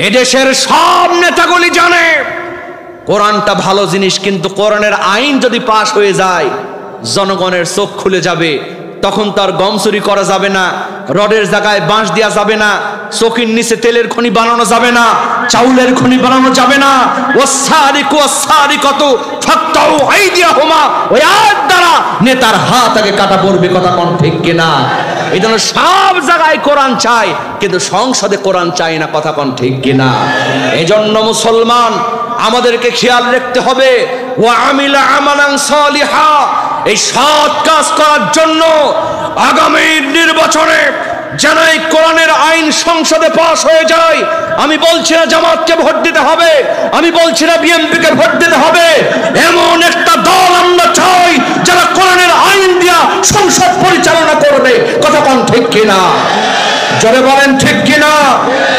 এদেশের সব নেতাগুলি জানে কোরআনটা ভালো জিনিস, কিন্তু কোরআনের আইন যদি পাশ হয়ে যায় জনগণের চোখ খুলে যাবে। তখন তার গম চুরি করা যাবে না, রডের জায়গায় বাঁশ দেওয়া যাবে না, চকির নিচে তেলের খনি বানানো যাবে না, চাউলের খনি বানানো যাবে না। ওয়াসারিকু ওয়াসারিকাতু ফাকতাউ আইদিয়াহুমা, ওই আয়াত দ্বারা নেতার হাত আগে কাটা পড়বে। কথা কোন ঠিক কিনা? এই জন্য সব জায়গায় কোরআন চাই, কিন্তু সংসদে কোরআন চাই না। কথা কোন ঠিক কিনা? এই জন্য মুসলমান আমাদেরকে খেয়াল রাখতে হবে, ওয়া আমিলা আমালান সালিহা, এই সৎ কাজ করার জন্য আগামী নির্বাচনে যেন এই কোরআনের আইন সংসদে পাশ হয়ে যায়। আমি বলছি না জামাতকে ভোট দিতে হবে, আমি বলছি না বিএনপিকে ভোট দিতে হবে। এমন একটা দল আমরা চাই যারা কোরআনের আইন দিয়া সংসদ পরিচালনা করবে। কথা কোন ঠিক কিনা? জোরে বলেন ঠিক কিনা?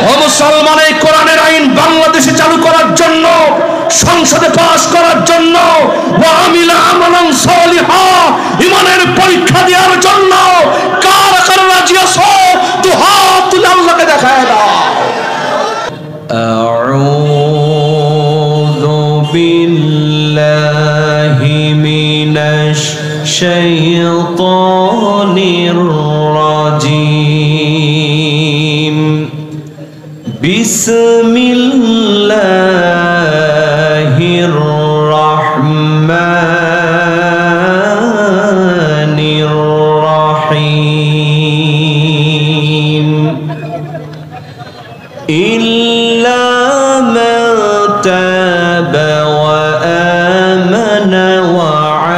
ও মুসলমান, এই কোরআনের আইন বাংলাদেশে চালু করার জন্য, সংসদে পাশ করার জন্য, ওয়া আমিলা আমালান সালিহা, ঈমানের পরীক্ষা দেওয়ার জন্য কারা কারা রাজি আছো? দুহাত তুলে আল্লাহকে দেখায় দাও। আউযু বিল্লাহি মিনাশ শাইতানির রাজিম। বিসমিল্লাহির রাহমানির রাহিম। ইল্লা মান তাবা ওয়া আমানা ওয়া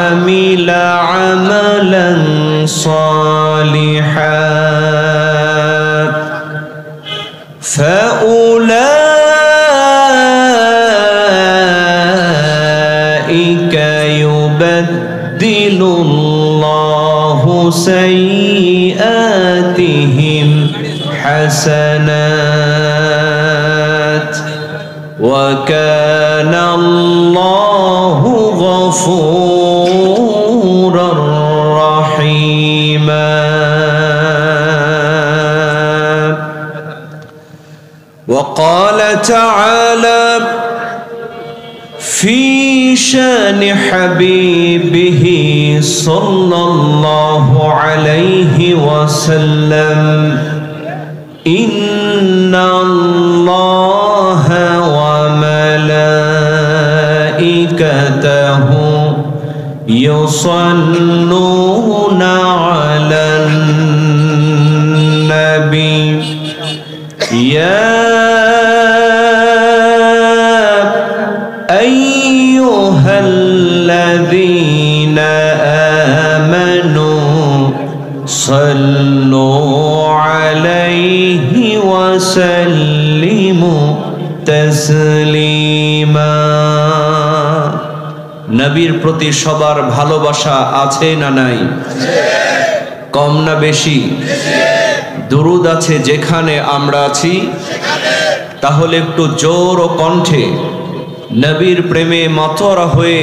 আমিলা আমালান সালিহান فأولئك يبدل الله سيئاتهم حسنات وكان الله غفورا رحيما. وقال تعالى في شان حبيبه صلى الله عليه وسلم: إن الله وملائكته يصلون على النبي يا أيها الذين آمنوا صلوا عليه وسلموا تسليما. নবীর প্রতি সবার ভালোবাসা আছে না নাই? কম না বেশি? দুরুদ আছে যেখানে আমরা আছি, তাহলে একটু জোর ও কণ্ঠে নবীর প্রেমে মাতোয়ারা হয়ে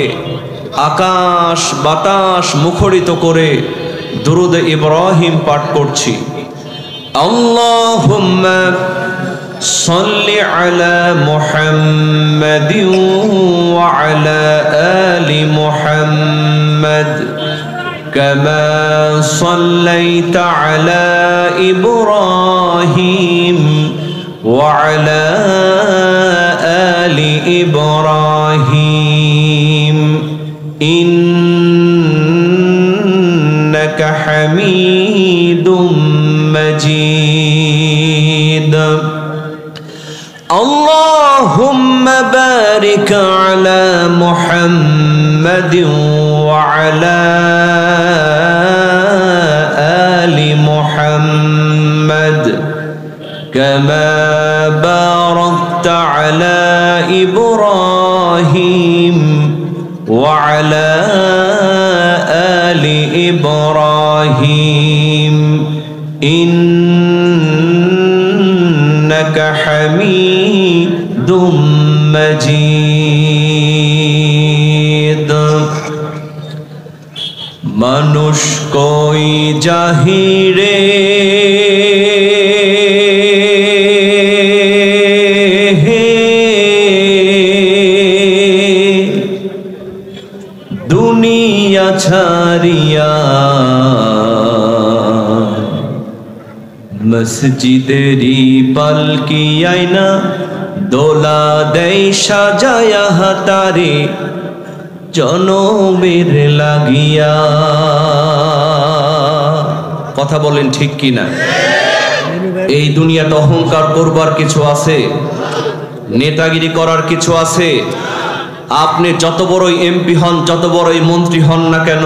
আকাশ বাতাস মুখরিত করে দুরুদ ইব্রাহিম পাঠ করছি। আল্লাহুম্মা সাল্লি আলা মুহাম্মাদিন ওয়া আলা আলি মুহাম্মাদ كما صليت على إبراهيم وعلى آل إبراهيم إنك حميد مجيد. اللهم بارك على محمد وعلى آل محمد كما باركت على إبراهيم وعلى آل إبراهيم إنك حميد مجيد. মানুষ কই জাহিরে দুনিয়া ছাড়িয়া মসজিদেরি পালকি আয়না দোলা দেয় সাজায়া হাতারে জনমের লাগিয়া। কথা বলেন ঠিক কিনা? এই দুনিয়াতে অহংকার করবার কিছু আছে, নেতাগিরি করার কিছু আছে। আপনি যত বড়ই এমপি হন, যত বড়ই মন্ত্রী হন না কেন,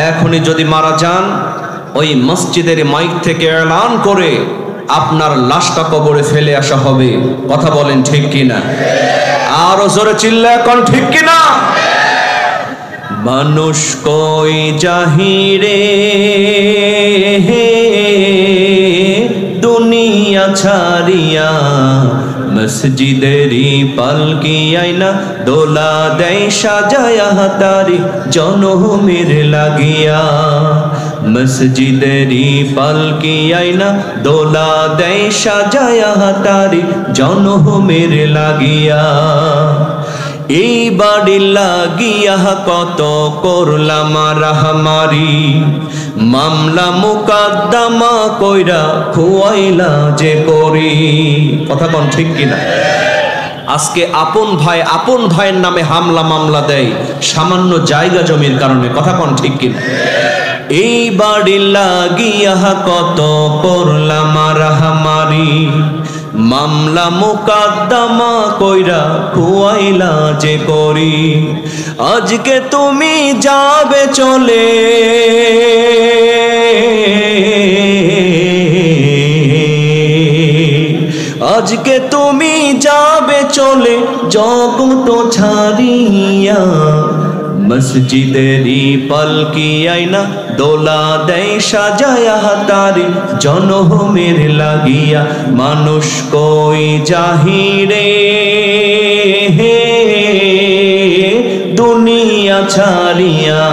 এখনই যদি মারা যান, ওই মসজিদের মাইক থেকে এলান করে আপনার লাশটা কবরে ফেলে আসা হবে। কথা বলেন ঠিক কিনা? আরো জোরে চিল্লা এখন ঠিক কিনা? মানুষ কই জাহিরে দুনিয়া ছাড়িয়া মসজিদেরি পালকি আয়না দোলা দেয় সাজায়া হাতারি জনমের লাগিয়া। মসজিদেরি পালকি আয়না দোলা দেয় সাজায়া হাতারি জনমের লাগিয়া। এই বাড়ি লাগিয়া কত করলাম রাহমারি, মামলা মুকদ্দমা কইরা খুয়াইলা যে করি। কথা কোন ঠিক কিনা? আজকে আপন ভাই আপন ভাইয়ের নামে হামলা মামলা দেয় সামান্য জায়গা জমির কারণে। কথা কোন ঠিক কিনা? এই বাড়ি লাগিয়া কত করলাম রাহমারি, মামলা মুকদ্দমা কইরা খুয়াইলা যে করি। আজকে তুমি যাবে চলে আজকে তুমি যাবে চলে জগত ছাড়িয়া। মসজিদেরি পালকি আয়না দোলা দেয় সাজায়া হাতারি জনমের লাগিয়া। মানুষ কই জাহিরে দুনিয়া ছাড়িয়া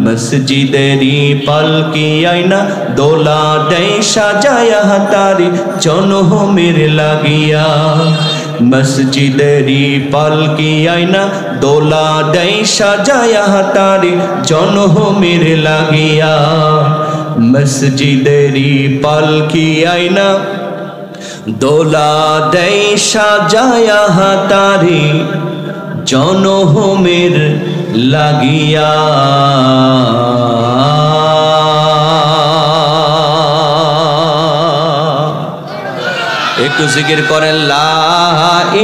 মসজিদেরি পালকি আয়না দোলা দেয় সাজায়া হাতারি জনমের লাগিয়া। মসজিদেরি পালকি আয়না দোলা দেয় সাজায়া হাতারি জনমের লাগিয়া। মসজিদেরি পালকি আয়না দোলা দেয় সাজায়া হাতারি জনমের লাগিয়া। একটু জিকির করেন লা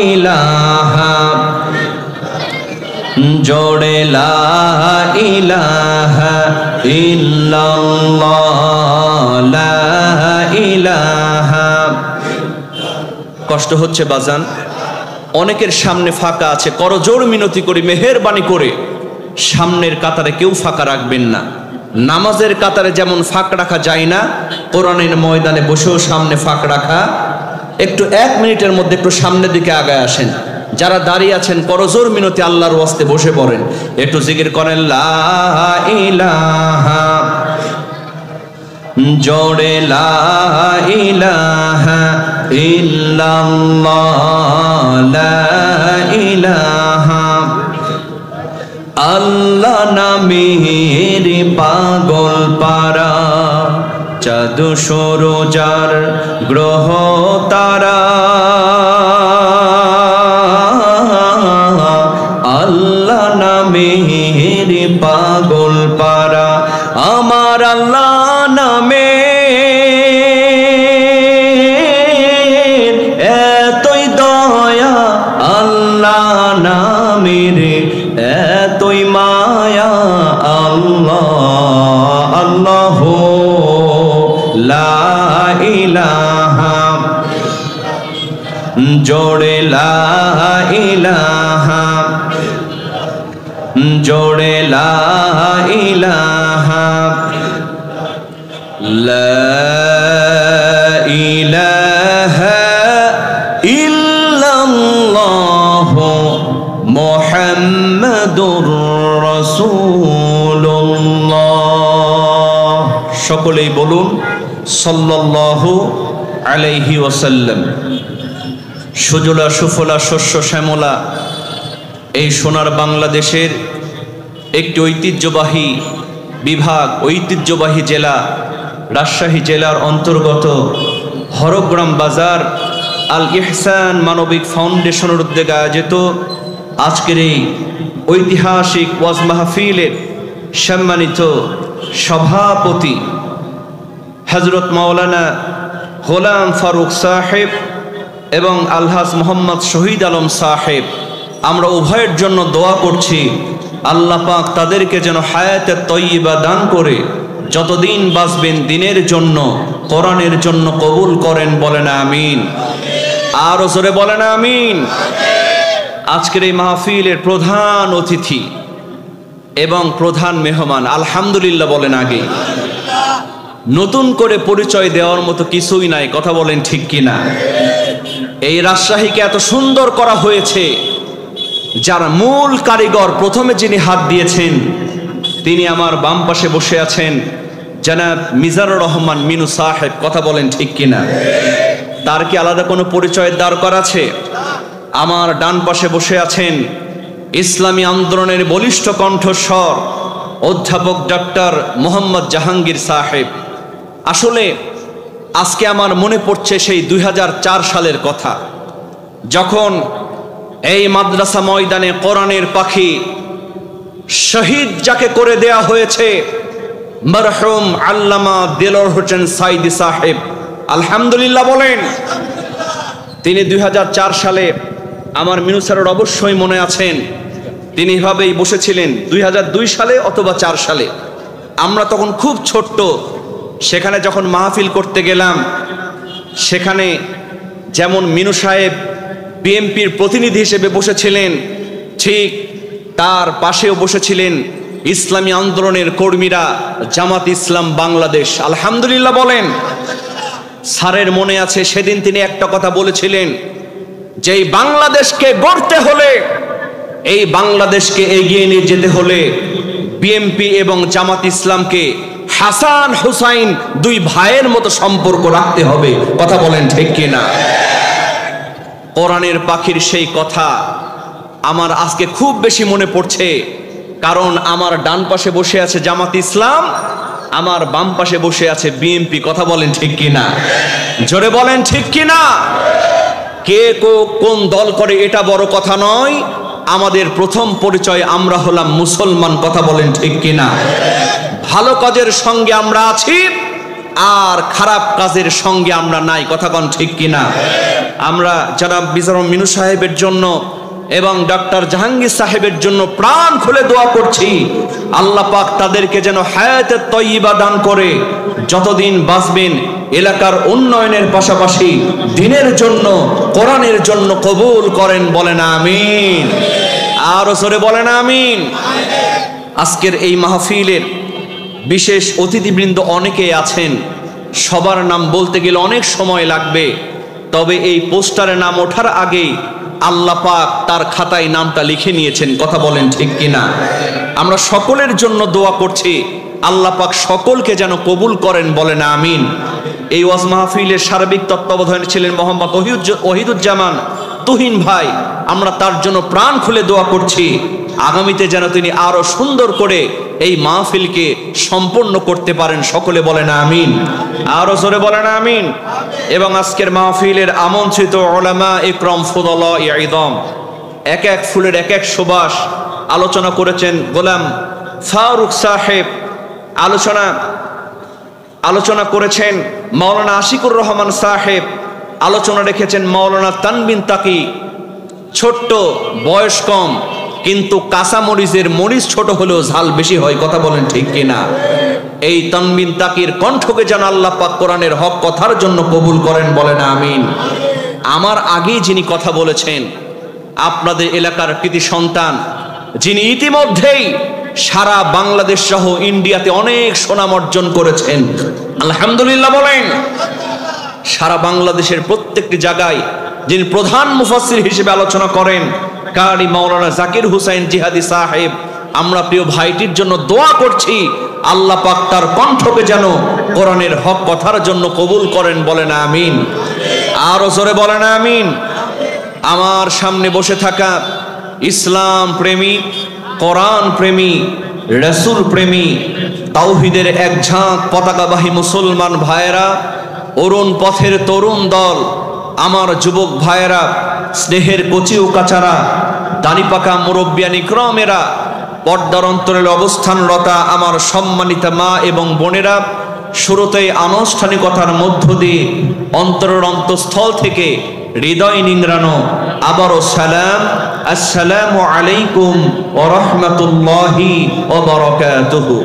ইলাহা, জোড়ে লা ইলাহা ইল্লাল্লাহ লা ইলাহা। কষ্ট হচ্ছে বাজান, অনেকের সামনে ফাঁকা আছে। করজোড় মিনতি করি, মেহেরবানি করে সামনের কাতারে কেউ ফাঁকা রাখবেন না। নামাজের কাতারে যেমন ফাঁক রাখা যায় না, কোরআনের ময়দানে বসেও সামনে ফাঁক রাখা। একটু 1 মিনিটের মধ্যে একটু সামনের দিকে আগায় আসেন। যারা দাঁড়িয়ে আছেন করজোড় মিনতি আল্লাহর ওয়াস্তে বসে পড়েন। একটু জিকির করেন লা ইলাহা, জোড়ে লা ইলাহা ইল্লাল্লাহ লা ইলাহা। আল্লাহ নামের পাগল পারা চাঁদ সরোজার গ্রহ তারা। আল্লাহ নামের পাগল পারা আমার আল্লাহ নামে এতই দয়া। আল্লাহ নামের এতই মায়া। আল্লাহ আল্লাহ লা ইলাহা, জোড়ে লা ইলাহা, জোড়ে লা ইলাহা লা ইলাহা ইল্লাল্লাহ মুহাম্মাদুর রাসূলুল্লাহ। সকলেই বলুন সাল্লাল্লাহু আলাইহি ওয়াসাল্লাম। সুজলা সুফলা শস্য শ্যামলা এই সোনার বাংলাদেশের একটি ঐতিহ্যবাহী বিভাগ, ঐতিহ্যবাহী জেলা রাজশাহী জেলার অন্তর্গত হরগ্রাম বাজার আল ইহসান মানবিক ফাউন্ডেশনের উদ্যোগে আয়োজিত আজকের এই ঐতিহাসিক ওয়াজ মাহফিলের সম্মানিত সভাপতি হযরত মাওলানা গোলাম ফারুক সাহেব এবং আলহাজ মোহাম্মদ শহীদ আলম সাহেব, আমরা উভয়ের জন্য দোয়া করছি আল্লাহ পাক তাদেরকে যেন হায়াতে তয়্যিবা দান করে যতদিন বাঁচবেন দিনের জন্য, কোরআনের জন্য কবুল করেন, বলেন আমিন। আরো জোরে বলেন আমিন। আজকের এই মাহফিলের প্রধান অতিথি এবং প্রধান মেহমান, আলহামদুলিল্লাহ বলেন আগে। নতুন করে পরিচয় দেওয়ার মতো কিছুই নাই, কথা বলেন ঠিক কিনা? এই রাজশাহীকে এত সুন্দর করা হয়েছে, যার মূল কারিগর প্রথমে যিনি হাত দিয়েছেন তিনি আমার বাম পাশে বসে আছেন জনাব মিজানুর রহমান মিনু সাহেব, কথা বলেন ঠিক কিনা? তার কি আলাদা কোনো পরিচয়ের দরকার আছে? আমার ডান পাশে বসে আছেন ইসলামী আন্দোলনের বলিষ্ঠ কণ্ঠস্বর অধ্যাপক ডক্টর মোহাম্মদ জাহাঙ্গীর সাহেব। আসলে আজকে আমার মনে পড়ছে সেই 2004 সালের কথা, যখন এই মাদ্রাসা ময়দানে কোরআনের পাখি শহীদ যাকে করে দেয়া হয়েছে মরহুম আল্লামা দেলোয়ার হোসেন সাইদি সাহেব, আলহামদুলিল্লাহ বলেন। তিনি 2004 সালে, আমার মিনু স্যারের অবশ্যই মনে আছেন, তিনি এভাবেই বসেছিলেন 2002 সালে অথবা 4 সালে। আমরা তখন খুব ছোট্ট, সেখানে যখন মাহফিল করতে গেলাম, সেখানে যেমন মিনু সাহেব বিএনপির প্রতিনিধি হিসেবে বসেছিলেন, ঠিক তার পাশেও বসেছিলেন ইসলামী আন্দোলনের কর্মীরা, জামাত ইসলাম বাংলাদেশ, আলহামদুলিল্লাহ বলেন। স্যারের মনে আছে সেদিন তিনি একটা কথা বলেছিলেন যে এই বাংলাদেশকে গড়তে হলে, এই বাংলাদেশকে এগিয়ে নিয়ে যেতে হলে বিএনপি এবং জামাত ইসলামকে হাসান হুসাইন দুই ভাইয়ের মতো সম্পর্ক রাখতে হবে, কথা বলেন ঠিক কিনা? কোরআনের পাখির সেই কথা আমার আজকে খুব বেশি মনে পড়ছে, কারণ আমার ডান পাশে বসে আছে জামাত ইসলাম, আমার বাম পাশে বসে আছে বিএনপি, কথা বলেন ঠিক কিনা? জোরে বলেন ঠিক কিনা? কে কোন দল করে এটা বড় কথা নয়, আমাদের প্রথম পরিচয় আমরা হলাম মুসলমান, কথা বলেন ঠিক কিনা? ভালো কাজের সঙ্গে আমরা আছি আর খারাপ কাজের সঙ্গে আমরা নাই, কথা বলেন ঠিক কিনা? আমরা জনাব মিজানুর মিনু সাহেবের জন্য এবং ডক্টর জাহাঙ্গীর সাহেবের জন্য প্রাণ খুলে দোয়া করছি আল্লাহ পাক তাদেরকে যেন হায়াতে তয়্যিবা দান করে যতদিন বাঁচবেন এলাকার উন্নয়নের পাশাপাশি দিনের জন্য, কোরআনের জন্য কবুল করেন, বলেন আমিন। আরো জোরে বলেন আমিন। আজকের এই মাহফিলের বিশেষ অতিথিবৃন্দ অনেকে আছেন, সবার নাম বলতে গেলে অনেক সময় লাগবে, তবে এই পোস্টারে নাম ওঠার আগেই আল্লাহ পাক তার খাতায় নামটা লিখে নিয়েছেন, কথা বলেন ঠিক কিনা? আমরা সকলের জন্য দোয়া করছি আল্লাহ পাক সকলকে যেন কবুল করেন, বলেন আমিন। এই ওয়াজ মাহফিলের সার্বিক তত্ত্বাবধানে ছিলেন মোহাম্মদ ওহিদুজ্জামান তুহিন ভাই, আমরা তার জন্য প্রাণ খুলে দোয়া করছি আগামীতে যেন তিনি আরো সুন্দর করে এই মাহফিলকে সম্পন্ন করতে পারেন, সকলে বলেন আমিন। আরো জোরে বলেন আমিন। এবং আজকের মাহফিলের আমন্ত্রিত উলামা ইকরাম ফুদালা ইদম, এক এক ফুলের এক এক সুবাস, আলোচনা করেছেন গোলাম ফারুক সাহেব, আলোচনা করেছেন মাওলানা আশিকুর রহমান সাহেব, আলোচনা রেখেছেন মাওলানা তানবিন তাকি। ছোট্ট, বয়স কম, কিন্তু কাঁচা মরিচের মরিচ ছোট হলেও ঝাল বেশি হয়, কথা বলেন ঠিক কিনা? এই তানবিন তাকির কণ্ঠকে যেন আল্লাহ পাক কোরআনের হক কথার জন্য কবুল করেন, বলেন আমিন। আমার আগেই যিনি কথা বলেছেন আপনাদের এলাকার কৃতি সন্তান, যিনি ইতিমধ্যেই সারা বাংলাদেশ সহ ইন্ডিয়াতে অনেক সুনাম অর্জন করেছেন, আলহামদুলিল্লাহ বলেন। সারা বাংলাদেশের প্রত্যেকটি জায়গায় যিনি প্রধান মুফাসসির হিসেবে আলোচনা করেন, কারি মাওলানা জাকির হুসাইন জিহাদি সাহেব, আমরা প্রিয় ভাইটির জন্য দোয়া করছি আল্লাহ পাক তার কণ্ঠকে যেন কোরআনের হক কথার জন্য কবুল করেন, বলেন আমিন। আরো জোরে বলেন আমিন। আমার সামনে বসে থাকা ইসলাম প্রেমী, কোরআন প্রেমী, রাসূল প্রেমী, তাওহীদের এক ঝাঁক পতাকাবাহী মুসলমান ভাইয়েরা, অরুণ পথের তরুণ দল, আমার যুবক ভাইয়েরা, স্নেহের কচি ও কাচারা, দাড়িপাকা মুরব্বিয়ান ইকরামেরা, পর্দার অন্তরের অবস্থানরতা আমার সম্মানিতা মা এবং বোনেরা, শুরুতেই আনুষ্ঠানিকতার মধ্য দিয়ে অন্তরের অন্তঃস্থল থেকে হৃদয় নিংড়ানো আবারও সালাম, আসসালামু আলাইকুম ওয়া রাহমাতুল্লাহি ওয়া বারাকাতুহু।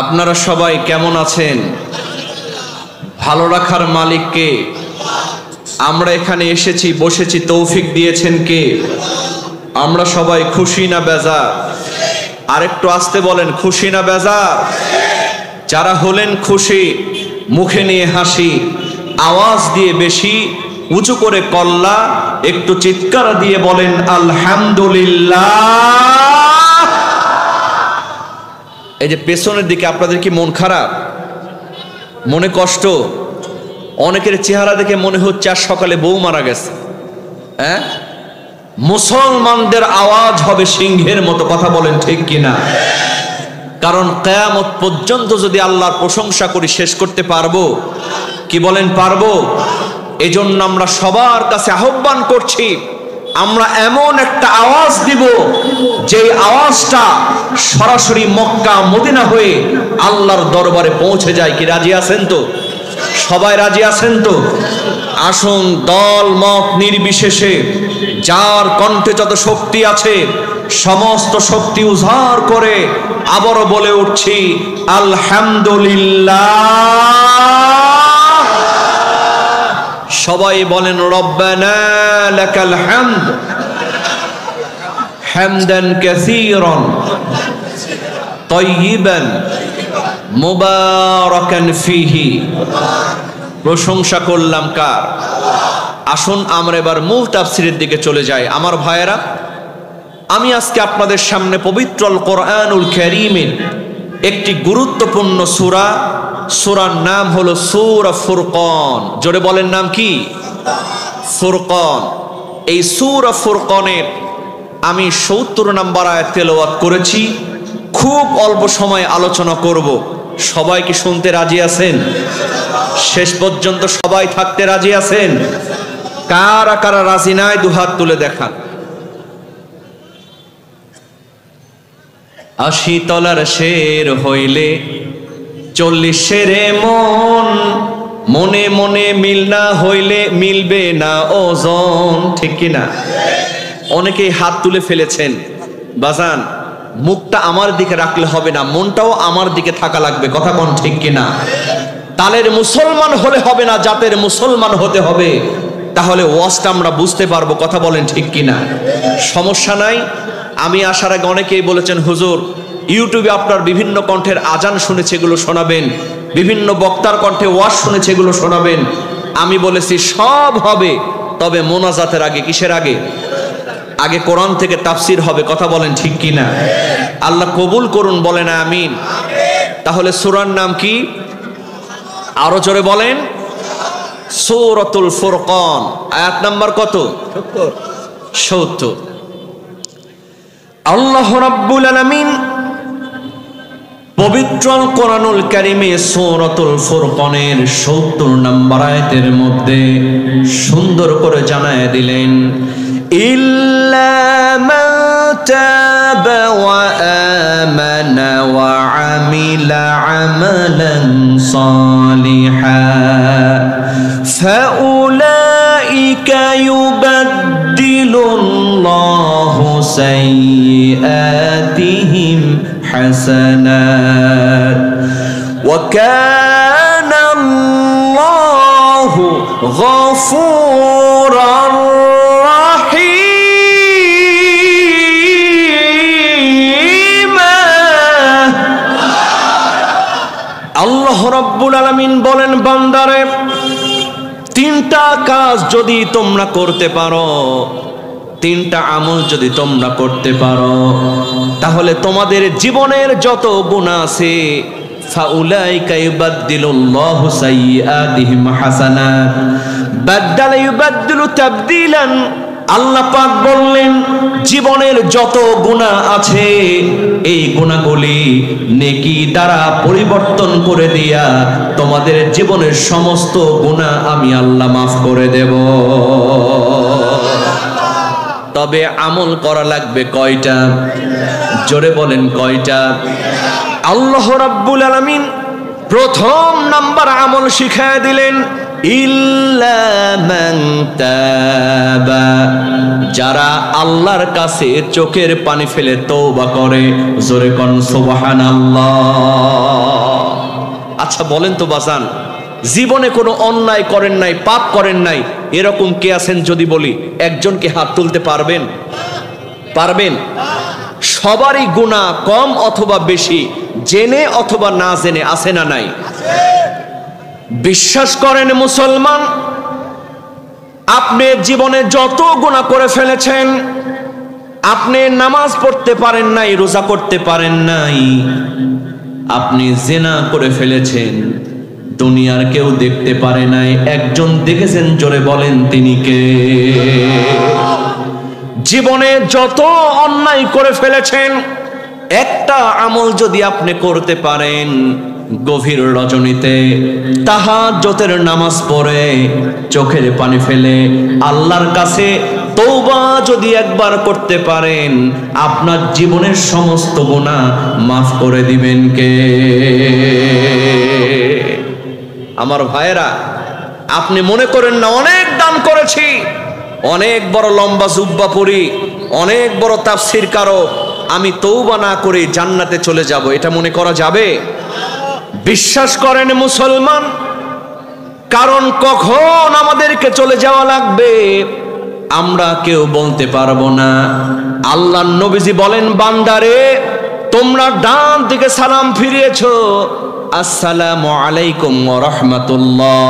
আপনারা সবাই কেমন আছেন? ভালো রাখার মালিক কে? আমরা এখানে এসেছি, বসেছি, তৌফিক দিয়েছেন কে? আমরা সবাই খুশি না বেজার? আরেকটু আসতে বলেন, খুশি না বেজার? যারা হলেন খুশি, মুখে নিয়ে হাসি, আওয়াজ দিয়ে বেশি উঁচু করে কল্লা, একটু চিৎকার দিয়ে বলেন আলহামদুলিল্লাহ। এই যে পেছনের দিকে আপনাদের কি মন খারাপ, মনে কষ্ট? অনেকের চেহারা দেখে মনে হচ্ছে আজ সকালে বউ মারা গেছে। হ্যাঁ, মুসলমানদের আওয়াজ হবে সিংহের মতো, কথা বলেন ঠিক কিনা? কারণ কিয়ামত পর্যন্ত যদি আল্লাহর প্রশংসা করি শেষ করতে পারবো? কি বলেন, পারবো? এজন্য আমরা সবার কাছে আহ্বান করছি, আমরা এমন একটা আওয়াজ দিব যেই আওয়াজটা সরাসরি মক্কা মদিনা হয়ে আল্লাহর দরবারে পৌঁছে যায়। কি রাজি আছেন তো? সবাই রাজি আছেন তো? আসুন, দল মত নির্বিশেষে যার কণ্ঠে যত শক্তি আছে সমস্ত শক্তি উজাড় করে আবারও বলে উঠছি আলহামদুলিল্লাহ। সবাই বলেন রব্বানা লাকাল হামদ হামদান কাসীরান তাইয়িবান মুবারাকান ফিহি। প্রশংসা করলাম কার? আসুন আমরা এবার মূল তাফসীরের দিকে চলে যাই। আমার ভাইয়েরা, আমি আজকে আপনাদের সামনে পবিত্র আল কোরআনুল কারীমের একটি গুরুত্বপূর্ণ সূরা, সূরার নাম হলো সূরা ফুরকান। জোরে বলেন, নাম কি? ফুরকান। এই সূরা ফুরকানের আমি ৭০ নম্বর আয়াত তেলাওয়াত করেছি। খুব অল্প সময় আলোচনা করব। সবাই কি শুনতে রাজি আছেন? শেষ পর্যন্ত সবাই থাকতে রাজি আছেন? কারা কারা রাজি নাই দুহাত তুলে দেখান। ৮০ তলার শের হইলে ৪০ শেরে মন, মনে মনে মিল না হইলে মিলবে না ওজন। ঠিক কিনা? অনেকেই হাত তুলে ফেলেছেন। বাজান, মুখটা আমার দিকে রাখলে হবে না, মনটাও আমার দিকে থাকা লাগবে। কথা কোন ঠিক কিনা? তালের মুসলমান হলে হবে না, জাতের মুসলমান হতে হবে। তাহলে ওয়াজটা আমরা বুঝতে পারবো। কথা বলেন ঠিক কিনা? সমস্যা নাই। আমি আসার আগে অনেকেই বলেছেন, হুজুর ইউটিউবে আপনার বিভিন্ন কণ্ঠের আজান শুনেছে, এগুলো শোনাবেন, বিভিন্ন বক্তার কণ্ঠে ওয়াজ শুনেছে, এগুলো শোনাবেন। আমি বলেছি সব হবে, তবে মোনাজাতের আগে। কিসের আগে? আগে কোরআন থেকে তাফসীর হবে। কথা বলেন ঠিক কিনা? আল্লাহ কবুল করুন, বলেন আমিন। তাহলে সূরার নাম কি? আরো জোরে বলেন। সূরাতুল ফুরকান। আয়াত নাম্বার কত? ৭০। আল্লাহ রাব্বুল আলামিন পবিত্র কোরআনুল কারীমে সূরাতুল ফুরকানের ৭০ নম্বর আয়াতের মধ্যে সুন্দর করে জানায় দিলেন, ইল্লা মান তাবা ওয়া আমানা ওয়া আমিলা আমালান সালিহান ফাউলাইকা ইউবাদদিলুল্লাহু সাইয়্যাতিহিম হাসানাত ওয়া কানা আল্লাহু গফুরার আল্লাহ রাব্বুল আলামিন বলেন, বান্দারে, তিনটা কাজ যদি তোমরা করতে পারো, তিনটা আমল যদি তোমরা করতে পারো, তাহলে তোমাদের জীবনের যত গুনাহ আছে ফাউলাইকা ইউবাদদিলুল্লাহু সাইয়্যাতিহিম হাসানাত বাদদালা ইউবাদদিলু তাবদীলান। আল্লাহ পাক বললেন, জীবনের যত গুনাহ আছে এই গুনাহগুলি নেকি দ্বারা পরিবর্তন করে দিয়া তোমাদের জীবনের সমস্ত গুনাহ আমি আল্লাহ মাফ করে দেব। তবে আমল করা লাগবে কয়টা? জোরে বলেন কয়টা? আল্লাহ রাব্বুল আলামিন প্রথম নাম্বার আমল শিখায় দিলেন, ইল্লা মান তাবা, যারা আল্লাহর কাছে চোখের পানি ফেলে তওবা করে। জোরে কোন সুবহানাল্লাহ। আচ্ছা বলেন তো বাজান, জীবনে কোনো অন্যায় করেন নাই, পাপ করেন নাই, এরকম কে আছেন? যদি বলি একজনকে হাত তুলতে পারবেন? পারবেন? সবারই গুনাহ কম অথবা বেশি, জেনে অথবা না জেনে, আছে না নাই? বিশ্বাস করেন মুসলমান, আপনি জীবনে যত গুনাহ করে ফেলেছেন, আপনি নামাজ পড়তে পারেন নাই, রোজা করতে পারেন নাই, আপনি জিনা করে ফেলেছেন, দুনিয়ার কেউ দেখতে পারে নাই, একজন দেখেছেন। জোরে বলেন তিনি কে? জীবনে যত অন্যায় করে ফেলেছেন, একটা আমল যদি আপনি করতে পারেন, গভীর রজনীতে তাহাজ্জুদের নামাজ পড়ে চোখের পানি ফেলে আল্লাহর কাছে তওবা যদি একবার করতে পারেন, আপনার জীবনের সমস্ত গুনাহ মাফ করে দিবেন কে? আমার ভাইয়েরা, আপনি মনে করেন না অনেক দান করেছি, অনেক বড় লম্বা জুব্বা পরি, অনেক বড় তাফসীর কারো, আমি তওবা না করে জান্নাতে চলে যাব, এটা মনে করা যাবে? বিশ্বাস করেন মুসলমান, কারণ কখন আমাদেরকে চলে যাওয়া লাগবে আমরা কেউ বলতে পারবো না। আল্লাহর নবীজি বলেন, বান্দারে তোমরা ডান দিকে সালাম ফিরিয়েছো, আসসালামু আলাইকুম ওয়া রাহমাতুল্লাহ,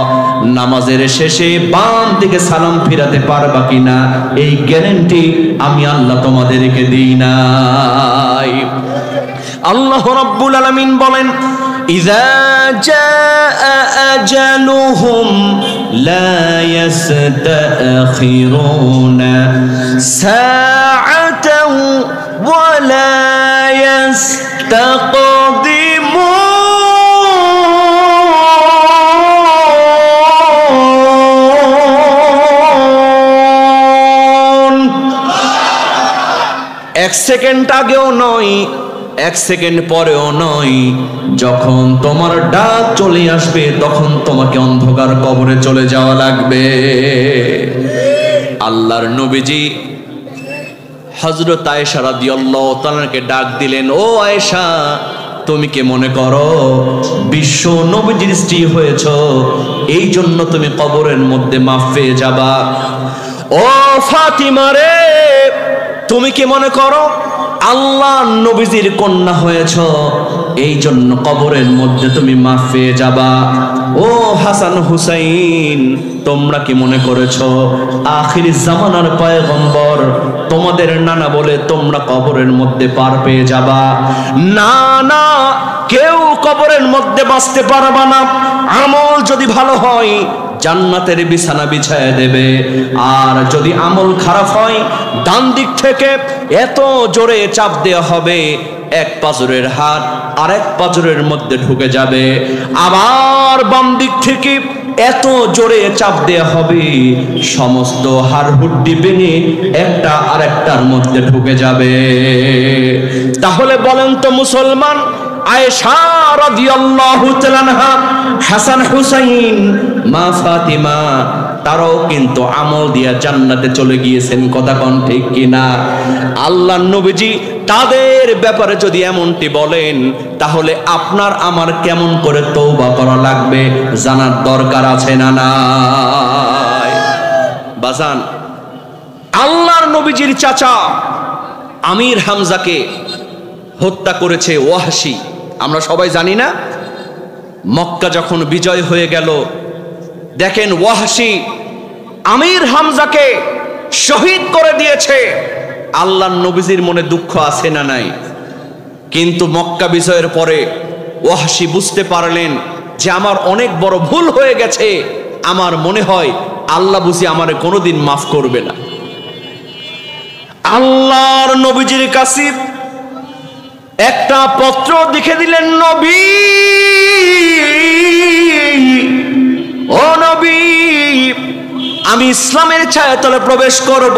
নামাজের শেষে বাম দিকে সালাম ফিরাতে পারবা কিনা এই গ্যারান্টি আমি আল্লাহ তোমাদেরকে দিই নাই। আল্লাহ রাব্বুল আলামিন বলেন, ইযা জাআ আজালুহুম লা ইস্তাখিরুনা সাআতাও ওয়া লা ইস্তাকদিমুন। এক সেকেন্ড আগেও নয়, এক সেকেন্ড পরেও নয়, যখন তোমার ডাক চলে আসবে তখন তোমাকে অন্ধকার কবরে চলে যাওয়া লাগবে। আল্লাহর নবীজি হযরত আয়েশা রাদিয়াল্লাহু তাআলাকে ডাক দিলেন, ও আয়েশা, তুমি কি মনে করো বিশ্ব নবীজির স্ত্রী হয়েছ এই জন্য তুমি কবরের মধ্যে মাফ পেয়ে যাবা? ও ফাতিমা রে, তুমি কি মনে করো আল্লাহ নবীজির কন্যা হয়েছ এই জন্য কবরের মধ্যে তুমি মাফ পেয়ে যাবা? ও হাসান হুসাইন, তোমরা কি মনে করেছো আখির জামানার পয়গম্বর তোমাদের নানা বলে তোমরা কবরের মধ্যে পার পেয়ে যাবা? না না, কেউ কবরের মধ্যে বাঁচতে পারবা না। আমল যদি ভালো হয় জান্নাতের বিছানা বিছায় দেবে, আর যদি আমল খারাপ হয় ডান দিক থেকে এত জোরে চাপ দেওয়া হবে এক পাজরের হাত আরেক পাজরের মধ্যে ঢুকে যাবে, আবার বাম দিক থেকে এত জোরে চাপ দেওয়া হবে সমস্ত হাড় হুড্ডি ভেঙে একটা আরেকটার মধ্যে ঢুকে যাবে। তাহলে বলেন তো মুসলমান, আয়েশা রাদিয়াল্লাহু তাআলা আনহা, হাসান হুসাইন, মা ফাতিমা, তারাও কিন্তু আমল দিয়া জান্নাতে চলে গিয়েছেন। কথা কোন ঠিক কিনা? আল্লাহর নবীজি তাদের ব্যাপারে যদি এমনটি বলেন, তাহলে আপনার আমার কেমন করে তওবা করা লাগবে জানার দরকার আছে না নাই? বাজান, আল্লাহর নবীজির চাচা আমির হামজাকে হত্যা করেছে ওয়াহশী, আমরা সবাই জানি না? মক্কা যখন বিজয় হয়ে গেল, দেখেন ওয়াহশী আমির হামজাকে শহীদ করে দিয়েছে। আল্লাহর নবীজির মনে দুঃখ আছে না নাই? কিন্তু মক্কা বিজয়ের পরে ওয়াহশী বুঝতে পারলেন যে আমার অনেক বড় ভুল হয়ে গেছে, আমার মনে হয় আল্লাহ বুঝি আমারে কোনোদিন মাফ করবে না। আল্লাহর নবীজির কাছে একটা পত্র লিখে দিলেন, নবী, ও নবী, আমি ইসলামের ছায়াতলে প্রবেশ করব,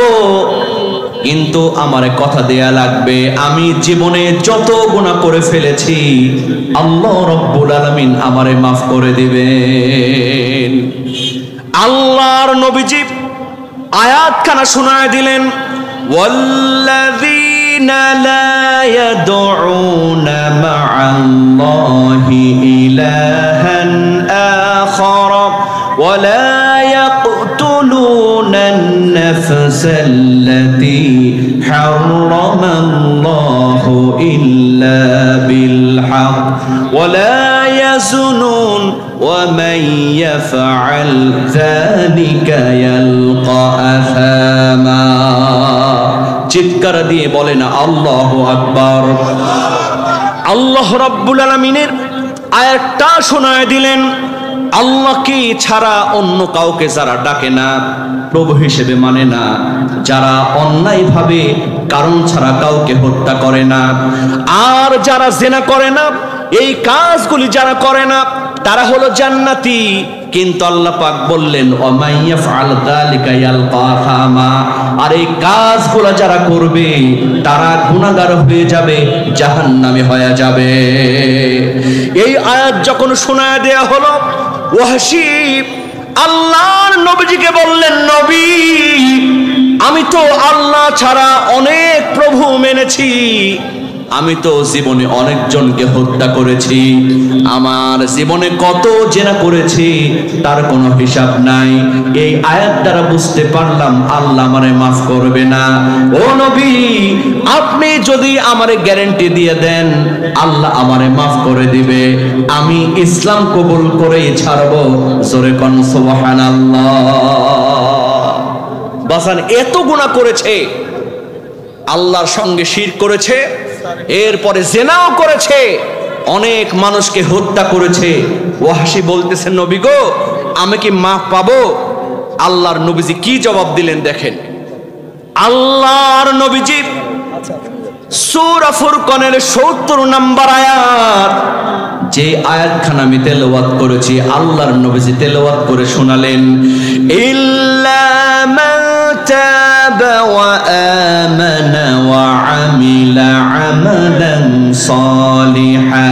কিন্তু আমারে কথা দেয়া লাগবে আমি জীবনে যত গুনাহ করে ফেলেছি আল্লাহ রাব্বুল আলামিন আমারে মাফ করে দিবেন। আল্লাহর নবীজি আয়াতখানা শোনায় দিলেন, ওয়াল্লাযীনা লা ইয়াদউনা মা'আল্লাহি ইলাহান আখার ওয়ালা ইয়াকতুলুনান নাফসাল্লাতী হারামাল্লাহু ইল্লা বিল হক ওয়ালা ইয়াজনুন ومن يفعل ذلك يلقى أثاما। চিৎকার দিয়ে বলেন আল্লাহু আকবার। আল্লাহ রাব্বুল আলামিনের আয়াতটা শোনায় দিলেন, আল্লাহকে ছাড়া অন্য কাউকে যারা ডাকে না, প্রভু হিসেবে মানে না, যারা অন্যায়ভাবে কারণ ছাড়া কাউকে হত্যা করে না, আর যারা জিনা করে না, এই কাজগুলি যারা করে না তারা হলো জান্নাতি। কিন্তু আল্লাহ পাক বললেন, ওমাইয়া ফাআল যালিকা ইয়ালকা আসামা, আর এই কাজগুলো যারা করবে তারা গুনাহগার হয়ে যাবে, জাহান্নামে হয়ে যাবে। এই আয়াত যখন শোনায় দেয়া হলো, ওয়াহশী আল্লাহর নবীজিকে বললেন, নবী, আমি তো আল্লাহ ছাড়া অনেক প্রভু মেনেছি, আমি তো জীবনে অনেকজনকে হত্যা করেছি, আমার জীবনে কত জেনা করেছি তার কোনো হিসাব নাই। এই আয়াত দ্বারা বুঝতে পারলাম আল্লাহ আমারে মাফ করবে না। ও নবী, আপনি যদি আমারে গ্যারান্টি দিয়ে দেন আল্লাহ আমারে মাফ করে দিবে, আমি ইসলাম কবুল করেই ছাড়বো। জোরে কোন সুবহানাল্লাহ। বাসান এত গুনাহ করেছে, আল্লাহর সঙ্গে শিরক করেছে, এরপরে জিনাও করেছে, অনেক মানুষকে হত্যা করেছে। ওয়াহশী বলতেছেন, নবী গো, আমি কি মাফ পাবো? আল্লাহর নবীজি কি জবাব দিলেন দেখেন। আল্লাহর নবীজি সূরা ফুরকানের ৭০ নম্বর আয়াত, যে আয়াতখানা আমি তেলাওয়াত করেছি, আল্লাহর নবীজি তেলাওয়াত করে শোনালেন, ইল্লা মান তাবা ওয়া আমানা ওয়া আমিলা আমালান সালিহা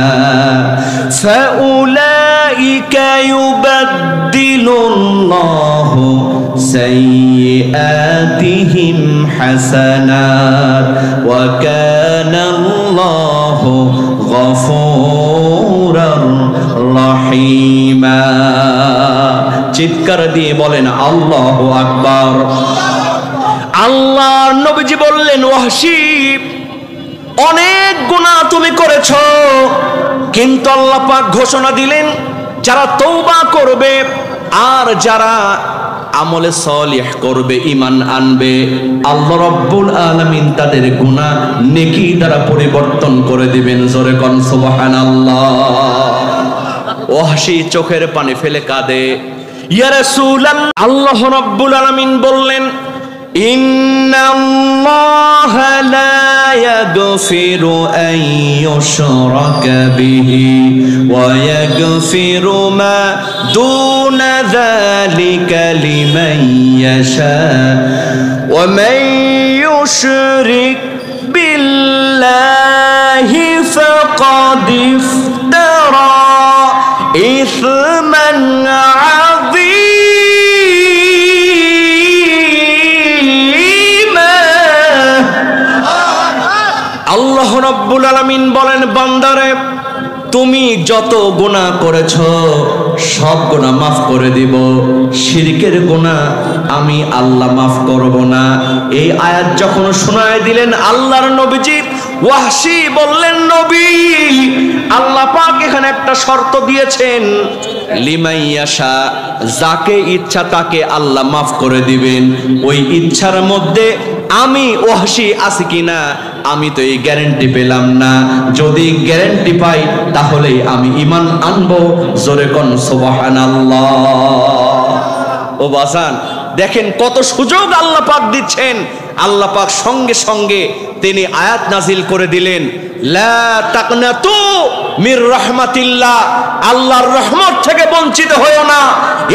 ফাউলাইকা ইউবাদদিলুল্লাহু সাইয়্যাতিহিম হাসানাত ওয়া কানাল্লাহু গফুরার রহিমা। চিৎকার দিয়ে বলেন আল্লাহু আকবার। আল্লাহর নবীজি বললেন, ওয়াহশী, অনেক গুনাহ তুমি করেছো, কিন্তু আল্লাহ পাক ঘোষণা দিলেন যারা তওবা করবে আর যারা আমলে সলিহ করবে, ঈমান আনবে, আল্লাহ রাব্বুল আলামিন তাদের গুনাহ নেকি দ্বারা পরিবর্তন করে দিবেন। জোরে কোন সুবহানাল্লাহ। ওয়াহশী চোখের পানি ফেলে কাঁদে, ইয়া রাসূলুল্লাহ। আল্লাহ রাব্বুল আলামিন বললেন, ইন্নাল্লাহা লা ইয়াগফিরু আন ইউশরাকা বিহি ওয়া ইয়াগফিরু মা দুনা যালিকা লিমান ইয়াশা ওয়া মান ইউশরিক বিল্লাহি ফাকাদ ইফতারা ইসমান আল্লাহ রাব্বুল আলামিন বলেন, বান্দারে, তুমি যত গুনাহ করেছো সব গুনাহ মাফ করে দিব, শিরকের গুনাহ আমি আল্লাহ মাফ করব না। এই আয়াত যখন শোনায় দিলেন আল্লাহর নবীজি, ওয়াহশী বললেন, নবী, আল্লাহ পাক এখানে একটা শর্ত দিয়েছেন, লিমাইয়াশা, যাকে ইচ্ছা তাকে আল্লাহ মাফ করে দিবেন। ওই ইচ্ছার মধ্যে আমি ওয়াহশী আছি কিনা আমি তো এই গ্যারান্টি পেলাম না। যদি গ্যারান্টি পাই তাহলেই আমি ঈমান আনবো। জোরে কোন সুবহানাল্লাহ। ও বাজান, দেখেন কত সুযোগ আল্লাহ পাক দিচ্ছেন। আল্লাহ পাক সঙ্গে সঙ্গে তিনি আয়াত নাজিল করে দিলেন, লা তাকনাতু মির রাহমাতিল্লাহ, আল্লাহর রহমত থেকে বঞ্চিত হয়ো না।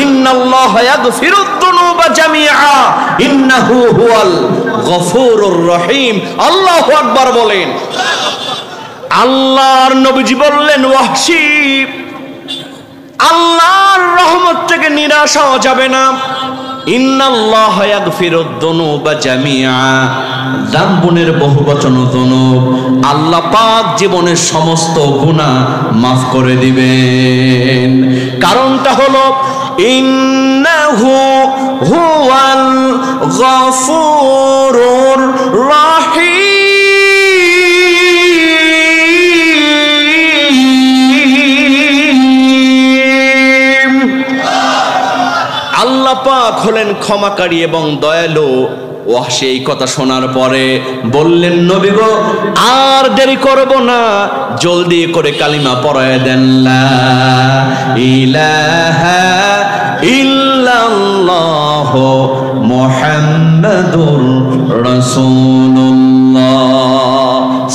ইন্নাল্লাহা ইয়াগফিরুদ যুনুবা জামিআ ইন্নাহু হুয়াল গফুরুর রহিম। আল্লাহু আকবার বলেন। আল্লাহর নবীজি বললেন, ওয়াহশী, আল্লাহর রহমত থেকে নিরাশ হওয়া যাবে না। ইন্নাল্লাহা ইয়াগফিরুদ যুনুবা জামিআ, যামবুনের বহুবচন যুনুব। আল্লাহ পাক জীবনের সমস্ত গুনাহ মাফ করে দিবেন। কারণটা হলো ইন্নাহু হুয়াল গফুরুর রহিম। আল্লাহ পাক হলেন ক্ষমাকারী এবং দয়ালু। ওয়াহশী এই কথা শোনার পরে বললেন, নবী গো, আর দেরি করব না, জলদি করে কালিমা পড়ায় দেন, লা ইলাহা ইল্লাল্লাহ মুহাম্মাদুর রাসূলুল্লাহ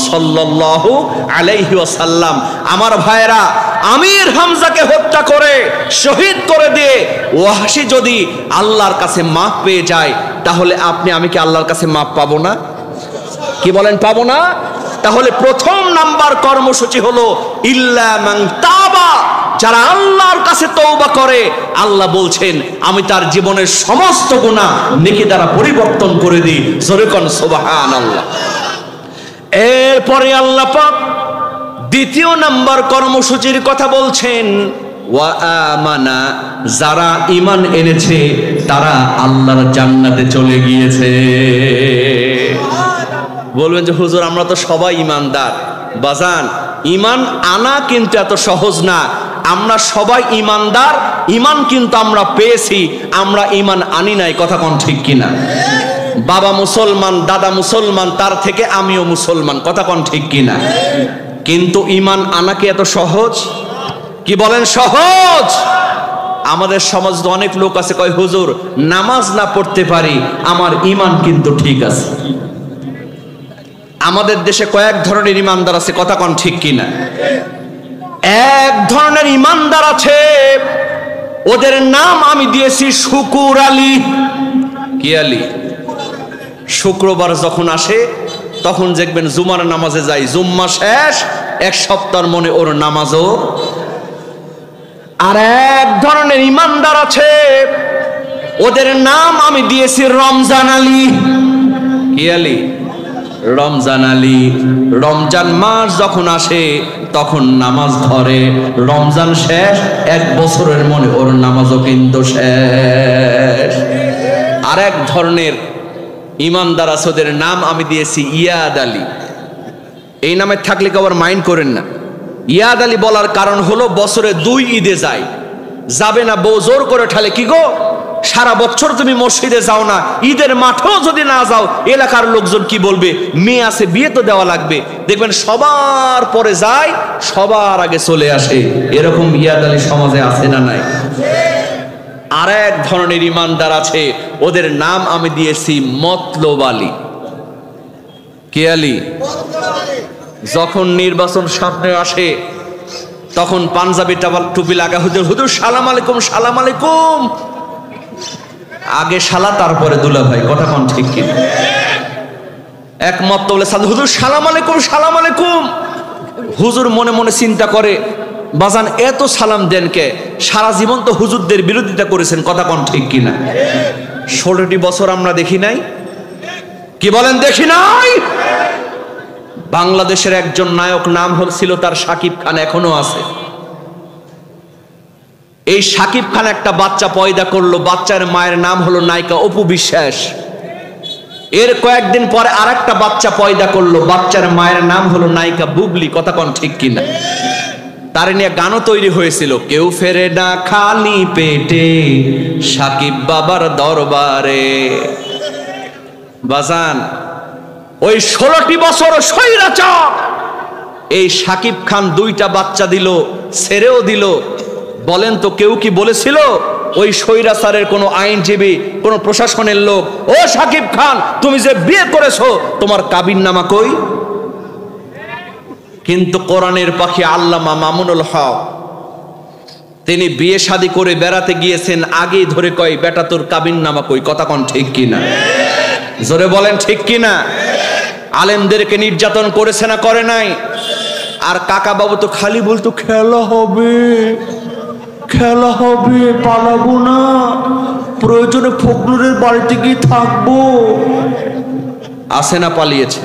সাল্লাল্লাহু আলাইহি ওয়াসাল্লাম। আমার ভাইরা, আমির হামজাকে হত্যা করে শহীদ করে দিয়ে ওয়াহশী যদি আল্লাহর কাছে মাফ পেয়ে যায়, তাহলে আমি কি আল্লাহর কাছে মাফ পাবো না? কি বলেন, পাবো না? তাহলে প্রথম নাম্বার কর্মসূচি হলো ইল্লা মান তাবা, যারা আল্লাহর কাছে তওবা করে, আল্লাহ বলছেন আমি তার জীবনের সমস্ত গুনাহ নেকি দ্বারা পরিবর্তন করে দিই। জোরে কোন সুবহানাল্লাহ। এরপরে আল্লাহ পাক দ্বিতীয় নাম্বার কর্মসূচির কথা বলছেন, ওয়া আমানা, যারা ঈমান এনেছে তারা আল্লাহর জান্নাতে চলে গিয়েছে। বলবেন যে হুজুর, আমরা তো সবাই ঈমানদার। বাজান, ঈমান আনা কিন্তু এত সহজ না। আমরা সবাই ঈমানদার, ঈমান কিন্তু আমরা পেয়েছি, আমরা ঈমান আনি নাই। কথা কোন ঠিক কিনা? বাবা মুসলমান, দাদা মুসলমান, তার থেকে আমিও মুসলমান। কথা কোন ঠিক কিনা? কিন্তু ঈমান আনা কি এত সহজ? কি বলেন, সহজ? আমাদের সমাজে অনেক লোক আছে কয়, হুজুর, নামাজ না পড়তে পারি, আমার ঈমান কিন্তু ঠিক আছে। আমাদের দেশে কয়েক ধরনের ঈমানদার আছে। কথা কোন ঠিক কিনা? এক ধরনের ঈমানদার আছে, ওদের নাম আমি দিয়েছি শুকুর আলী। কি আলী? শুক্রবার যখন আসে তখন দেখবেন জুমার নামাজে যাই, জুম্মা শেষ, এক সপ্তাহের মনে ওর নামাজও। আর এক ধরনের ঈমানদার আছে, ওদের নাম আমি দিয়েছি রমজান আলী। কি আলী? রমজান আলী। রমজান মাস যখন আসে তখন নামাজ ধরে, রমজান শেষ, এক বছরের মনে ওর নামাজও কিন্তু শেষ। আর এক ধরনের ঈমানদার আছে, ওদের নাম আমি দিয়েছি ইয়াদ আলী। এই নামে থাকলে কেউ আবার মাইন্ড করেন না। ইয়াদ আলী বলার কারণ হলো বছরে 2 ঈদে যায়, যাবে না, বউ জোর করে ঠালে, কি গো সারা বছর তুমি মসজিদে যাও না, ঈদের মাঠেও যদি না যাও এলাকার লোকজন কি বলবে? মেয়ে আছে, বিয়ে তো দেওয়া লাগবে। দেখবেন সবার পরে যায়, সবার আগে চলে আসে। এরকম ইয়াদ আলী সমাজে আছে না নাই? আর এক ধরনের ঈমানদার আছে, ওদের নাম আমি দিয়েছি মতলব আলী। কে আলী? যখন নির্বাচন সামনে আসে তখন পাঞ্জাবি টুপি লাগা, হুজুর হুজুর সালাম আলাইকুম, সালাম আলাইকুম। আগে শালা, তারপরে দুলা ভাই। কথা কোন ঠিক কিনা? এক মত বলে হুজুর সালাম আলাইকুম, সালাম আলাইকুম। হুজুর মনে মনে চিন্তা করে, বাজান এত সালাম দেন কে? সারা জীবন তো হুজুরদের বিরোধিতা করেছেন। কথা কোন ঠিক কিনা? 16টি বছর আমরা দেখি নাই? কি বলেন, দেখি নাই? বাংলাদেশের একজন নায়ক, নাম ছিল তার শাকিব খান, এখনো আছে। এই শাকিব খান একটা বাচ্চা পয়দা করলো, বাচ্চার মায়ের নাম হলো নায়িকা অপু বিশ্বাস। এর কয়েকদিন পরে আরেকটা বাচ্চা পয়দা করলো, বাচ্চার মায়ের নাম হলো নায়িকা বুবলি। কথা কোন ঠিক কিনা? তার নিয়ে গানও তৈরি হয়েছিল, কেউ ফেরে না খালি পেটে শাকিব বাবার দরবারে। বাজান ওই 16টি বছর স্বৈরাচার এই সাকিব খান 2টা বাচ্চা দিল, ছেড়েও দিল। বলেন তো কেউ কি বলেছিল ওই স্বৈরাচারের কোনো আইনজীবী, কোনো প্রশাসনের লোক, ও সাকিব খান তুমি যে বিয়ে করেছো তোমার কাবিননামা কই? কিন্তু কোরআনের পাখি আল্লামা মামুনুল হক তিনি বিয়ে শাদী করে বেড়াতে গিয়েছেন, আগেই ধরে কয় বেটা তোর কাবিননামা কই? কথা কোন ঠিক কিনা? জোরে বলেন ঠিক কিনা? আলেমদেরকে নির্যাতন করেছে না করে নাই? আর কাকা বাবু তো খালি বলতো খেলা হবে, খেলা হবে, পালাবো না, প্রয়োজনে ফখরুলের বাড়িতে গিয়ে থাকবো। আছে না পালিয়েছে?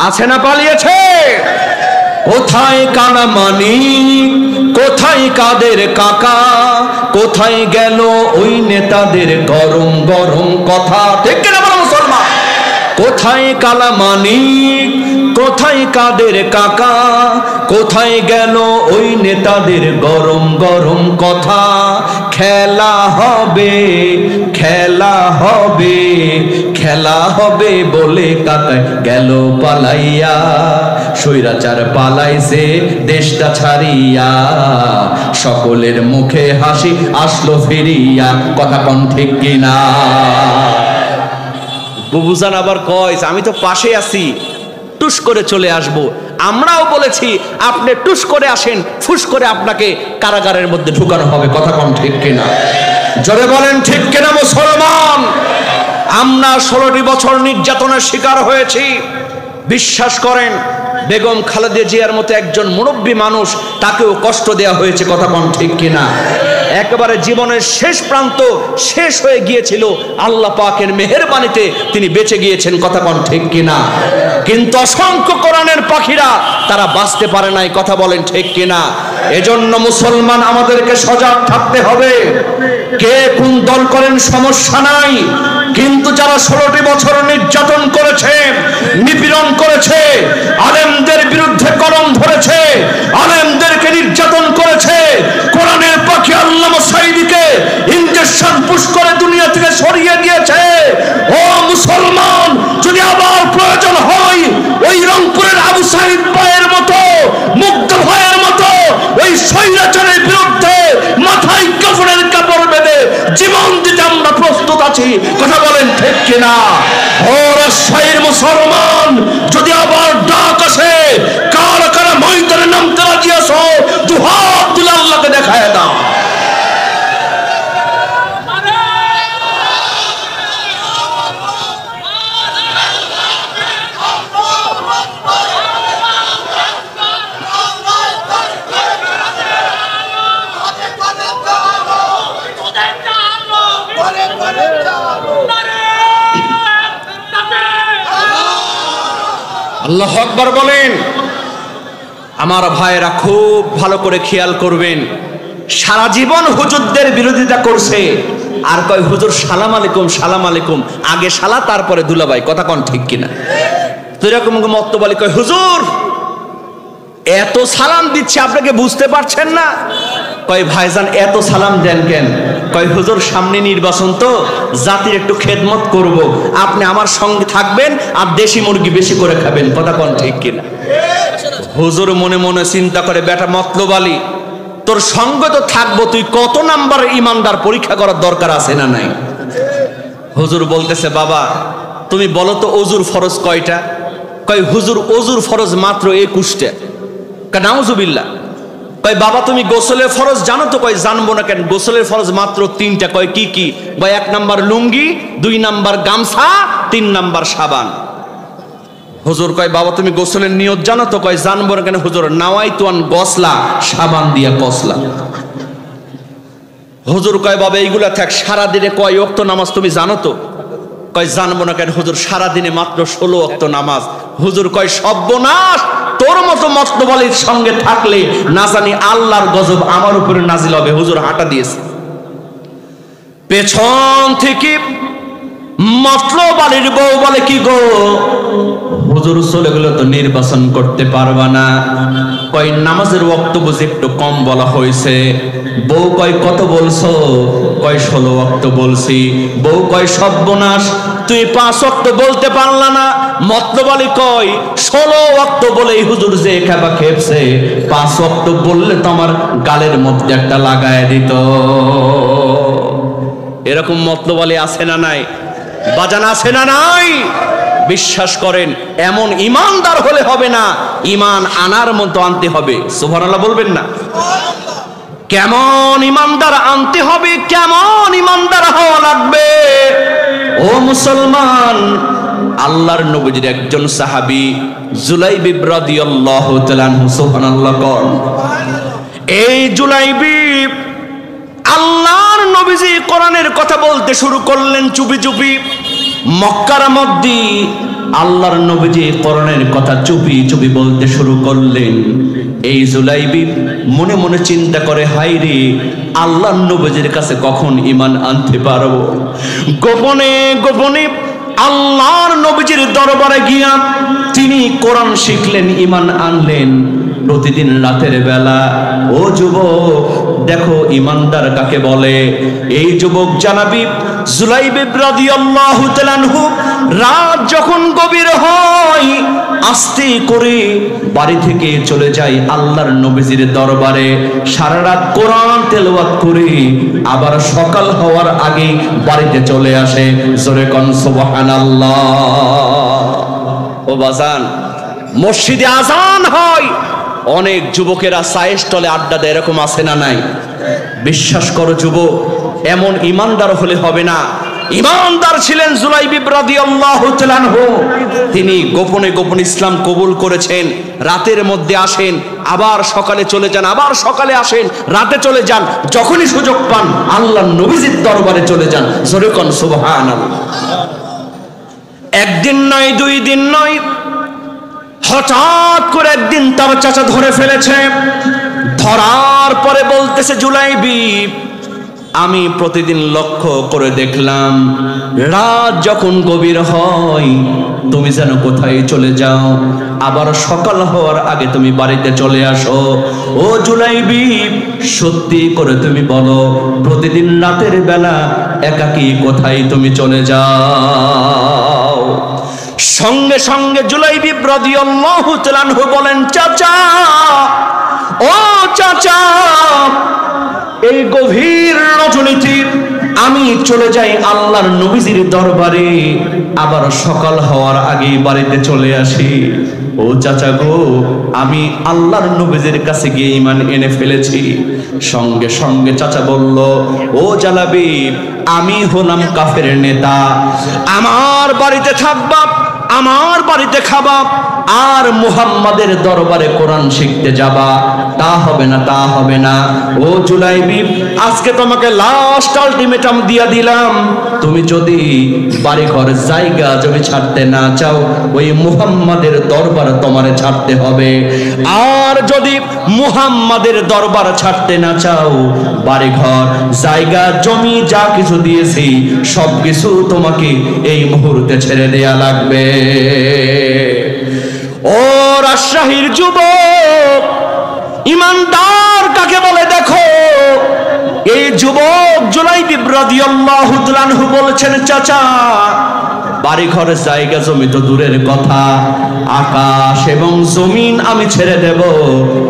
আছে না পালিয়েছে? কোথায় কানামানি, কোথায় কাদের কাকা, কোথায় গেল ওই নেতাদের গরম গরম কথা? ঠিক কিনা বলো মুসলমান? কোথায় কালামানি, কোথায় কাদের কাকা, কোথায় গেল ওই নেতাদের গরম গরম কথা? খেলা হবে, খেলা হবে, খেলা হবে বলে কাকায় গেল পালাইয়া, স্বৈরাচার পালাইছে দেশটা ছাড়িয়া, সকলের মুখে হাসি আসলো ফিরিয়া। কথা কোন ঠিক কিনা? বুবুজান আবার কয় আমি তো পাশে আছি, টুস করে চলে আসব। আমরাও বলেছি আপনি টুস করে আসেন, ফুস করে আপনাকে কারাগারের মধ্যে ঢুকানো হবে। কথা কোন ঠিক কিনা? জোরে বলেন ঠিক কিনা মুসলমান? আমরা 16টি বছর নির্যাতনের শিকার হয়েছি। বিশ্বাস করেন বেগম খালেদা জিয়ার মতো একজন মুরব্বী মানুষ, তাকেও কষ্ট দেওয়া হয়েছে। কথা কোন ঠিক কিনা? একেবারে জীবনের শেষ প্রান্ত শেষ হয়ে গিয়েছিল, আল্লাহ পাকের মেহেরবানিতে তিনি বেঁচে গিয়েছেন। কথা কোন ঠিক কিনা? কিন্তু অসংখ্য কোরআনের পাখিরা তারা বাঁচতে পারে নাই। কথা বলেন ঠিক কিনা? এজন্য মুসলমান আমাদেরকে সজাগ থাকতে হবে। কে কোন দল করেন সমস্যা নাই, কিন্তু যারা 16টি বছর নির্যাতন করেছে, নিপীড়ন করেছে, আলেমদের বিরুদ্ধে কলম ধরেছে, আলেমদেরকে নির্যাতন করেছে, কোরআনের পাখি আল্লামা সাঈদীকে ইনজেকশন পুশ করে দুনিয়া থেকে সরিয়ে দিয়েছে, ও মুসলমান যদি আবার প্রয়োজন হয় ওই রংপুরের আবু সাঈদ ভাইয়ের মতো, মুগ্ধ ভাইয়ের মতো ওই স্বৈরাচারের বিরুদ্ধে মাথায় কাফনের কাপড় বেঁধে জীবন দিতে আমরা প্রস্তুত আছি। কথা বলেন ঠিক কিনা? ও রাজশাহীর মুসলমান যদি আবার ডাক আসে, কারা কারা ময়দানে নামতে রাজি আছো, দুহাত তুলে আল্লাহকে দেখায় দাও। আল্লাহু আকবার বলেন। আমার ভাইরা খুব ভালো করে খেয়াল করবেন, সারা জীবন হুজুরদের বিরোধিতা করছে, আর কয় হুজুর সালাম আলাইকুম, সালাম আলাইকুম, আগে শালা তারপরে দুলাভাই। কথা কোন ঠিক কিনা? তো এরকম মতবালি কয় হুজুর এত সালাম দিচ্ছে আপনাকে বুঝতে পারছেন না? কয় ভাইজান এত সালাম দেন কেন? কয় হুজুর সামনে নির্বাচন তো, জাতির একটু খেদমত করব, আপনি আমার সঙ্গে থাকবেন আর দেশি মুরগি বেশি করে খাবেন। কথা কোন ঠিক কিনা? হুজুর মনে মনে চিন্তা করে বেটা মতলবালি, তোর সঙ্গে তো থাকবো, তুই কত নাম্বার ইমানদার পরীক্ষা করার দরকার আছে না নাই? হুজুর বলতেছে বাবা তুমি বলো তো ওজুর ফরজ কয়টা? কয় হুজুর ওজুর ফরজ মাত্র 21টা। নাউজুবিল্লাহ। কয় বাবা তুমি গোসলের ফরজ জানো তো? কয় জানবো না কেন, গোসলের ফরজ মাত্র 3টা। কয় কি কি? কয় 1 নাম্বার লুঙ্গি, 2 নাম্বার গামছা, 3 নাম্বার সাবান। হুজুর কয় বাবা তুমি গোসলের নিয়ত জানো তো? কয় জানবো না কেন হুজুর, নাওয়াইতু আন গসলা, সাবান দিয়া কসলা। হুজুর কয় বাবা এইগুলা থাক, সারাদিনে কয় ওয়াক্ত নামাজ তুমি জানো তো? কয় জানবো না কেন হুজুর, সারাদিনে মাত্র 16 ওয়াক্ত নামাজ। হুজুর কয় সর্বনাশ, তোর মতো মতলবালির সঙ্গে থাকলে না জানি আল্লাহর গজব আমার উপরে নাজিল হবে। হুজুর হাঁটা দিয়েছে। পেছন থেকে মতলবালির বউ বলে কি গো হুজুর চলে গেলে তো নির্বাচন করতে পারবা না। কয় নামাজের ওয়াক্ত বুঝি একটু কম বলা হয়েছে। বউ কয় কত বলছো? কয় 16 ওয়াক্ত বলছি। বউ কয় সর্বনাশ, তুই 5 ওয়াক্ত বলতে পারলা না। মতলব কয় 16 ওয়াক্ত বলেই হুজুর যে খেপা খেপছে, 5 ওয়াক্ত বললে তো আমার গালের মধ্যে একটা লাগায় দিত। এরকম মতলব আছে না নাই? বাজান আছে না নাই? বিশ্বাস করেন, এমন ইমানদার হলে হবে না, ইমান আনার মতো আনতে হবে। সুবহানাল্লাহ বলবেন না? কেমন ইমানদার আনতে হবে, কেমন ইমানদার হওয়া লাগবে? ও মুসলমান, আল্লাহর নবীর একজন সাহাবী জুলাইবি রাদিয়াল্লাহু তাআলা আনহু, সুবহানাল্লাহ কোন। এই জুলাইবি আল্লাহর নবীজি কোরআনের কথা বলতে শুরু করলেন চুপি চুপি। মক্কার মধ্যে আল্লাহর নবীজি কোরআনের কথা চুপি চুপি বলতে শুরু করলেন। এই জুলাইবি মনে মনে চিন্তা করে, হায় রে, আল্লাহর নবীজির কাছে কখন ঈমান আনতে পারবো। গোপনে গোপনে আল্লাহর নবীজির দরবারে গিয়া তিনি কোরআন শিখলেন, ঈমান আনলেন। প্রতিদিন রাতের বেলা, ও যুবক দেখো ঈমানদার কাকে বলে। এই যুবক জানাবি জুলাইবি রাদিয়াল্লাহু তাআলা আনহু রাত যখন গভীর হয় আস্তে করে বাড়ি থেকে চলে যায় আল্লাহর নবীজির দরবারে। সারা রাত কোরআন তেলাওয়াত করে আবার সকাল হওয়ার আগে বাড়িতে চলে আসে। জোরে কোন সুবহানাল্লাহ। ও বাজান, মসজিদে আজান হয়, অনেক যুবকেরা চায়ের স্টলে আড্ডা দেয়, এরকম আছে না নাই? বিশ্বাস করো যুবক, এমন ইমানদার হলে হবে না। ইমানদার ছিলেন জুলাইবি রাদিয়াল্লাহু তাআলা আনহু। তিনি গোপনে গোপনে ইসলাম কবুল করেছেন। রাতের মধ্যে আসেন, আবার সকালে চলে যান, আবার সকালে আসেন, রাতে চলে যান। যখনই সুযোগ পান আল্লাহর নবীজির দরবারে চলে যান। জোরে কোন সুবহানাল্লাহ। একদিন নয়, 2 দিন নয়, হঠাৎ করে একদিন তার চাচা ধরে ফেলেছে। ধরার পরে বলতেছে, জুলাইবি, আমি প্রতিদিন লক্ষ্য করে দেখলাম রাত যখন গভীর হয় তুমি যেন কোথায় চলে যাও, আবার সকাল হওয়ার আগে তুমি বাড়িতে চলে আসো। ও জুলাইবি, সত্যি করে তুমি বলো, প্রতিদিন রাতের বেলা একাকী কোথায় তুমি চলে যাও? সঙ্গে সঙ্গে জুলাইবি রাদিয়াল্লাহু তাআলা আনহু বলেন, চাচা, ও চাচা, এই গভীর রজনীতে আমি চলে যাই আল্লাহর নবীজির দরবারে, আবার সকাল হওয়ার আগে বাড়িতে চলে আসি। ও চাচা গো, আমি আল্লাহর নবীজির কাছে গিয়ে ঈমান এনে ফেলেছি। সঙ্গে সঙ্গে চাচা বলল, ও জালাবি, আমি হলাম কাফের নেতা, আমার বাড়িতে থাকবা, আমার বাড়িতে খাবা, আর মুহাম্মাদের দরবারে কোরআন শিখতে যাবা, তা হবে না, তা হবে না। ও জুলাইবি, আজকে তোমাকে লাস্ট আলটিমেটাম দিয়া দিলাম, তুমি যদি বাড়ি ঘর জায়গা জমি ছাড়তে না চাও, ওই মুহাম্মাদের দরবার তোমারে ছাড়তে হবে। আর যদি মুহাম্মাদের দরবার ছাড়তে না চাও, বাড়ি ঘর জায়গা জমি যা কিছু দিয়েছি সব কিছু তোমাকে এই মুহূর্তে ছেড়ে দেয়া লাগবে। ও রাজশাহীর যুবক, ইমানদার কাকে বলে দেখো। এই যুবক জুলাইবি রাদিয়াল্লাহু তাআলা আনহু বলছেন, চাচা, বাড়ি ঘরে জায়গা জমি তো দূরের কথা, আকাশ এবং জমিন আমি ছেড়ে দেব,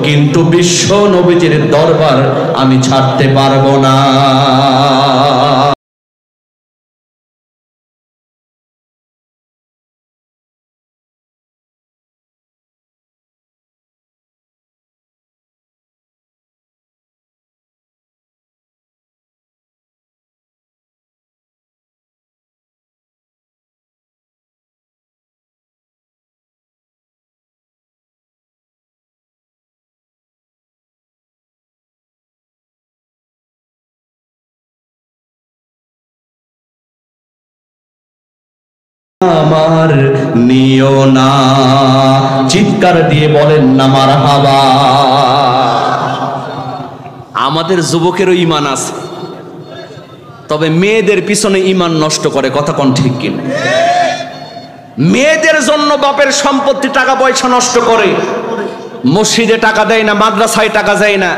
কিন্তু বিশ্ব নবীজির দরবার আমি ছাড়তে পারবো না। আমার নিও না, চিৎকার দিয়ে বলেন না মারহাবা। আমাদের যুবকেরও ঈমান আছে, তবে মেয়েদের পিছনে ঈমান নষ্ট করে, কথা কোন ঠিক কিনা? মেয়েদের জন্য বাপের সম্পত্তি টাকা পয়সা নষ্ট করে, মসজিদে টাকা দেয় না, মাদ্রাসায় টাকা দেয় না,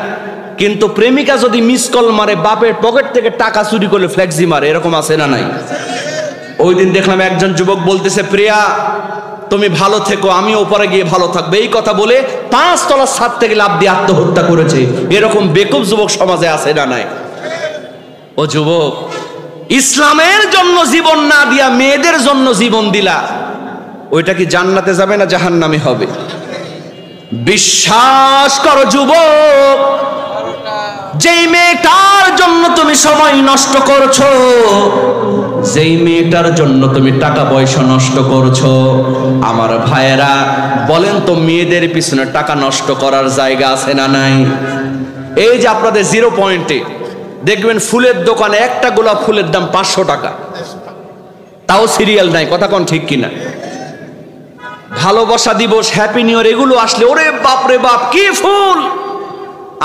কিন্তু প্রেমিকা যদি মিস কল মারে বাপের পকেট থেকে টাকা চুরি করলে ফ্লেক্সি মারে, এরকম আছে না নাই? ওই দিন দেখলাম একজন যুবক বলতেছে, প্রিয়া তুমি ভালো থেকো, আমি ওপরে গিয়ে ভালো থাকবো, এই কথা বলে 5 তলার ছাদ থেকে লাফ দিয়ে আত্মহত্যা করেছে। এরকম বেকুব যুবক সমাজে আছে না নাই? ও যুবক, ইসলামের জন্য জীবন না দিয়া মেয়েদের জন্য জীবন দিলা, ওইটা কি জান্নাতে যাবে না জাহান্নামে হবে? বিশ্বাস করো যুবক, যেই মেয়েটার জন্য তুমি সময় নষ্ট করছো, যেই মেয়েটার জন্য তুমি টাকা পয়সা নষ্ট করছো, আমার ভাইয়েরা বলেন তো মেয়েদের পিছনে টাকা নষ্ট করার জায়গা আছে না নাই? এই যে আপনাদের 0 পয়েন্টে দেখবেন ফুলের দোকানে একটা গোলাপ ফুলের দাম 500 টাকা, তাও সিরিয়াল নাই, কথা কোন ঠিক কিনা? ভালোবাসা দিবস, হ্যাপি নিউ ইয়ার এগুলো আসলে ওরে বাপ রে বাপ কি ফুল!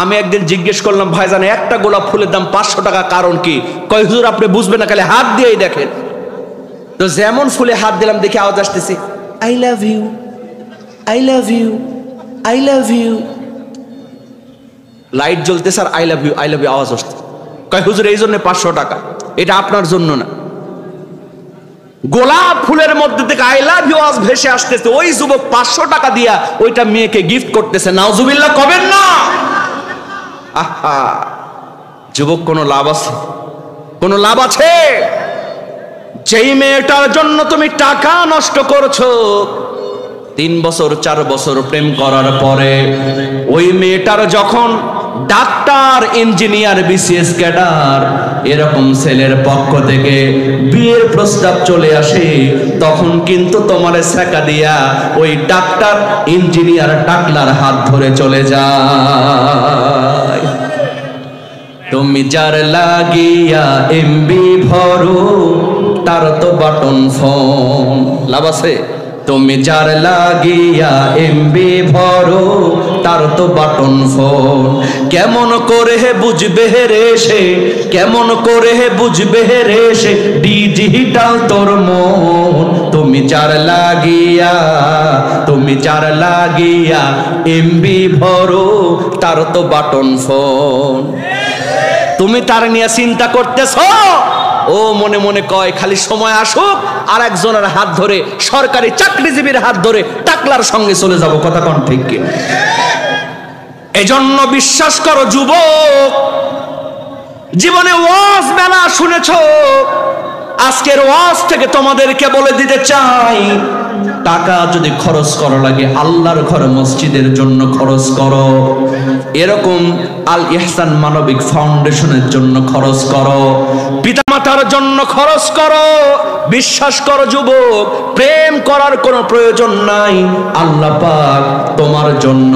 আমি একদিন জিজ্ঞেস করলাম, ভাইজান একটা গোলাপ ফুলের দাম 500 টাকা, কারণ কি? কয় হুজুর আপনি বুঝবেন না, খালি হাত দিয়েই দেখেন। তো যেমন ফুলে হাত দিলাম দেখে আওয়াজ আসতেছে, I love you, I love you, I love you. Light জ্বলতে sir I love you, I love you আওয়াজ আসছে। কয় হুজুর এই জন্য 500 টাকা, এটা আপনার জন্য না। গোলাপ ফুলের মধ্যে থেকে আই লাভ ইউ আওয়াজ ভেসে আসতেছে, ওই যুবক 500 টাকা দিয়া ওইটা মেয়েকে গিফট করতেছে। নাউজুবিল্লাহ কবেন না? আহা যুবক, কোনো লাভ আছে? কোনো লাভ আছে? যেই মেয়েটার জন্য তুমি টাকা নষ্ট করছো, 3 বছর 4 বছর প্রেম করার পরে ওই মেয়েটার যখন ডাক্তার, ইঞ্জিনিয়ার, বিসিএস ক্যাডার এরকম ছেলের পক্ষ থেকে বিয়ের প্রস্তাব চলে আসে, তখন কিন্তু তোমার ছেকা দিয়া ওই ডাক্তার, ইঞ্জিনিয়ার, টাকলার হাত ধরে চলে যায়। তুমি যার লাগিয়া এমবি ভরো, তার তো বাটন ফোন। লাভ আছে? তুমি যার লাগিয়া এমবি ভরো, তার তো বাটন ফোন। কেমন করে হে বুঝবে রে সে, কেমন করে হে বুঝবে রে সে, ডিজিটাল তোর মন। তুমি যার লাগিয়া, তুমি যার লাগিয়া এমবি ভরো, তার তো বাটন ফোন। তুমি তার নিয়ে চিন্তা করতেছো, ও মনে মনে কয় খালি সময় আসুক, আর একজনের হাত ধরে, সরকারি চাকরিজীবীর হাত ধরে টাকলার সঙ্গে চলে যাব। কথা কোন ঠিক কি? এজন্য বিশ্বাস করো যুবক, জীবনে ওয়াজ মেলা শুনেছো, আজকের ওয়াজ থেকে তোমাদেরকে বলে দিতে চাই, টাকা যদি খরচ করা লাগে আল্লাহর ঘর মসজিদের জন্য খরচ করো, এরকম আল ইহসান মানবিক ফাউন্ডেশনের জন্য খরচ করো, পিতামাতার জন্য খরচ করো। বিশ্বাস করো যুবক, প্রেম করার কোনো প্রয়োজন নাই, আল্লাহ পাক তোমার জন্য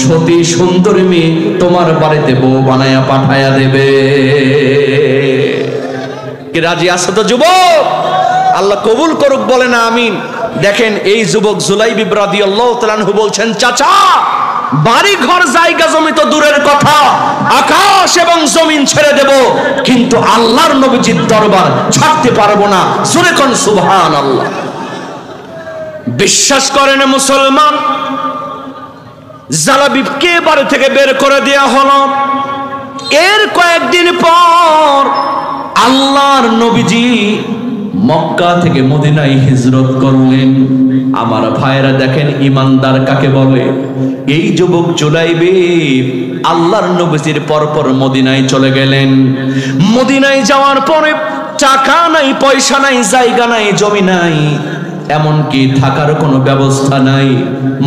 সতী সুন্দরী মেয়ে তোমার বাড়িতে বউ বানায়া পাঠায়া দেবে। কি রাজি আছো তো যুবক? আল্লাহ কবুল করুক, বলে না আমিন। দেখেন এই যুবক জুলাইবিব রাদিয়াল্লাহু তাআলা আনহু বলছেন, চাচা বাড়ি ঘর জায়গা জমি তো দূরের কথা, আকাশ এবং জমিন ছেড়ে দেব, কিন্তু আল্লাহর নবীজির দরবার ছাড়তে পারবো না। জোরে কোন সুবহানাল্লাহ। বিশ্বাস করেন মুসলমান, জালাবিবকে বাড়ি থেকে বের করে দেয়া হলো। এর কয়েকদিন পর আল্লাহর নবীজি মক্কা থেকে মদিনায় হিজরত করলেন। আমার ভাইরা দেখেন ইমানদার কাকে বলে। এই যুবক জুলাইবিব আল্লাহর নবীজির পরপর মদিনায় চলে গেলেন। মদিনায় যাওয়ার পরে টাকা নাই, পয়সা নাই, জায়গা নাই, জমি নাই, এমনকি থাকার কোনো ব্যবস্থা নাই।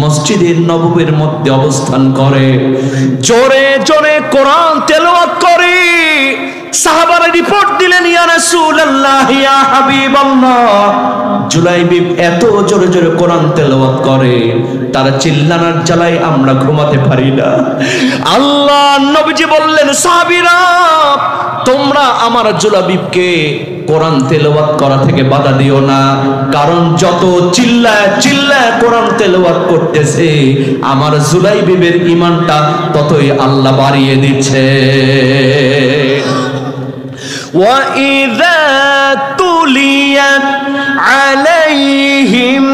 মসজিদে নববীর মধ্যে অবস্থান করে, জোরে জোরে কোরআন তেলাওয়াত করে। সাহাবারা রিপোর্ট দিলেন, ইয়া রাসূলুল্লাহ, ইয়া হাবিবাল্লাহ, জুলাইবিব এত জোরে জোরে কোরআন তেলাওয়াত করে, তার চিল্লানোর জ্বালায় আমরা ঘুমাতে পারি না। আল্লাহ নবীজি বললেন, সাহাবীরা তোমরা আমার জুলাইবিবকে কোরআন তেলাওয়াত করা থেকে বাধা দিও না, কারণ যত চিল্লায় চিল্লায় কোরআন তেলাওয়াত করতেছে আমার জুলাইবিবের ঈমানটা ততই আল্লাহ বাড়িয়ে দিচ্ছে। وَإِذَا تُلِيَتْ عَلَيْهِمْ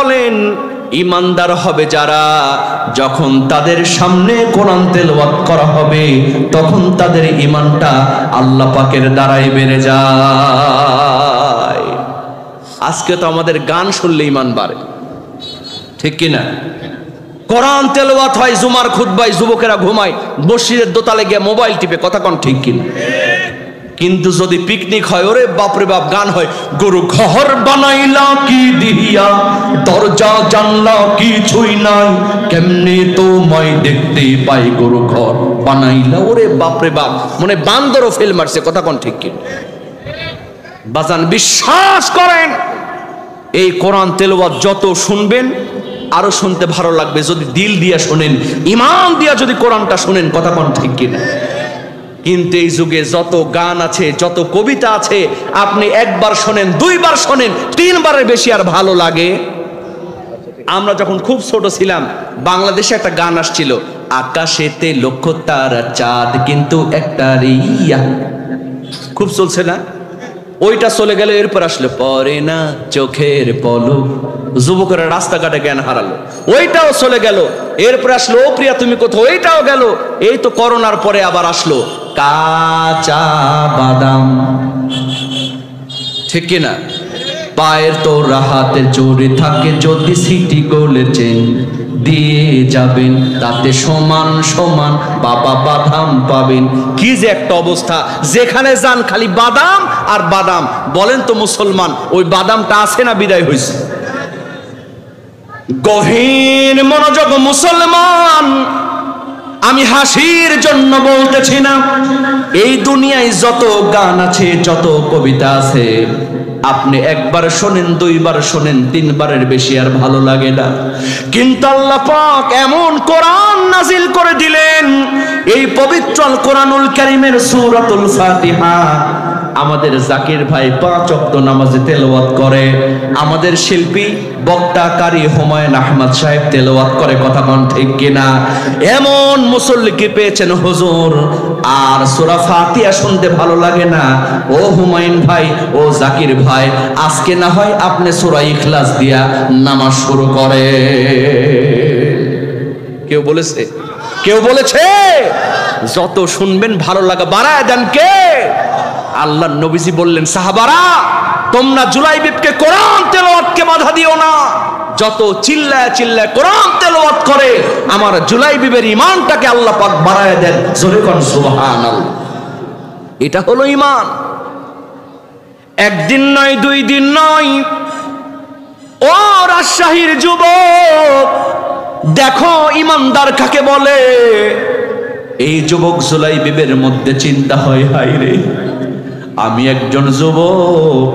বলেন ইমানদার হবে যারা, যখন তাদের সামনে কোরআন তেলাওয়াত করা হবে তখন তাদের ঈমানটা আল্লাহ পাকের দ্বারাই বেড়ে যায়। আজকে তো আমাদের গান শুনলে ঈমান বাড়ে, ঠিক কি না? কোরআন তেলাওয়াত হয়, জুমার খুতবায় যুবকেরা ঘুমায়, মসজিদের দোতলে গিয়ে মোবাইল টিপে, কথা কোন ঠিক কিনা? কিন্তু যদি পিকনিক হয়, ওরে বাপরে বাপ, গান হয়, গরু ঘর বানাইলা কি দিয়া, দরজা জানলা কিছুই নাই, কেমনে তোমায় দেখতে পাই, গরু ঘর বানাইলা, ওরে বাপরে বাপ, মনে বান্দরও ফেল মারছে, কথা কোন ঠিক কিনা? বাজান বিশ্বাস করেন, এই কোরআন তেলাওয়াত যত শুনবেন আরো শুনতে ভালো লাগবে যদি দিল দিয়া শোনেন, ঈমান দিয়া যদি কোরআনটা শোনেন, কথা কোন ঠিক কিনা? কিন্তু এই যুগে যত গান আছে, যত কবিতা আছে, আপনি একবার শোনেন, দুইবার শোনেন, তিনবারের বেশি আর ভালো লাগে। আমরা যখন খুব ছোট ছিলাম, বাংলাদেশে একটা গান আসছিল, আকাশেতে লক্ষ তারা চাঁদ কিন্তু একটা রিয়া, খুব চলছে না? ওইটা চলে গেল, এরপর আসলো পরে না চোখের পলক, যুবকেরা রাস্তাঘাটে জ্ঞান হারালো, ওইটাও চলে গেল। এরপর আসলো ও প্রিয়া তুমি কোথাও, ওইটাও গেল। এই তো করোনার পরে আবার আসলো কাঁচা বাদাম, ঠিক কিনা? পায়ের তোর হাতের জোরে থাকে, যদি সিটি গোলের চেন দিয়ে যাবেন, তাতে সমান সমান বাবা বাদাম পাবেন। কি যে একটা অবস্থা, যেখানে যান খালি বাদাম আর বাদাম। বলেন তো মুসলমান, ওই বাদামটা আছে না বিদায় হয়েছে? গভীর মনোযোগ মুসলমান, আমি হাসির জন্য বলতেছি না, এই দুনিয়ায় যত গান আছে, যত কবিতা আছে, আপনি একবার শোনেন, দুইবার শোনেন, তিনবারের বেশি আর ভালো লাগে না। কিন্তু আল্লাহ পাক এমন কোরআন নাজিল করে দিলেন, এই পবিত্র আল কোরআনুল কারীমের সূরাতুল ফাতিহা আমাদের জাকির ভাই 5 ওয়াক্ত নামাজে তেলাওয়াত করে, আমাদের শিল্পী বক্তা কারি হুমায়ুন আহমদ সাহেব তেলাওয়াত করে, কথা কোন ঠিক কিনা? এমন মুসল্লিকে পেয়েছেন হুজুর, আর সূরা ফাতিহা শুনতে ভালো লাগে না? ও হুমায়ুন ভাই, ও জাকির ভাই, আজকে না হয় আপনি সূরা ইখলাস দিয়া নামাজ শুরু করে। কেউ বলেছে? কেউ বলেছে? যত শুনবেন ভালো লাগা বাড়ায় দেন কে? আল্লাহর নবীজি বললেন, সাহাবারা তোমরা জুলাইবিবকে কোরআন তেলাওয়াতকে বাধা দিও না। যত চিল্লায় চিল্লায় কোরআন তেলাওয়াত করে, আমার জুলাইবিবের ঈমানটাকে আল্লাহ পাক বাড়ায় দেন। জোরে কোন সুবহানাল্লাহ। এটা হলো ঈমান। একদিন নয়, 2 দিন নয়। ও রাজশাহীর যুবক, দেখো ঈমানদার কাকে বলে। এই যুবক জুলাইবিবের মধ্যে চিন্তা হয়, হায় রে, আমি একজন যুবক,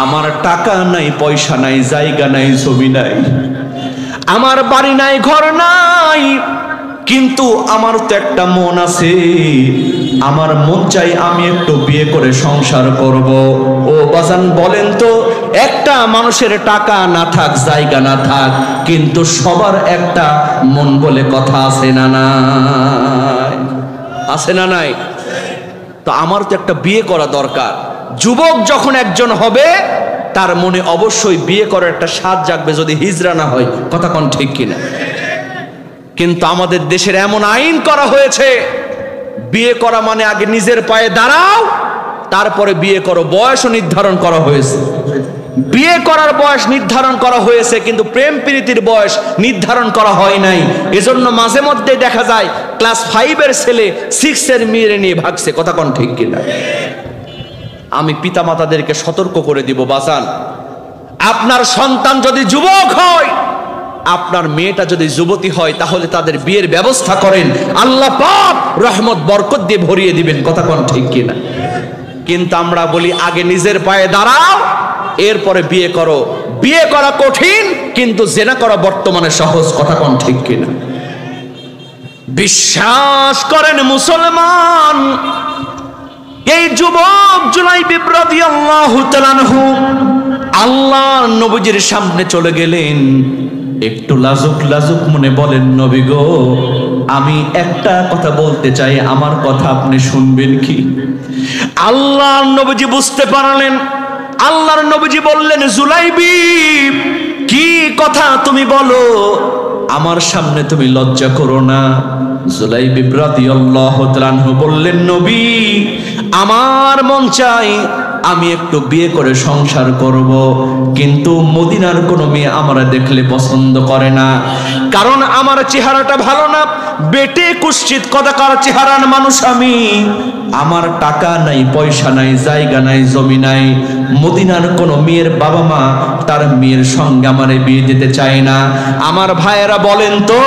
আমার টাকা নাই, পয়সা নাই, জায়গা নাই, জমি নাই, আমার বাড়ি নাই, ঘর নাই, কিন্তু আমার তো একটা মন আছে, আমার মন চাই আমি একটু বিয়ে করে সংসার করব। ও বাজান বলেন তো, একটা মানুষের টাকা না থাক, জায়গা না থাক, কিন্তু সবার একটা মন বলে কথা আছে না নাই? আছে না নাই? তো আমার তো একটা বিয়ে করা দরকার। যুবক যখন একজন হবে, তার মনে অবশ্যই বিয়ে করার একটা স্বাদ জাগবে, যদি হিজরা না হয়, কথা কোন ঠিক কিনা? কিন্তু আমাদের দেশের এমন আইন করা হয়েছে, বিয়ে করা মানে আগে নিজের পায়ে দাঁড়াও, তারপরে বিয়ে করো। বয়সও নির্ধারণ করা হয়েছে, বিয়ে করার বয়স নির্ধারণ করা হয়েছে, কিন্তু প্রেম প্রীতির বয়স নির্ধারণ করা হয় নাই। এজন্য মাঝে মধ্যে দেখা যায় ক্লাস 5-এর ছেলে 6-এর মেয়ে নিয়ে ভাগছে, কথা কোন ঠিক কিনা? আমি পিতা মাতাদেরকে সতর্ক করে দিব, বাজান, আপনার সন্তান যদি যুবক হয়, আপনার মেয়েটা যদি যুবতী হয়, তাহলে তাদের বিয়ের ব্যবস্থা করেন, আল্লাহ পাক রহমত বরকত দিয়ে ভরিয়ে দিবেন, কথা কোন ঠিক কিনা? কিন্তু আমরা বলি আগে নিজের পায়ে দাঁড়াও, এরপরে বিয়ে করো। বিয়ে করা কঠিন, কিন্তু জেনা করা বর্তমানে সহজ, কথা কোন ঠিক কিনা? বিশ্বাস করেন মুসলমান, এই যুবক জুলাইবিব রাদিয়াল্লাহু তাআলা আনহু আল্লাহর নবীজির সামনে চলে গেলেন, একটু লাজুক লাজুক মনে বলেন, নবী গো, আমি একটা কথা বলতে চাই, আমার কথা আপনি শুনবেন কি? আল্লাহর নবীজি বুঝতে পারলেন। আল্লাহর নবীজি বললেন, জুলাইবিব কি কথা তুমি বলো, আমার সামনে তুমি লজ্জা করো না। জুলাইবিব রাদিয়াল্লাহু তাআলা আনহু বললেন, নবী আমার মন চাই আমি একটু বিয়ে করে সংসার করব, কিন্তু মদিনার কোনো মেয়ে আমরা দেখলে পছন্দ করে না, কারণ আমার চেহারাটা ভালো না, বেটে কুৎসিত কদাকার চেহারার মানুষ আমি, আমার টাকা নাই, পয়সা নাই, জায়গা নাই, জমি নাই, মদিনার কোনো মেয়ের বাবা মা তার মেয়ের সঙ্গে আমারে বিয়ে দিতে চায় না। আমার ভাইয়েরা বলেন তো,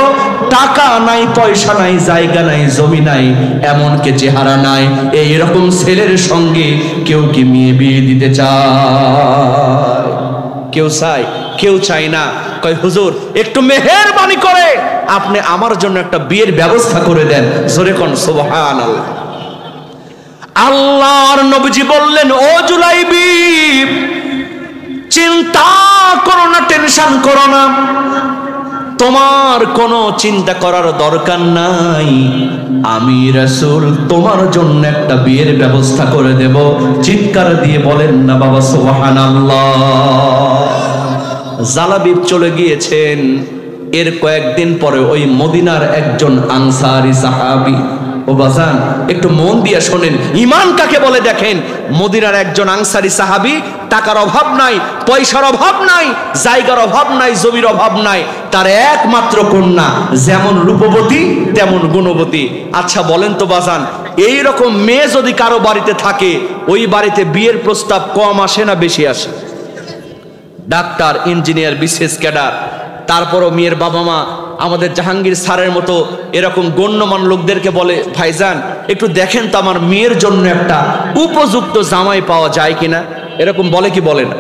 টাকা নাই, পয়সা নাই, জায়গা নাই, জমি নাই, এমনকি চেহারা নাই, এইরকম ছেলের সঙ্গে কেউ কি মেয়ে বিয়ে দিতে চায়? কেউ চায়? কেউ চায় না। কয় হুজুর একটু মেহেরবানি করে আপনি আমার জন্য একটা বিয়ের ব্যবস্থা করে দেন। জোরে কোন সুবহানাল্লাহ। আল্লাহর নবীজি বললেন, ও জুলাইবিব চিন্তা করো না, টেনশন করো না, তোমার কোনো চিন্তা করার দরকার নাই, আমি রাসূল তোমার জন্য একটা বিয়ের ব্যবস্থা করে দেব। চিৎকার দিয়ে বলেন না বাবা সুবহানাল্লাহ। জালাবিব চলে গিয়েছেন। এর কয়েকদিন পরে ওই মদিনার একজন আনসারী সাহাবী, ও বাজান একটু মন দিয়ে শোনেন, ঈমান কাকে বলে দেখেন। মদিনার একজন আনসারী সাহাবী, টাকার অভাব নাই, পয়সার অভাব নাই, জায়গার অভাব নাই, জমির অভাব নাই, তার একমাত্র কন্যা যেমন রূপবতী তেমন গুণবতী। আচ্ছা বলেন তো বাজান, এই রকম মেয়ে যদি কারো বাড়িতে থাকে, ওই বাড়িতে বিয়ের প্রস্তাব কম আসে না বেশি আসে? ডাক্তার, ইঞ্জিনিয়ার, বিশেষ ক্যাডার, তারপরও মেয়ের বাবা মা আমাদের জাহাঙ্গীর স্যারের মতো এরকম গণ্যমান লোকদেরকে বলে, ভাইজান একটু দেখেন তো আমার মেয়ের জন্য একটা উপযুক্ত জামাই পাওয়া যায় কিনা, এরকম বলে কি বলে না?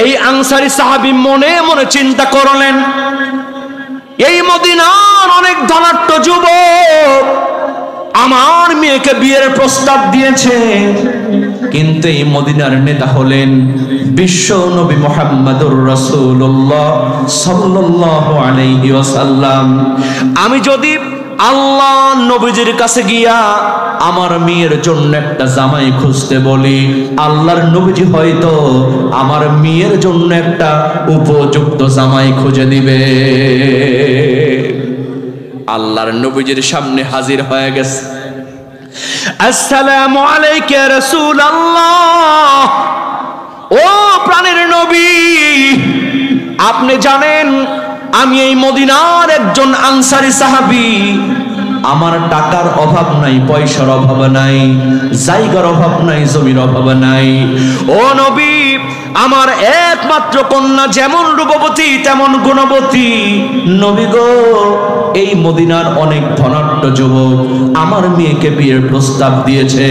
এই আনসারী সাহাবী মনে মনে চিন্তা করলেন, এই মদিনার অনেক ধনাঢ্য যুবক আমার মেয়েকে বিয়ের প্রস্তাব দিয়েছে, কিন্তু এই মদিনার নেতা হলেন বিশ্ব নবী মুহাম্মদুর রাসূলুল্লাহ সাল্লাল্লাহু আলাইহি ওয়াসাল্লাম। আমি যদি আল্লাহ নবীজির কাছে গিয়া আমার মেয়ের জন্য একটা জামাই খুঁজতে বলি, আল্লাহর নবীজি হয়তো আমার মেয়ের জন্য একটা উপযুক্ত জামাই খুঁজে দিবে। আল্লাহর নবীজির সামনে হাজির হয়ে গেছে। আসসালামু আলাইকা ইয়া রাসূলুল্লাহ। ও প্রাণের নবী, আপনি জানেন আমি এই মদিনার একজন আনসারী সাহাবী, আমার টাকার অভাব নাই, পয়সার অভাব নাই, জায়গার অভাব নাই, জমির অভাব নাই। ও নবী, আমার একমাত্র কন্যা যেমন রূপবতী তেমন গুণবতী। নবী গো, এই মদিনার অনেক ধনাঢ্য যুবক আমার মেয়েকে বিয়ের প্রস্তাব দিয়েছে,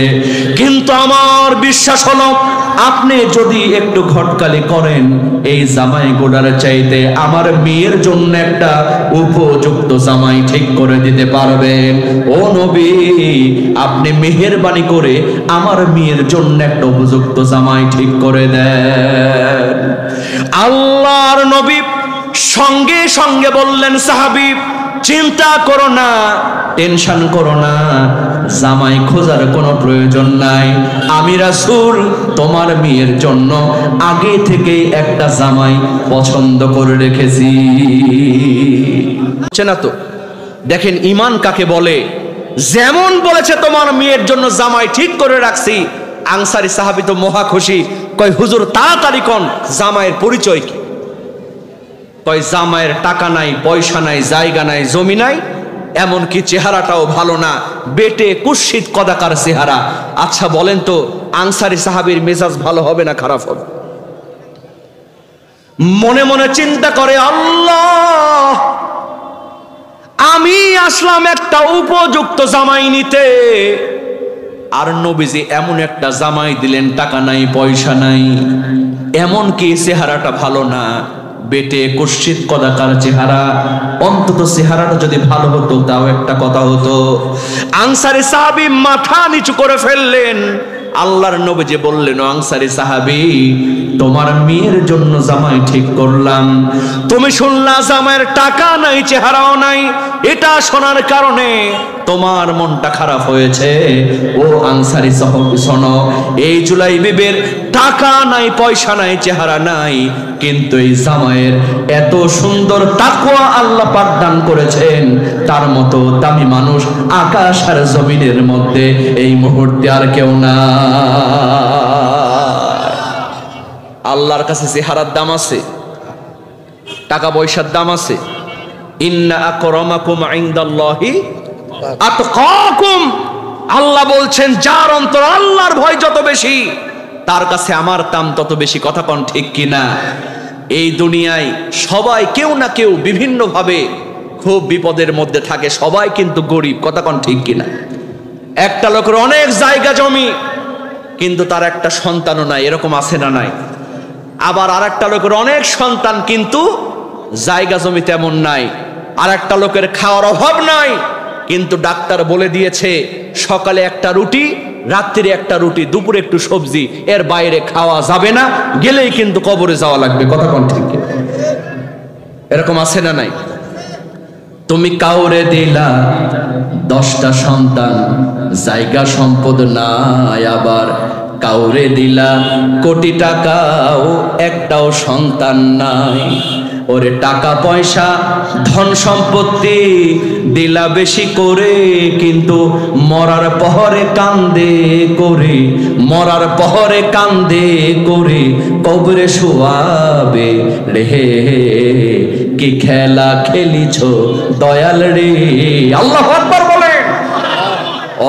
কিন্তু আমার বিশ্বাস হলো আপনি যদি একটু ঘটকালি করেন, এই জামাই গোডার চাইতে আমার মেয়ের জন্য একটা উপযুক্ত জামাই ঠিক করে দিতে পারবেন। ও নবী, আপনি মেহেরবানি করে আমার মেয়ের জন্য একটা উপযুক্ত জামাই ঠিক করে দেন। আল্লাহর নবী সঙ্গে সঙ্গে বললেন, সাহাবী চিন্তা করো না, টেনশন করো না, জামাই খোঁজার কোনো প্রয়োজন নাই, আমি রাসূল তোমার মেয়ের জন্য আগে থেকে একটা জামাই পছন্দ করে রেখেছি। না তো দেখেন ঈমান কাকে বলে। যেমন বলেছে তোমার মেয়ের জন্য জামাই ঠিক করে রাখছি, আনসারী সাহাবী তো মহা খুশি। কয় হুজুর তাড়াতাড়ি কোন জামাইয়ের পরিচয় কি? কয় জামাইয়ের টাকা নাই, পয়সা নাই, জায়গা নাই, জমি নাই, এমনকি চেহারাটাও ভালো না, বেটে কুৎসিত কদাকার চেহারা। আচ্ছা বলেন তো আনসারী সাহাবীর মেজাজ ভালো হবে না খারাপ হবে? মনে মনে চিন্তা করে, আল্লাহ আমি আসলাম একটা উপযুক্ত জামাই নিতে, আর নবীজি এমন একটা জামাই দিলেন, টাকা নাই, পয়সা নাই, এমনকি চেহারাটা ভালো না, বেটে কুৎসিত কদাকার চেহারা। অন্তত চেহারাটা যদি ভালো হতো তাও একটা কথা হতো। আনসারী সাহাবী মাথা নিচু করে ফেললেন। আল্লাহর নবী যে বললেন, আনসারী সাহাবী, তোমার মেয়ের জন্য জামাই ঠিক করলাম। তুমি শুনলা জামাইয়ের টাকা নাই, চেহারাও নাই, এটা শোনার কারণে তোমার মনটা খারাপ হয়েছে। ও আনসারী সাহাবী শোনো, এই জুলাই বিবির টাকা নাই, পয়সা নাই, চেহারা নাই, কিন্তু এই জামাইয়ের এত সুন্দর তাকওয়া আল্লাহ পাক দান করেছেন, তার মতো দামি মানুষ আকাশ আর জমিনের মধ্যে এই মুহূর্তে আর কেউ না। আল্লাহর কাছে চেহারার দাম আছে, টাকা পয়সার দাম আছে। ইন্না আকরামাকুম ইনদাল্লাহি আতকাকুম, আল্লাহ বলছেন যার অন্তর আল্লাহর ভয় যত বেশি, তার কাছে আমার দাম তত বেশি। কথা কোন ঠিক কিনা? এই দুনিয়ায় সবাই কেউ না কেউ বিভিন্ন ভাবে খুব বিপদের মধ্যে থাকে, সবাই কিন্তু গরিব। কথা কোন ঠিক কিনা? একটা লোকের অনেক জায়গা জমি, কিন্তু তার একটা সন্তানও নাই, এরকম আছে না নাই? আবার আর একটা লোকের অনেক সন্তান, কিন্তু জায়গা জমি তেমন নাই। আর একটা লোকের খাওয়ার অভাব নাই, কিন্তু ডাক্তার বলে দিয়েছে সকালে একটা রুটি, রাত্রিরে একটা রুটি, দুপুরে একটু সবজি, এর বাইরে খাওয়া যাবে না, গেলেই কিন্তু কবরে যাওয়া লাগবে। কথা কোন ঠিক কিনা? এরকম আছে না নাই? তুমি কাউরে দিলা 10টা সন্তান, জায়গা সম্পদ নাই, আবার কাউরে দিলা কোটি টাকাও, একটাও সন্তান নাই। ওরে টাকা পয়সা ধন সম্পত্তি দিলা বেশি করে, কিন্তু মরার পহরে কান্দে করে, মরার পহরে কান্দে করে কবরে শোয়াবে রে। কি খেলা খেলিছ দয়াল রে। আল্লাহু আকবার বলেন।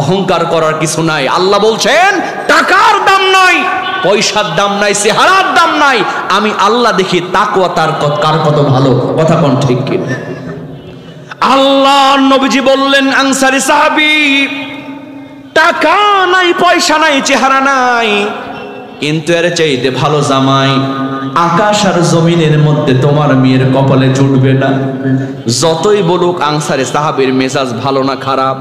অহংকার করার কিছু নাই। আল্লাহ বলছেন টাকার দাম নাই, পয়সার দাম নাই, চেহারার দাম নাই, আমি আল্লাহ দেখি তাকওয়া তার কার কত ভালো। কথা কোন ঠিক কিনা? আল্লাহ নবীজি বললেন, আনসারী সাহাবী, টাকা নাই, পয়সা নাই, চেহারা নাই, কিন্তু এর চাইতে ভালো জামাই আকাশ আর জমিনের মধ্যে তোমার মেয়ের কপালে জুটবে না। যতই বলুক আনসারী সাহাবীর মেজাজ ভালো না খারাপ,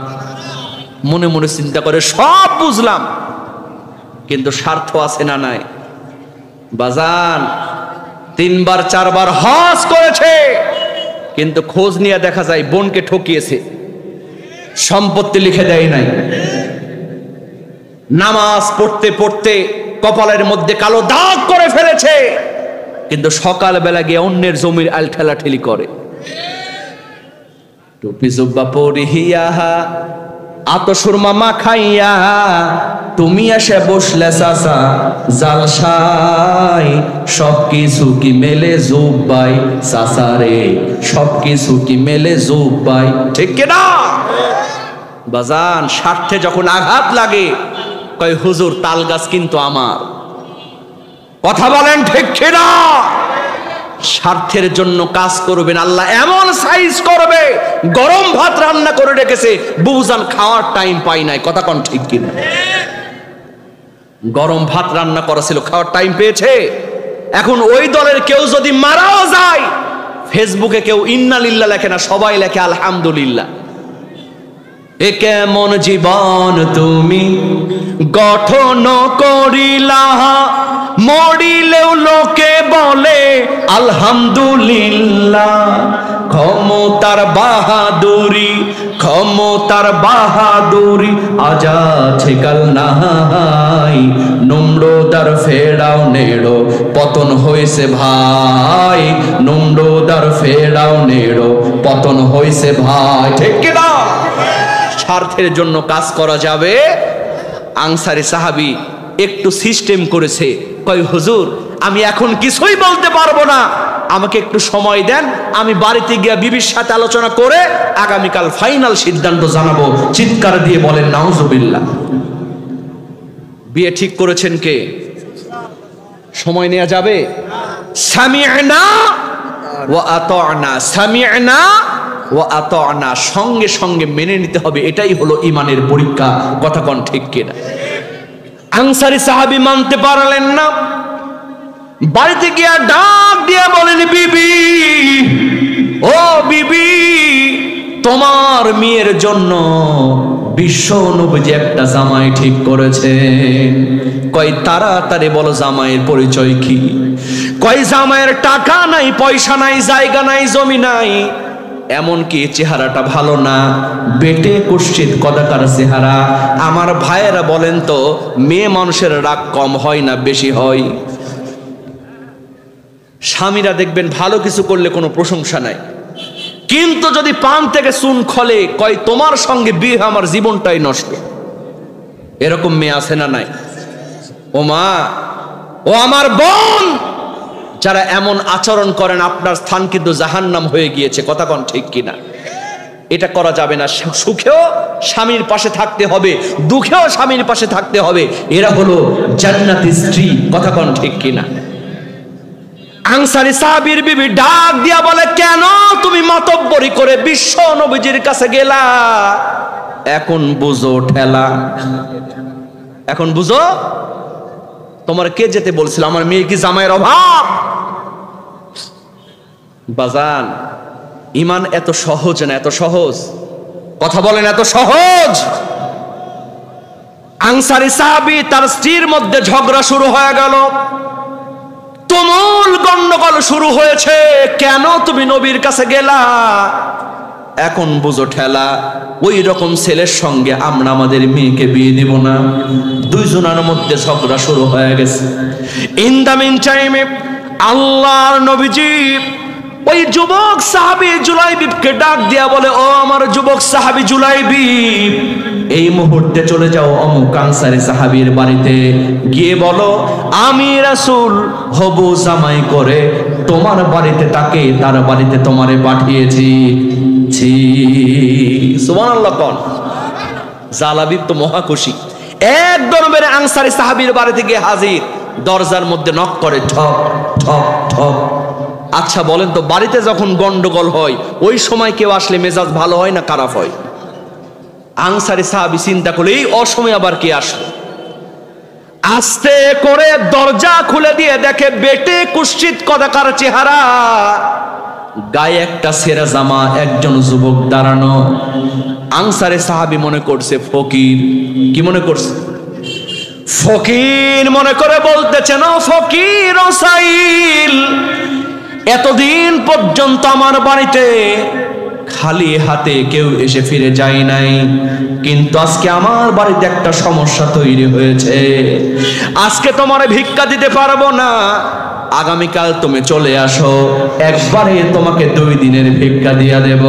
মনে মনে চিন্তা করে সব বুঝলাম, কিন্তু স্বার্থ আছে না নাই? বাজান 3বার 4বার হজ করেছে, কিন্তু খোঁজ নিয়ে দেখা যায় বোনকে ঠকিয়েছে, সম্পত্তি লিখে দেয় নাই। নামাজ পড়তে পড়তে কপালের মধ্যে কালো দাগ করে ফেলেছে, কিন্তু সকালবেলা গিয়ে অন্যের জমির আল ঠেলাঠেলি করে। টুপি জুব্বা পরিহিয়া আতসুরমা মাখাইয়া তুমি এসে বসলে চাচা জালসাই, সবকিছু কি মেলে জুব্বাই চাচা রে, সবকিছু কি মেলে জুব্বাই। ঠিক কিনা বাজান? স্বার্থে যখন আঘাত লাগে কয় হুজুর তাল গাছ কিন্তু আমার। কথা বলেন ঠিক কিনা? স্বার্থের জন্য কাজ করবেন, আল্লাহ এমন সাইজ করবে, গরম ভাত রান্না করে রেখেছে, বুঝান খাওয়ার টাইম পাই নাই। কথা কোন ঠিক কিনা? গরম ভাত রান্না করা ছিল, খাওয়ার টাইম পেয়েছে। এখন ওই দলের কেউ যদি মারাও যায়, ফেসবুকে কেউ ইন্না লিল্লাহ লেখে না, সবাই লেখে আলহামদুলিল্লাহ। এ কেমন জীবন তুমি গঠন করিলা, মরিলেও লোকে বলে আলহামদুলিল্লাহ। ক্ষমতার বাহাদুরি, ক্ষমতার বাহাদুরি আজ আছে কাল নাই, নম্রদার ফেরাও নেড়ো পতন হয়েছে ভাই, নম্রদার ফেরাও নেড়ো পতন হয়েছে ভাই। ঠিক কিনা? স্বার্থের জন্য কাজ করা যাবে। আনসারী সাহাবী একটু সিস্টেম করেছে, কয় হুজুর আমি এখন কিছুই বলতে পারবো না, আমাকে একটু সময় দেন, আমি বাড়িতে গিয়ে বিবির সাথে আলোচনা করে আগামীকাল ফাইনাল সিদ্ধান্ত জানাবো। চিৎকার দিয়ে বলেন নাউজুবিল্লাহ। বিয়ে ঠিক করেছেন কে? সময় নেওয়া যাবে? সামি'না ওয়া আতা'না, সামি'না ওয়া আতা'না, সঙ্গে সঙ্গে মেনে নিতে হবে, এটাই হলো ঈমানের পরীক্ষা। কথা কোন ঠিক কিনা? আনসারী সাহাবী মানতে পারলেন না, বাড়িতে গিয়ে ডাক দিয়ে বলেন, বিবি ও বিবি, তোমার মেয়ের জন্য বিশ্ব নবীজি একটা জামাই ঠিক করেছেন। কয় তাড়াতাড়ি বলো জামাইয়ের পরিচয় কি? কয় জামাইয়ের টাকা নাই, পয়সা নাই, জায়গা নাই, জমি নাই, এমনকি চেহারাটা ভালো না, বেটে কুৎসিত কদাকার চেহারা। আমার ভাইয়েরা বলেন তো, মেয়ে মানুষের রাগ কম হয় না বেশি হয়? স্বামীরা দেখবেন ভালো কিছু করলে কোনো প্রশংসা নাই, কিন্তু যদি পান থেকে চুন খলে কয় তোমার সঙ্গে বিয়ে আমার জীবনটাই নষ্ট। এরকম মেয়ে আছে না নাই? ও মা, ও আমার বোন, যারা এমন আচরণ করেন আপনার স্থান কিন্তু জাহান্নাম হয়ে গিয়েছে। কথা কোন ঠিক কিনা? এটা করা যাবে না। সুখেও স্বামীর পাশে থাকতে হবে, দুঃখেও স্বামীর পাশে থাকতে হবে। এরা হলো জান্নাতি স্ত্রী। কথা কোন ঠিক কিনা? আনসারী সাহাবীর বিবি ডাক দিয়া বলে, কেন তুমি মাতব্বরি করে বিশ্ব নবীজির কাছে গেলা? এখন বুঝো ঠেলা, এখন বুঝো। তোমার কে যেতে বলছিল? আমার মেয়ে কি জামাইয়ের অভাব? বাজান, ইমান এত সহজ না, এত সহজ। কথা বলেন, এত সহজ? আনসারী সাহাবী তার স্ত্রীর মধ্যে ঝগড়া শুরু হয়ে গেল, তুমুল গন্ডগোল শুরু হয়েছে। কেন তুমি নবীর কাছে গেলা? এখন বুঝো ঠেলা। ওই রকম ছেলের সঙ্গে আমরা আমাদের মেয়েকে বিয়ে দিব না। দুইজনের মধ্যে ঝগড়া শুরু হয়ে গেছে। ইন দ্য মিন টাইমে আল্লাহর নবীজি ওই যুবক সাহাবী জুলাইবিবকে ডাক দিয়া বলে, ও আমার যুবক সাহাবী জুলাইবিব, এই মুহূর্তে চলে যাও অমুক আনসারী সাহাবীর বাড়িতে, গিয়ে বলো আমি রাসূল হবু জামাই করে তোমার বাড়িতে তাকে তার বাড়িতে তোমারে পাঠিয়েছি। সুবহানাল্লাহ কোন? জালাবিব তো মহা খুশি, এক দরবারে আনসারী সাহাবীর বাড়িতে গিয়ে হাজির। দরজার মধ্যে নক করে, ঠক ঠক ঠক। আচ্ছা বলেন তো, বাড়িতে যখন গন্ডগোল হয় ওই সময় কেউ আসলে মেজাজ ভালো হয় না খারাপ হয়? আনসারী সাহাবী চিন্তা করলে এই অসময়ে আবার কে আসলো। আস্তে করে দরজা খুলে দিয়ে দেখে বেটে কুৎসিত কদাকার চেহারা, গায়ে একটা ছেঁড়া জামা, একজন যুবক দাঁড়ানো। আনসারী সাহাবী মনে করছে ফকির। কি মনে করছে? ফকির মনে করে বলতেছেন, ও ফকির ওসাইল, এতদিন পর্যন্ত আমার বাড়িতে খালি হাতে কেউ এসে ফিরে যায় নাই, কিন্তু আজকে আমার বাড়িতে একটা সমস্যা তৈরি হয়েছে। আজকে তোমারে ভিক্ষা দিতে পারবো না, আগামীকাল তুমি চলে আসো, একবারে তোমাকে 2 দিনের ভিক্ষা দিয়া দেব।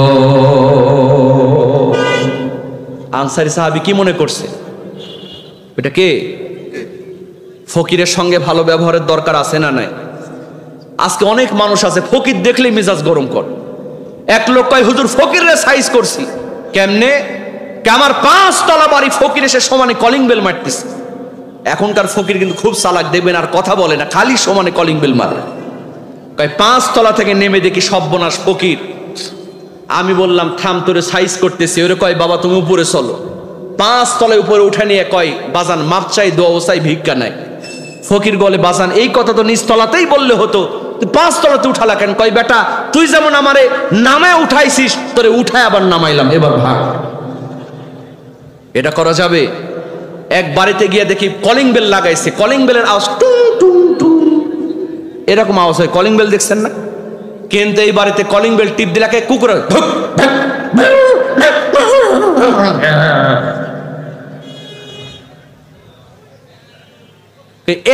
আনসারী সাহাবী কি মনে করছে? এটা কে? ফকিরের সঙ্গে ভালো ব্যবহারের দরকার আছে না নাই? আজকে অনেক মানুষ আছে ফকির দেখলেই মেজাজ গরম কর। এক লোক কয়, হুজুর ফকিরের সাইজ করছি। কেমনে? আমার 5 তলা বাড়ি, ফকির এসে সমানে কলিং বেল মারতেছে। এখনকার ফকির কিন্তু খুব চালাক, দেখবেন আর কথা বলে না, খালি সমানে কলিং বেল মারে। কয় 5 তলা থেকে নেমে দেখি সর্বনাশ ফকির। আমি বললাম থাম, তোরে সাইজ করতেছি। ওরে কয়, বাবা তুমি উপরে চলো। 5 তলায় উপরে উঠে নিয়ে কয়, বাজান মাপ চাই, দোয়া চাই, ভিক্ষা নাই। ফকির বলে, বাজান এই কথা তো নিচতলাতেই বললে হতো, তুই 5 তলাতে উঠালা কেন? কয়, বেটা তুই যেমন আমারে নামায় উঠাইছিস, তোরে উঠায় আবার নামাইলাম, এবার ভাগ। এটা করা যাবে? এক বাড়িতে গিয়ে দেখি কলিং বেল লাগাইছে, কলিং বেলের আওয়াজ টুং টুং টুং, এরকম আওয়াজ হয়। কলিং বেল দেখছেন না? কিন্তু এই বাড়িতে কলিং বেল টিপ দিলাকে কুকুর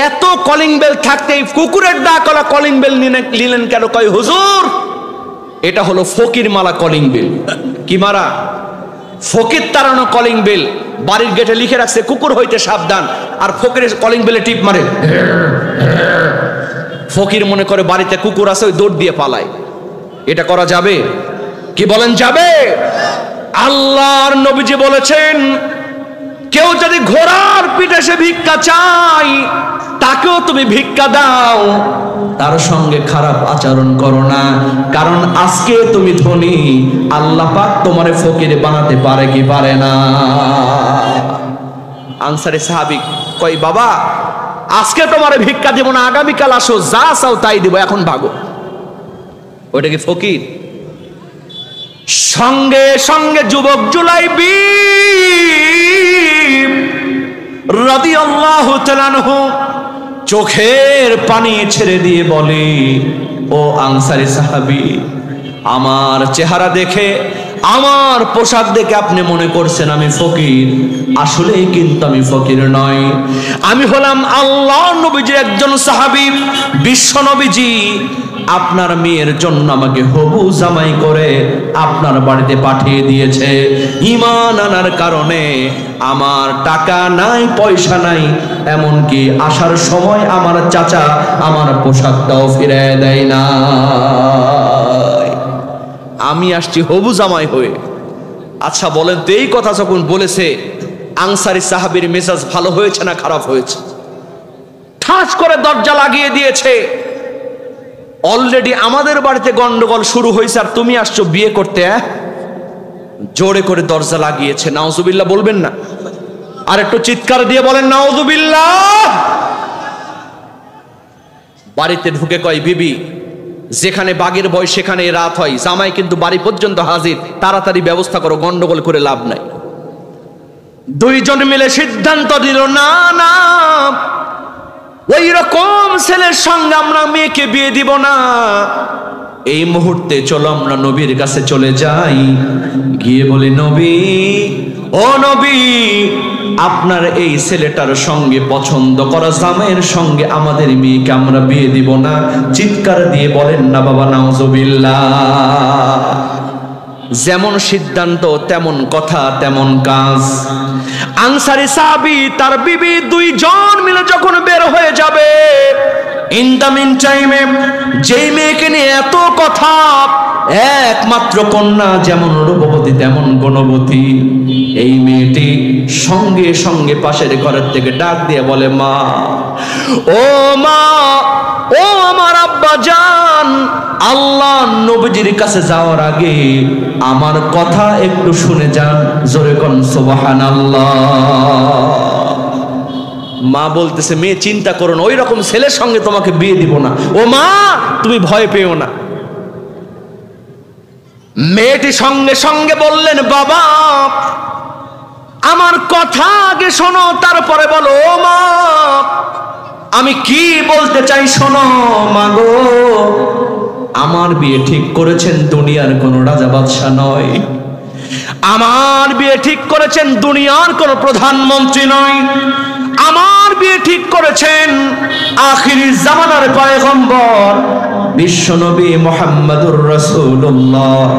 এত কলিং বেল থাকতে কুকুরের ডাক ওলা কলিং বেল নিলেন কেন? কয়, হুজুর এটা হলো ফকির মালা কলিং বেল। কি মারা? ফকির তাড়ানো কলিং বেল। বাড়ির গেটে লিখে রাখছে কুকুর হইতে সাবধান, আর ফকিরের কলিং বেলে টিপ মারে। ফকির মনে করে বাড়িতে কুকুর আছে, ওই দৌড় দিয়ে পালায়। এটা করা যাবে? কি বলেন যাবে? আল্লাহর নবীজি বলেছেন, কেউ যদি ঘোড়ার পিঠে সে ভিক্ষা চাই, তাকেও তুমি ভিক্ষা দাও, তার সঙ্গে খারাপ আচরণ করো না, কারণ আজকে তুমি ধনী, আল্লাহ পাক তোমারে ফকির বানাতে পারে কি পারে না? আনসারী সাহাবী কই, বাবা আজকে তোমারে ভিক্ষা দেব না, আগামীকাল আসো, যা চাও তাই দিব, এখন ভাগো। ওইটা কি ফকির? সঙ্গে সঙ্গে যুবক জুলাইবিব রাদিয়াল্লাহু তাআলা আনহু চোখের পানি ছেড়ে দিয়ে বলে, ও আনসারী সাহাবী, আমার চেহারা দেখে, আমার পোশাক দেখে আপনি মনে করছেন আমি ফকির, আসলেই কিন্তু আমি ফকির নয়। আমি হলাম আল্লাহর নবীজির একজন সাহাবী, বিশ্ব নবীজি আপনার মেয়ের জন্য আমাকে হবু জামাই করে আপনার বাড়িতে পাঠিয়ে দিয়েছে। ঈমান আনার কারণে আমার টাকা নাই, পয়সা নাই, এমনকি আসার সময় আমার চাচা আমার পোশাকটাও ফিরে দেয় না। আমি আসছি হবু জামাই হয়ে। আচ্ছা বলেন তো, এই কথা যখন বলেছে, আনসারী সাহাবীর মেজাজ ভালো হয়েছে না খারাপ হয়েছে? ঠাস করে দরজা লাগিয়ে দিয়েছে। অলরেডি আমাদের বাড়িতে গন্ডগোল শুরু হয়েছে, আর তুমি আসছো বিয়ে করতে। জোরে করে দরজা লাগিয়েছে। নাউজুবিল্লাহ বলবেন না? আর একটু চিৎকার দিয়ে বলেন নাউজুবিল্লাহ। বাড়িতে ঢুকে কয়, বিবি, যেখানে বাঘের ভয় সেখানে রাত হয়, জামাই কিন্তু বাড়ি পর্যন্ত হাজির, তাড়াতাড়ি ব্যবস্থা করো, গন্ডগোল করে লাভ নাই। দুইজন মিলে সিদ্ধান্ত দিল, না না, ওই রকম ছেলের সঙ্গে আমরা মেয়েকে বিয়ে দিব না। এই মুহূর্তে চলো আমরা নবীর কাছে চলে যাই, গিয়ে বলি, নবী, ও নবী, আপনার এই ছেলেটার সঙ্গে পছন্দ করা জামাইয়ের সঙ্গে আমাদের মেয়েকে আমরা বিয়ে দিব না। চিৎকার দিয়ে বলেন না বাবা নাউজুবিল্লাহ। যেমন সিদ্ধান্ত তেমন কথা তেমন কাজ। আনসারী সাহাবী তার বিবি দুইজন মিলে যখন বের হয়ে যাবে, ইন দ্য মিন টাইমে যেই মেয়েকে নিয়ে এত কথা, একমাত্র কন্যা যেমন রূপবতী তেমন গুণবতী, এই মেয়েটি সঙ্গে সঙ্গে পাশের ঘরের থেকে ডাক দিয়ে বলে, মা, ও মা, ও আমার আব্বা জান, আল্লাহ নবীজির কাছে যাওয়ার আগে আমার কথা একটু শুনে যান। জোরে কোন সুবহানাল্লাহ। মা বলতেছে, মেয়ে চিন্তা করো না, ওই রকম ছেলের সঙ্গে তোমাকে বিয়ে দিব না। ও মা, তুমি ভয় পেও না। মেয়েটি সঙ্গে সঙ্গে বললেন, বাবা, আমার কথা আগে শোনো, তারপরে বলো। ও মা, আমি কি বলতে চাই শোনো। মাগো, আমার বিয়ে ঠিক করেছেন দুনিয়ার কোন রাজা বাদশাহ নয়, আমার বিয়ে ঠিক করেছেন দুনিয়ার কোন প্রধানমন্ত্রী নয়, আমার বিয়ে ঠিক করেছেন আখিরি জামানার পয়গম্বর বিশ্বনবী মুহাম্মদুর রাসূলুল্লাহ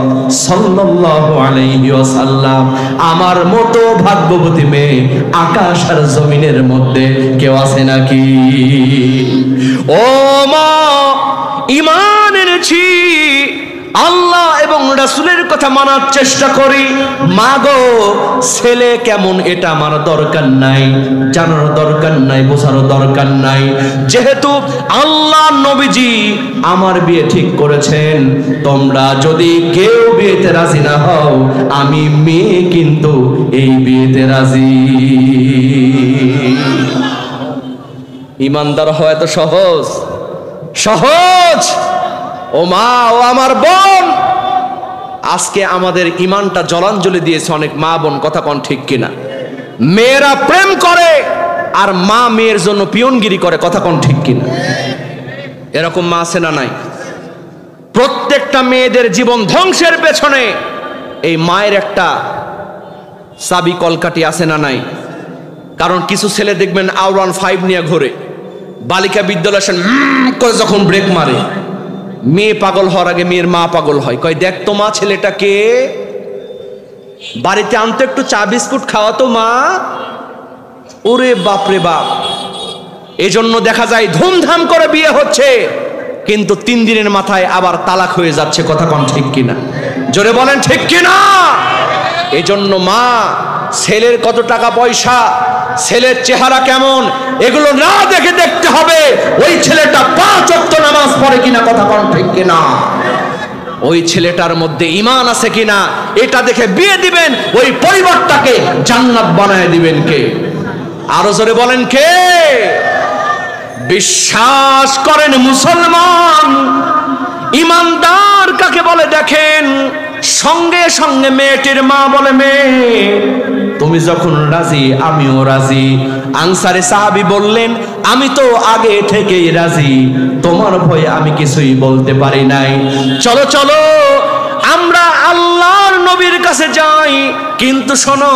সাল্লাল্লাহু আলাইহি ওয়াসাল্লাম। আমার মতো ভাগ্যবতী মেয়ে আকাশ আর জমিনের মধ্যে কেউ আছে নাকি? ও মা, ঈমান এনেছি, আল্লাহ এবং রাসূলের কথা মানার চেষ্টা করি। মাগো, ছেলে কেমন এটা আমার দরকার নাই, জানার দরকার নাই, বোঝারও দরকার নাই। যেহেতু আল্লাহ নবীজি আমার বিয়ে ঠিক করেছেন, তোমরা যদি কেউ বিয়েতে রাজি না হও, আমি মেয়ে কিন্তু এই বিয়েতে রাজি। ইমানদার হওয়া এত সহজ? সহজ? ও মা, ও আমার বোন, আজকে আমাদের ইমানটা জলাঞ্জলি দিয়েছে অনেক মা বোন, কথা কোন ঠিক কিনা? মেয়েরা প্রেম করে আর মা মেয়ের জন্য পিয়নগিরি করে, কথা কোন ঠিক কিনা? এরকম মা আছে না নাই? প্রত্যেকটা মেয়েদের জীবন ধ্বংসের পেছনে এই মায়ের একটা চাবি কলকাঠি আছে না নাই? কারণ কিছু ছেলে দেখবেন R15 নিয়ে ঘোরে, বালিকা বিদ্যালয় করে যখন ব্রেক মারে, মেয়ে পাগল হওয়ার আগে মেয়ের মা পাগল হয়, কয় দেখ তো মা, ছেলেটাকে বাড়িতে আনতো, একটু চা বিস্কুট খাওয়াতো মা। ওরে বাপরে বাপ। এজন্য দেখা যায় ধুমধাম করে বিয়ে হচ্ছে, কিন্তু 3 দিনের মাথায় আবার তালাক হয়ে যাচ্ছে, কথা কোন ঠিক কিনা? জোরে বলেন ঠিক কিনা? এজন্য মা, ছেলের কত টাকা পয়সা, ছেলের চেহারা কেমন, এগুলো না দেখে দেখতে হবে ওই ছেলেটা 5 ওয়াক্ত নামাজ পড়ে কিনা, কথা কোন ঠিক কিনা? ওই ছেলেটার মধ্যে ঈমান আছে কিনা, এটা দেখে বিয়ে দিবেন। ওই পরিবারটাকে জান্নাত বানায় দিবেন কে? আরো জোরে বলেন কে? বিশ্বাস করেন মুসলমান, ঈমানদার কাকে বলে দেখেন। সঙ্গে সঙ্গে মেয়েটির মা বলে, মেয়ে তুমি যখন রাজি আমিও রাজি। আনসারী সাহাবী বললেন, আমি তো আগে থেকেই রাজি, তোমার ভয়ে আমি কিছুই বলতে পারি নাই। চলো চলো আমরা আল্লাহর নবীর কাছে যাই। কিন্তু শোনো,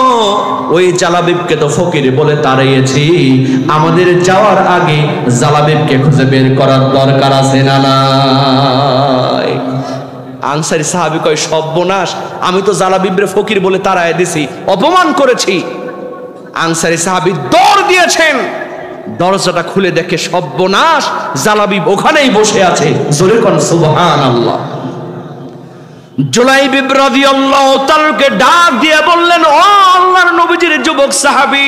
ওই জালাবিবকে তো ফকির বলে তাড়িয়েছি, আমাদের যাওয়ার আগে জালাবিবকে খুঁজে বের করার দরকার আছে না নাই? আনসারী সাহাবী কয়, সর্বনাশ, আমি তো জালাবিবরে ফকির বলে তাড়ায় দিছি, অপমান করেছি। আনসারী সাহাবী দৌড় দিয়েছেন, দরজাটা খুলে দেখে সর্বনাশ, জালাবিব ওখানেই বসে আছে। জোরে কোন সুবহানাল্লাহ। জুলাইবিব রাদিয়াল্লাহু তাআলাকে ডাক দিয়ে বললেন, ও আল্লাহর নবীজির যুবক সাহাবী,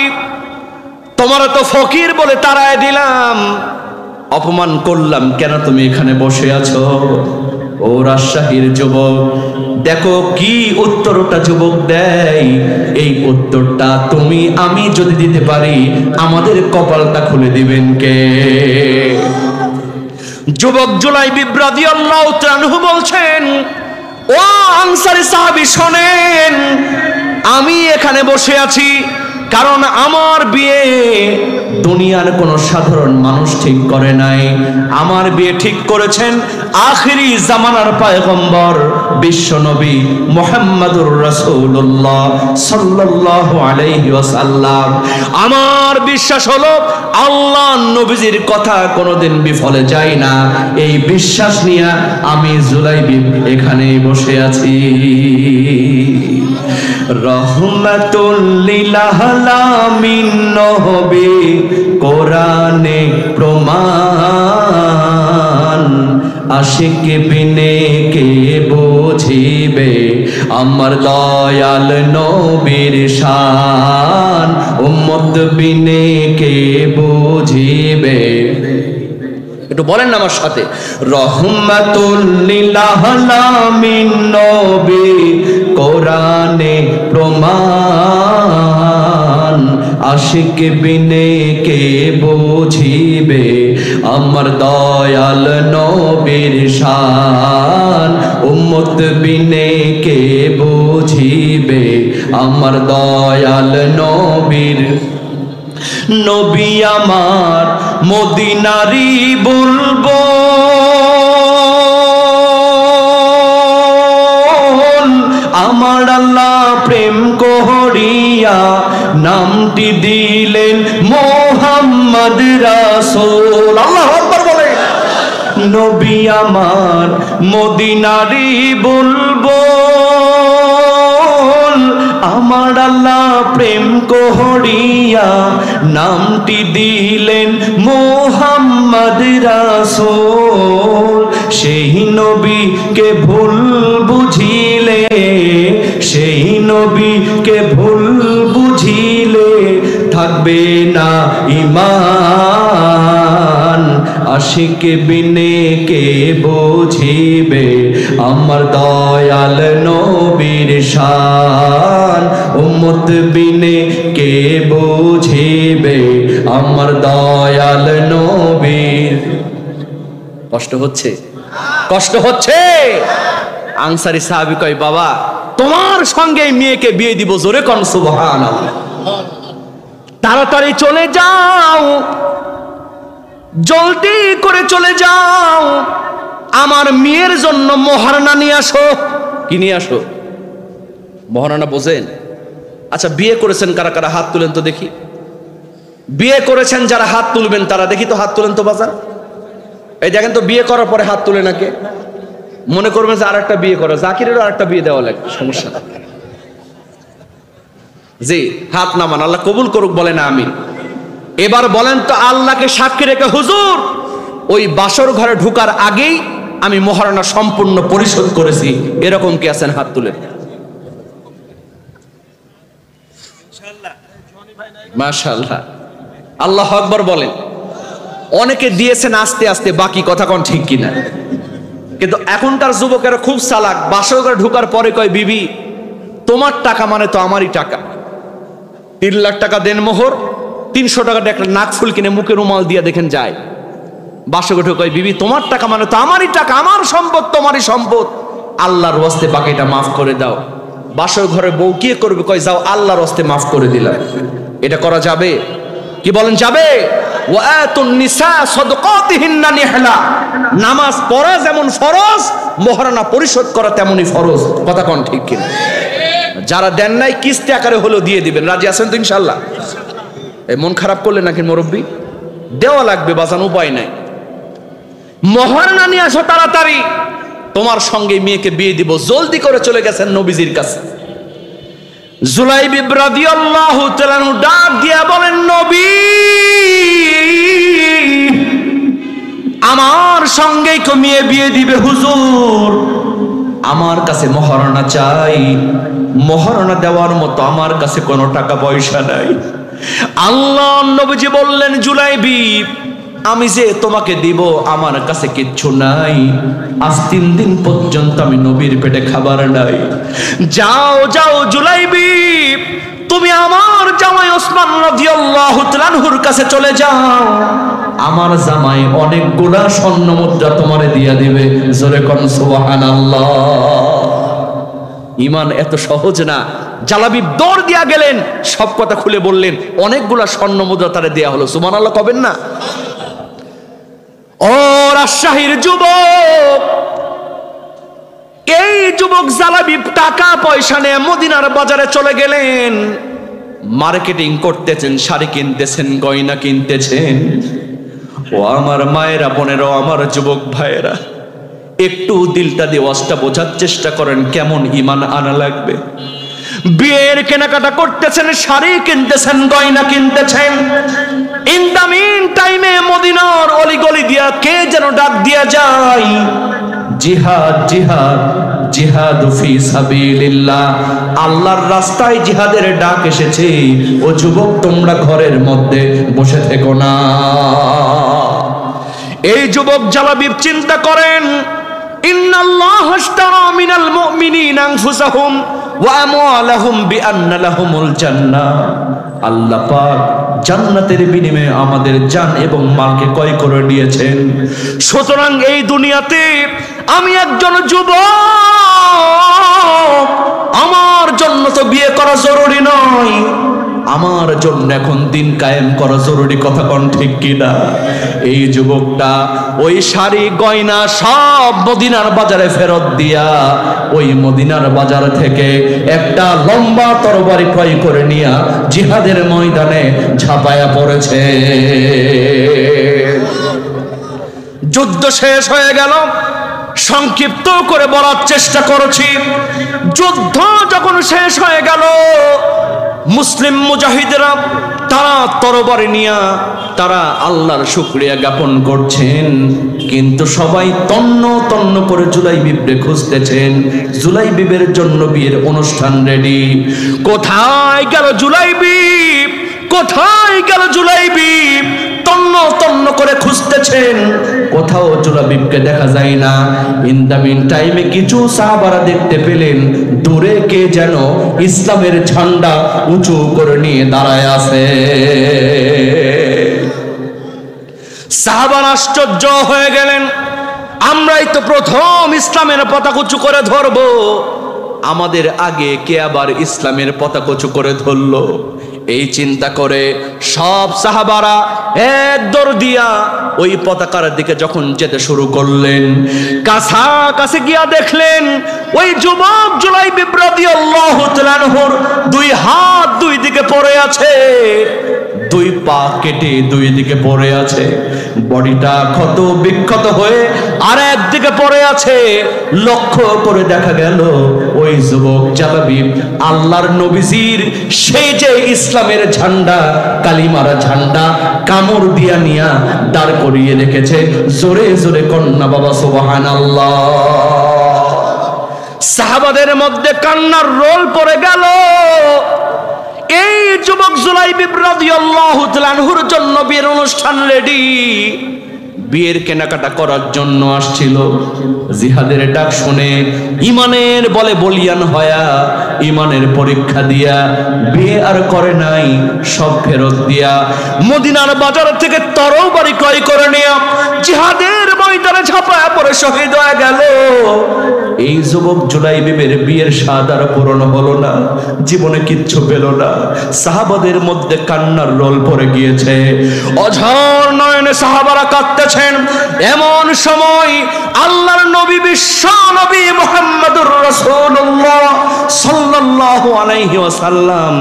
তোমার তো ফকির বলে তাড়ায় দিলাম, অপমান করলাম, কেন তুমি এখানে বসে আছো? ও রাজশাহীর যুবক, দেখো কি উত্তরটা যুবক দেয়। এই উত্তরটা তুমি আমি যদি দিতে পারি, আমাদের কপালটা খুলে দিবেন কে? যুবক জুলাইবিব রাদিয়াল্লাহু তাআলা বলছেন, ও আনসারী সাহাবী শোনেন, আমি এখানে বসে আছি কারণ আমার বিয়ে দুনিয়ার কোন সাধারণ মানুষ ঠিক করে নাই। আমার বিয়ে ঠিক করেছেন আখিরি জামানার পয়গম্বর বিশ্ব নবী মুহাম্মদুর রাসূলুল্লাহ সাল্লাল্লাহু আলাইহি ওয়াসাল্লাম। আমার বিশ্বাস হলো আল্লাহ নবীজির কথা কোনোদিন বিফলে যায় না। এই বিশ্বাস নিয়ে আমি জুলাইবিব এখানে বসে আছি। রহমাতুল লিল আলামিন নবী কোরআনে প্রমাণ, আশিক বিনে কে বুঝিবে আমার দয়াল নবীর শান, উম্মত বিনে কে বুঝিবে। একটু বলেন না আমার সাথে, রহমাতুল লিল আলামিন নবী কোরআনে প্রমাণ, আশিক বিনে কে বুঝিবে আমার দয়াল নবীর শান, উম্মত বিনে কে বুঝিবে আমার দয়াল নবীর। নবী আমার মদিনারি বলবো, আমার আল্লাহ প্রেম করিয়া নামটি দিলেন মুহাম্মদ রাসূল। আল্লাহু আকবার বলে। নবী আমার মদিনারি বলবো, আমার আল্লাহ প্রেম করিয়া নামটি দিলেন মুহাম্মদ রাসূল। সেই নবীকে ভুল বুঝিলে, সেই নবীকে ভুল বুঝিলে থাকবে না ঈমান, আশিক বিনে কে বুঝিবে আমার দয়াল নবীর শান, উম্মত বিনে কে বুঝিবে আমার দয়াল নবীর। কষ্ট হচ্ছে? কষ্ট হচ্ছে? আনসারী সাহাবী কয়, বাবা তোমার সঙ্গে মেয়েকে বিয়ে দিব। জোরে কোন সুবহানাল্লাহ। তাড়াতাড়ি চলে যাও, জলদি করে চলে যাও, আমার মেয়ের জন্য মহারানা নিয়ে আসো। কি নিয়ে আসো? মহারানা বোঝেন? আচ্ছা, বিয়ে করেছেন কারা কারা? হাত তুলেন তো দেখি। বিয়ে করেছেন যারা হাত তুলবেন তারা, দেখি তো হাত তুলেন তো বাজার। এই দেখেন তো, বিয়ে করার পরে হাত তুলে নাকি? মনে করবেন যে আর একটা বিয়ে করা, জাকিরেরও আর একটা বিয়ে দেওয়া লাগবে, সমস্যা না। জি, হাত নামান, আল্লাহ কবুল করুক, বলে না আমি। এবার বলেন তো, আল্লাহকে সাক্ষী রেখে হুজুর ওই বাসর ঘরে ঢুকার আগেই আমি মহারণা সম্পূর্ণ পরিশোধ করেছি, এরকম কি আছেন? হাত তুলে। মাশাআল্লাহ, আল্লাহু আকবার বলেন। অনেকে দিয়েছেন আস্তে আস্তে, বাকি কথা কোন ঠিক কিনা। কিন্তু এখনকার যুবকেরা খুব চালাক, বাসর ঘরে ঢুকার পরে কয়, বিবি তোমার টাকা মানে তো আমারই টাকা। 3 লাখ টাকা দেন মোহর, 300 টাকা একটা নাক ফুল কিনে মুখে রুমাল দিয়ে দেখেন যায়। বাসর ঘরে ঢুকায়, বিবি তোমার টাকা মানে তো আমারই টাকা, আমার সম্পদ তোমারই সম্পদ। আল্লাহর ওয়াস্তে বাকিটা মাফ করে দাও। বাসর ঘরে বউ কি করবে, কয় যাও আল্লাহর ওয়াস্তে মাফ করে দিলাম। এটা করা যাবে? কি বলেন যাবে? ওয়াতুন নিসা সাদাকাতিহিন্না নিহলা, নামাজ পড়া যেমন ফরজ, মোহরানা পরিশোধ করা তেমনি ফরজ। কথা কোন ঠিক কিনা? যারা দেন নাই কিস্তি আকারে হলেও দিয়ে দিবেন। রাজি আছেন তো ইনশাআল্লাহ? এই মন খারাপ করলে নাকি মুরব্বী? দেওয়া লাগবে বাজান, উপায় নাই। মোহরানা নিয়ে আসো তাড়াতাড়ি, তোমার সঙ্গে মেয়েকে বিয়ে দিব। জলদি করে চলে গেছেন নবীজির কাছে। জুলাইবিব রাদিয়াল্লাহু তাআলা ডাক দিয়া বলেন, নবী আমার সঙ্গেই তো মেয়ে বিয়ে দিবে হুজুর, আমার কাছে মহারণা চাই। মহারণা দেওয়ার মতো আমার কাছে কোনো টাকা পয়সা নাই। আল্লাহ নবীজি বললেন, জুলাইবিব আমি যে তোমাকে দিব আমার কাছে কিচ্ছু নাই। আজ 3 দিন পর্যন্ত আমি নবীর পেটে খাবার নাই। যাও যাও জুলাইবিব, তুমি আমার জামাই ওসমান রাদিয়াল্লাহু তাআলা আনহুর কাছে চলে যাও। আমার জামাই অনেকগুলা স্বর্ণ মুদ্রা তোমারে দিয়া দিবে। জোরে কোন সুবহানাল্লাহ। ঈমান এত সহজ না। জালাবিব দৌড় দিয়া গেলেন, সব কথা খুলে বললেন। অনেকগুলা স্বর্ণ মুদ্রা তারে দেয়া হলো। সুবহানাল্লাহ কবেন না? ও রাজশাহীর যুবক, এই যুবক জালাবিব টাকা পয়সা নিয়ে মদিনার বাজারে চলে গেলেন। মার্কেটিং করতেছেন, শাড়ি কিনতেছেন, গয়না কিনতেছেন। ও আমার মায়েরা, বোনেরা, আমার যুবক ভাইয়েরা, একটু দিলটা দিয়ে ওয়াজটা বোঝার চেষ্টা করেন কেমন ঈমান আনা লাগবে। বিয়ের কেনাকাটা করতেছেন, শাড়ি কিনতেছেন, গয়না কিনতেছেন। ইন দা মিন টাইমে মদিনার অলিগলি দিয়া কে যেন ডাক দিয়া যায়, জিহাদ জিহাদ জিহাদ ফি সাবিলিল্লাহ, আল্লাহর রাস্তায় জিহাদের ডাক এসেছে। ও যুবক, তোমরা ঘরের মধ্যে বসে থেকো না। এই যুবক জালাবিব চিন্তা করেন, ইন্নাল্লাহা আশতারা মিনাল মুমিনিনা আনফুসাহুম ওয়া আমওয়ালাহুম বিআন্না লাহুমুল জান্নাহ, আল্লাহ পাক জান্নাতের বিনিময়ে আমাদের জান এবং মালকে ক্রয় করে নিয়েছেন। সুতরাং এই দুনিয়াতে আমি একজন যুবক, আমার জন্য তো বিয়ে করা জরুরি নয়, আমার জন্য এখন দিন কায়েম করা জরুরি। কথা কোন ঠিক কিনা? এই যুবকটা ওই শাড়ি গয়না সব মদিনার বাজারে ফেরত দিয়া ওই মদিনার বাজার থেকে একটা লম্বা তরবারি ক্রয় করে নিয়া জিহাদের ময়দানে ঝাঁপায়া পড়েছে। যুদ্ধ শেষ হয়ে গেল। সংক্ষিপ্ত করে বলার চেষ্টা করেছি। যুদ্ধ যখন শেষ হয়ে গেল, মুসলিম মুজাহিদরা তারা তরবারি নিয়া তারা আল্লাহর শুকরিয়া জ্ঞাপন করছেন, কিন্তু সবাই তন্ন তন্ন করে জুলাইবিবরে খুঁজতেছেন। জুলাইবিবের জন্য বিয়ের অনুষ্ঠান রেডি। কোথায় গেল জুলাইবিব? কোথায় গেল জুলাইবিব? তন্ন তন্ন করে খুঁজতেছেন, কোথাও জুলাইবিবকে দেখা যায় না। ইন দা মিন টাইমে কিছু সাহাবারা দেখতে পেলেন দূরে কে যেন ইসলামের ঝান্ডা উঁচু করে নিয়ে দাঁড়ায় আছে। সাহাবারা আশ্চর্য হয়ে গেলেন, আমরাই তো প্রথম ইসলামের পতাকা উঁচু করে ধরবো, আমাদের আগে কে আবার ইসলামের পতাকা উঁচু করে ধরলো? এই চিন্তা করে সব সাহাবারা এক দৌড় দিয়া ওই পতাকার দিকে যখন যেতে শুরু করলেন, কাছাকাছি গিয়া দেখলেন ওই যুবক জুলাইবিব রাদিয়াল্লাহু তাআলা আনহুর 2 হাত 2 দিকে পড়ে আছে, 2 পা কেটে 2 দিকে পড়ে আছে, বডিটা ক্ষত বিক্ষত হয়ে আর একদিকে পড়ে আছে। লক্ষ্য করে দেখা গেল ওই যুবক জালাবিব আল্লাহর নবীজির সেই যে ইসলামের ঝান্ডা, কালিমার ঝান্ডা কামড় দিয়া নিয়া দাঁড় করিয়ে রেখেছে। জোরে জোরে কন্যা বাবা সুবহানাল্লাহ। সাহাবাদের মধ্যে কান্নার রোল পড়ে গেল। এই যুবক জুলাইবিব রাদিয়াল্লাহু তাআলা আনহুর জন্য বিয়ের অনুষ্ঠান রেডি, বিয়ের কেনাকাটা করার জন্য আসছিল। জিহাদের ডাক শুনে ইমানের বলে বলিয়ান হয়া ইমানের পরীক্ষা দিয়া বিয়ে আর করে নাই, সব ফেরত দিয়া মদিনার বাজার থেকে তরবারি ক্রয় করে নিয়ে জিহাদের ময়দানে ঝাঁপায়া পড়ে শহীদ হয়ে গেল। এই যুবক জুলাইবিবের বিয়ের স্বাদ আর পূরণ হলো না, জীবনে কিচ্ছু পেল না। সাহাবাদের মধ্যে কান্নার রোল পড়ে গিয়েছে, অঝর নয়নে সাহাবারা কাঁদতেছেন। এমন সময় আল্লাহর নবী, বিশ্ব নবী মুহাম্মদুর রাসূলুল্লাহ সাল্লাল্লাহু আলাইহি ওয়াসাল্লাম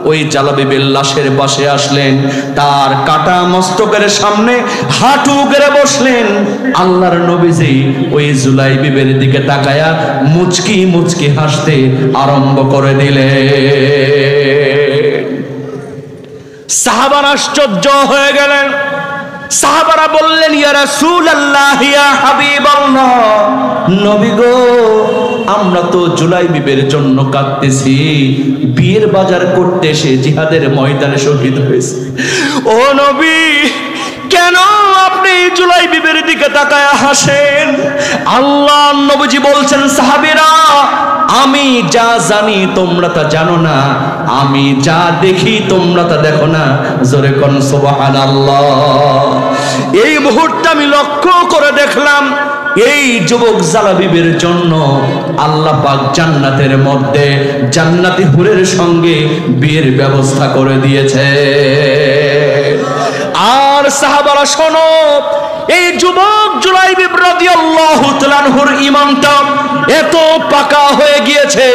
ওই জালাবিবের লাশের পাশে আসলেন, তার কাটা মস্তকের সামনে হাঁটু গেড়ে বসলেন। আল্লাহর নবীজি ওই জুলাইবিবের দিকে তাকায়া মুচকি মুচকি হাসতে আরম্ভ করে দিলেন। সাহাবারা আশ্চর্য হয়ে গেলেন। সাহাবারা বললেন, ইয়া রাসূলুল্লাহ, ইয়া হাবিবাল্লাহ, নবী গো, আমরা তো জুলাইবিবের জন্য কাঁদতেছি, বিয়ের বাজার করতে এসে জিহাদের ময়দানে শহীদ হয়েছে। ও নবী, কেন আপনি জুলাইবিবের দিকে তাকায় হাসেন? আল্লাহ নবীজি বলছেন, সাহাবীরা, আমি যা জানি তোমরা তা জানো না, আমি যা দেখি তোমরা তা দেখো না। জোরে কোন সুবহানাল্লাহ। এই মুহূর্তে আমি লক্ষ্য করে দেখলাম, এই যুবক জালাবিবের জন্য আল্লাহ পাক জান্নাতের মধ্যে জান্নাতি হুরের সঙ্গে বিয়ের ব্যবস্থা করে দিয়েছে। আর সাহাবারা শোনো, এই যুবক জুলাইবিব রাদিয়াল্লাহু তাআলা আনহুর ঈমানটা এত পাকা হয়ে গিয়েছে,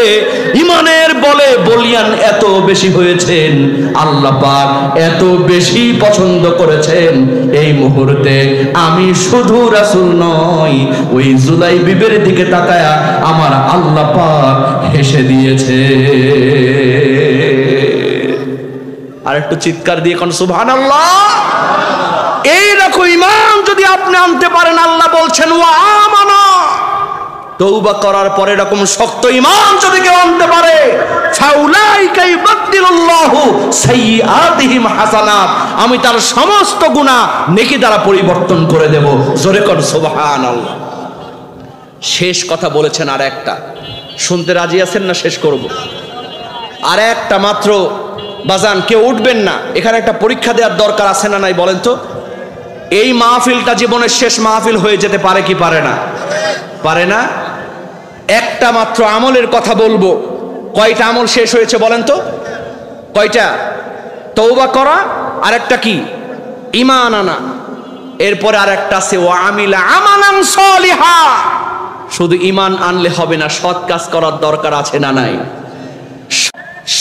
ঈমানের বলে বলিয়ান এত বেশি হয়েছেন, আল্লাহ পাক এত বেশি পছন্দ করেছেন। এই মুহূর্তে আমি শুধু রাসূল নই, ওই জুলাইবিবের দিকে তাকায়া আমার আল্লাহ পাক হেসে দিয়েছে। আর একটু চিৎকার দিয়ে কোন সুবহানাল্লাহ। এইরকম ঈমান যদি আপনি আনতে পারেন, আল্লাহ বলছেন ওয়া আমানা, তওবা করার পরে এরকম শক্ত ঈমান যদি কেউ আনতে পারে, ফাউলাইকা ইউবাদদিলুল্লাহু সাইয়্যাতিহিম হাসানাত, আমি তার সমস্ত গুনাহ নেকি দ্বারা পরিবর্তন করে দেব। জোরে কোন সুবহানাল্লাহ। শেষ কথা বলেছেন আর একটা, শুনতে রাজি আছেন না? শেষ করব আর একটা মাত্র। বাজান, কেউ উঠবেন না, এখানে একটা পরীক্ষা দেওয়ার দরকার আছে না নাই বলেন তো? এই মাহফিলটা জীবনের শেষ মাহফিল হয়ে যেতে পারে কি পারে না? পারে না। একটা মাত্র আমলের কথা বলবো। কয়টা আমল শেষ হয়েছে বলেন তো? কয়টা? তওবা করা, আর একটা কি? ঈমান আনা। এরপরে আর একটা আছে ওয়া আমিলা আমালান সলিহা। শুধু ঈমান আনলে হবে না, সৎ কাজ করার দরকার আছে না নাই?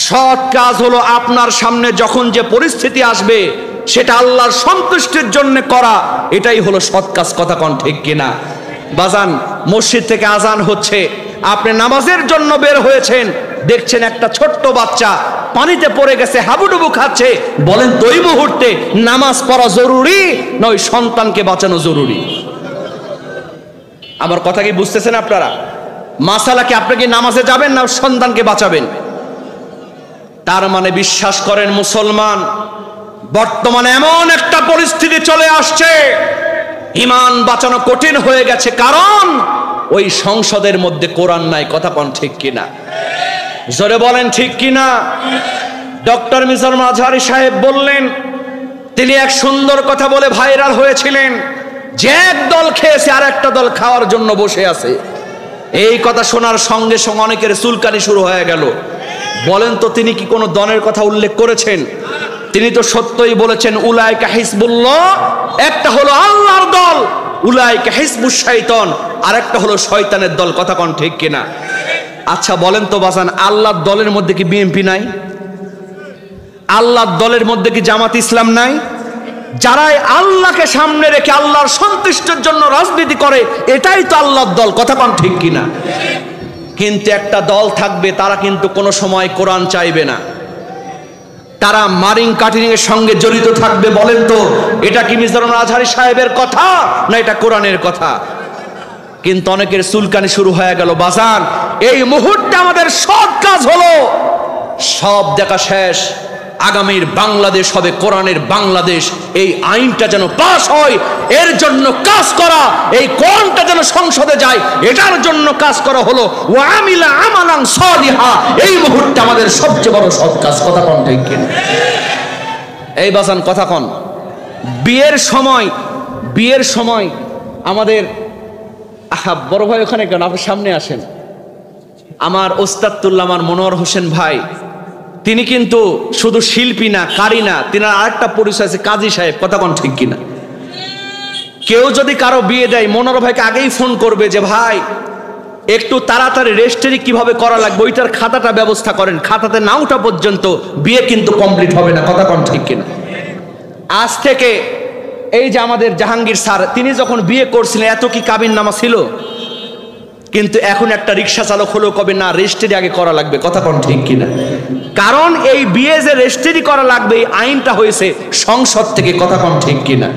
সৎ কাজ হলো আপনার সামনে যখন যে পরিস্থিতি আসবে সেটা আল্লাহর সন্তুষ্টির জন্য করা, এটাই হলো সৎ কাজ। কথা কোন ঠিক কিনা? বাজান, মসজিদ থেকে আজান হচ্ছে, আপনি নামাজের জন্য বের হয়েছেন, দেখছেন একটা ছোট্ট বাচ্চা পানিতে পড়ে গেছে, হাবুডুবু খাচ্ছে, বলেন তো ওই মুহূর্তে নামাজ পড়া জরুরি না ওই সন্তানকে বাঁচানো জরুরি? আমার কথা কি বুঝতেছেন আপনারা? মাসালা কি, আপনি কি নামাজে যাবেন না সন্তানকে বাঁচাবেন? তার মানে বিশ্বাস করেন মুসলমান, বর্তমানে এমন একটা পরিস্থিতি চলে আসছে, ঈমান বাঁচানো কঠিন হয়ে গেছে, কারণ ওই সংসদের মধ্যে কোরআন নাই। কথা কোন ঠিক কিনা? জোরে বলেন ঠিক কিনা? ডক্টর মিজানুর আজহারী সাহেব বললেন, তিনি এক সুন্দর কথা বলে ভাইরাল হয়েছিলেন, যে এক দল খেয়েছে আর একটা দল খাওয়ার জন্য বসে আছে। এই কথা শোনার সঙ্গে সঙ্গে অনেকের চুলকানি শুরু হয়ে গেল। বলেন তো, তিনি কি কোনো দলের কথা উল্লেখ করেছেন? তিনি তো সত্যই বলেছেন উলাইকা হিজবুল্লাহ, একটা হলো আল্লাহর দল, উলাইকা হিজবুশ শাইতান, আর একটা হলো শয়তানের দল। কথা কোন ঠিক কিনা? আচ্ছা বলেন তো বাজান, আল্লাহর দলের মধ্যে কি বিএনপি নাই? আল্লাহর দলের মধ্যে কি জামাত ইসলাম নাই? যারাই আল্লাহকে সামনে রেখে আল্লাহর সন্তুষ্টির জন্য রাজনীতি করে, এটাই তো আল্লাহর দল। কথা কোন ঠিক কিনা? কিন্তু একটা দল থাকবে, তারা কিন্তু কোনো সময় কোরআন চাইবে না, তারা মারিং কাটিং এর সঙ্গে জড়িত থাকবে। বলেন তো, এটা কি মিজানুর আজহারী সাহেবের কথা না এটা কোরআনের কথা? কিন্তু অনেকের চুলকানি শুরু হয়ে গেল। বাজান, এই মুহূর্তে আমাদের সৎ কাজ হলো, সব দেখা শেষ, আগামীর বাংলাদেশ হবে কোরআনের বাংলাদেশ। এই আইনটা যেন পাস হয়, এর জন্য কাজ করা, এই কোরআনটা যেন সংসদে যায়, এটার জন্য কাজ করা হলো ওয়া আমিলা আমালান সলিহা। এই মুহূর্তে আমাদের সবচেয়ে বড় সৎ কাজ। কথা কোন ঠিক কিনা? এই বাজান কথা কোন। বিয়ের সময় আমাদের বড় ভাই ওখানে কেন, আপনি সামনে আসেন। আমার ওস্তাদুল্লাহ আমার মনোয়ার হোসেন ভাই, তিনি কিন্তু শুধু শিল্পী না, কারি না, তিনার আরেকটা পরিচয় আছে কাজী সাহেব। কথা কোন ঠিক কিনা? কেউ যদি কারো বিয়ে দেয়, মনোয়ার ভাইকে আগেই ফোন করবে যে ভাই একটু তাড়াতাড়ি রেজিস্ট্রি কিভাবে করা লাগবে ওইটার খাতাটা ব্যবস্থা করেন, খাতাতে না ওঠা পর্যন্ত বিয়ে কিন্তু কমপ্লিট হবে না। কথা কোন ঠিক কিনা? আজ থেকে এই যে আমাদের জাহাঙ্গীর স্যার, তিনি যখন বিয়ে করছিলেন এত কি কাবিন নামা ছিল? কিন্তু এখন একটা রিক্সা চালক হলেও কবে না রেজিস্ট্রি আগে করা লাগবে। কথা কোন ঠিক কিনা? কারণ এই বিয়ে যে রেজিস্ট্রি করা লাগবে এই আইনটা হয়েছে সংসদ থেকে। কথা কোন ঠিক কিনা?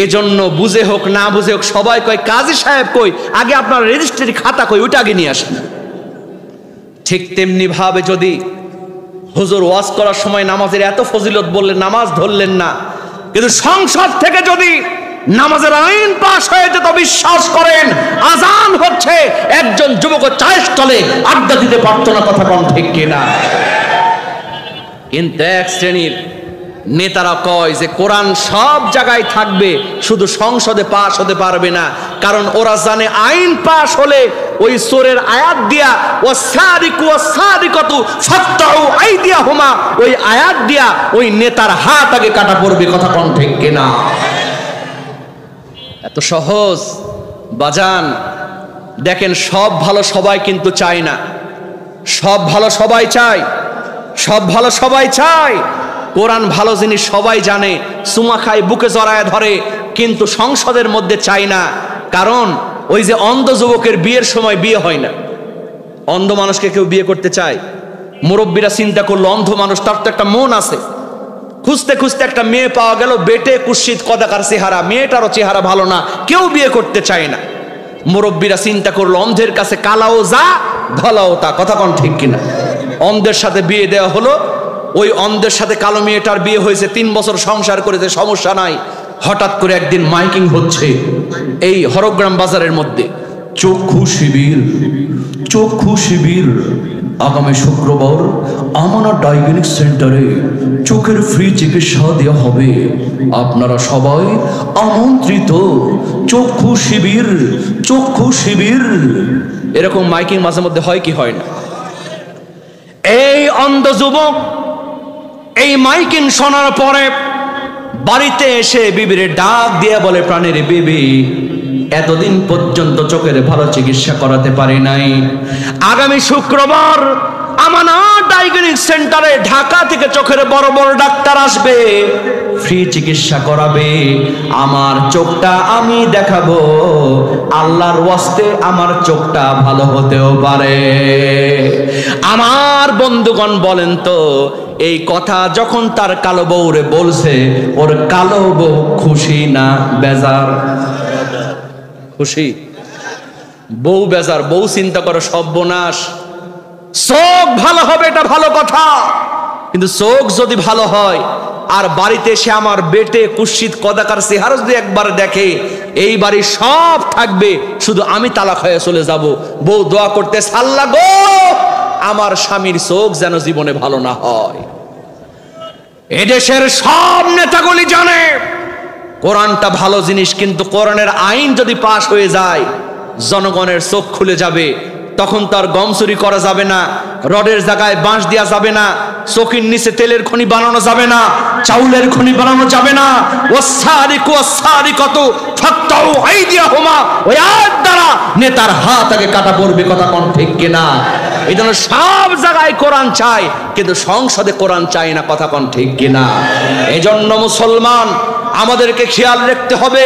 এজন্য বুঝে হোক না বুঝে হোক সবাই কয় কাজী সাহেব কই, আগে আপনার রেজিস্ট্রি খাতা কই, ওইটা আগে নিয়ে আসেন। ঠিক তেমনি ভাবে যদি হুজুর ওয়াজ করার সময় নামাজের এত ফজিলত বললেন, নামাজ ধরলেন না, কিন্তু সংসদ থেকে যদি নামাজের আইন পাশ হয়ে যেত, বিশ্বাস করেন আজান হচ্ছে একজন যুবক চায়ের স্টলে আড্ডা দিতে পারতো না। কথা কোন ঠিক কিনা? কিন্তু এক শ্রেণীর নেতারা কয় যে কোরআন সব জায়গায় থাকবে, শুধু সংসদে পাশ হতে পারবে না। কারণ ওরা জানে আইন পাশ হলে ওই সূরার আয়াত দিয়া ওয়াসারিকু ওয়াসারিকাতু ফাকতাউ আইদিয়াহুমা, ওই আয়াত দিয়া ওই নেতার হাত আগে কাটা পড়বে। কথা কোন ঠিক কিনা? এত সহজ বাজান। দেখেন সব ভালো সবাই কিন্তু চায় না, সব ভালো সবাই চায়, সব ভালো সবাই চায়। কোরআন ভালো জিনিস সবাই জানে, চুমা খায়, বুকে জড়ায় ধরে, কিন্তু সংসদের মধ্যে চায় না। কারণ ওই যে অন্ধ যুবকের বিয়ের সময় বিয়ে হয় না। অন্ধ মানুষকে কেউ বিয়ে করতে চায়? মুরব্বীরা চিন্তা করলো অন্ধ মানুষ, তার তো একটা মন আছে। খুঁজতে খুঁজতে একটা মেয়ে পাওয়া গেল, বেটে কুৎসিত কদাকার চেহারা, মেয়েটারও চেহারা ভালো না, কেউ বিয়ে করতে চায় না। মুরব্বীরা চিন্তা করলো অন্ধের কাছে কালাও যা ধলাও তা। কথা কোন ঠিক কিনা? অন্ধের সাথে বিয়ে দেওয়া হলো। ওই অন্ধের সাথে কালো মেয়েটার বিয়ে হয়েছে, 3 বছর সংসার করেছে, সমস্যা নাই। হঠাৎ করে একদিন মাইকিং হচ্ছে এই হরগ্রাম বাজারের মধ্যে, চক্ষু শিবির, চক্ষু শিবির আগামী শুক্রবার আমানা ডায়াগনস্টিক সেন্টারে চোখের ফ্রি চিকিৎসা দেওয়া হবে, আপনারা সবাই আমন্ত্রিত। চক্ষু শিবির, চক্ষু শিবির। এরকম মাইকিং মাঝে মধ্যে হয় কি হয় না? এই অন্ধ যুবক এই মাইকিং শোনার পরে বাড়িতে এসে বিবিরে ডাক দিয়ে বলে, প্রাণের বিবি, এতদিন পর্যন্ত চোখের ভালো চিকিৎসা করাতে পারি নাই, আগামী শুক্রবার আমানা ডায়াগনস্টিক সেন্টারে ঢাকা থেকে চোখের বড় বড় ডাক্তার আসবে, ফ্রি চিকিৎসা করাবে, আমার চোখটা আমি দেখাবো, আল্লাহর ওয়াস্তে আমার চোখটা ভালো হতেও পারে। আমার বন্ধুগণ বলেন তো, এই কথা যখন তার কালো বউরে বলছে, ওর কালো বউ খুশি না বেজার? খুশি। বউ বেজার। বউ চিন্তা করো সর্বনাশ, চোখ ভালো হবে এটা ভালো কথা, কিন্তু চোখ যদি ভালো হয় আর বাড়িতে এসে আমার বেটে কুৎসিত কদাকার চেহারা যদি একবার দেখে, এই বাড়ি সব থাকবে, শুধু আমি তালাক হয়ে চলে যাব। বউ দোয়া করতে, আল্লাহ গো আমার স্বামীর চোখ যেন জীবনে ভালো না হয়। এদেশের সব নেতাগুলি জানে কোরআনটা ভালো জিনিস, কিন্তু কোরআনের আইন যদি পাশ হয়ে যায় জনগণের চোখ খুলে যাবে। তখন তার গম চুরি করা যাবে না, রডের জায়গায় বাঁশ দেওয়া যাবে না, চকির নিচে তেলের খনি বানানো যাবে না, চাউলের খনি বানানো যাবে না। ওয়াসারিকু ওয়াসারিকাতু ফাকতাউ আইদিয়াহুমা, ওই আয়াত দ্বারা নেতার হাত আগে কাটা পড়বে। কথা কোন ঠিক কিনা? এই জন্য সব জায়গায় কোরআন চাই, কিন্তু সংসদে কোরআন চাই না। কথা কোন ঠিক কিনা? এই জন্য মুসলমান আমাদেরকে খেয়াল রাখতে হবে,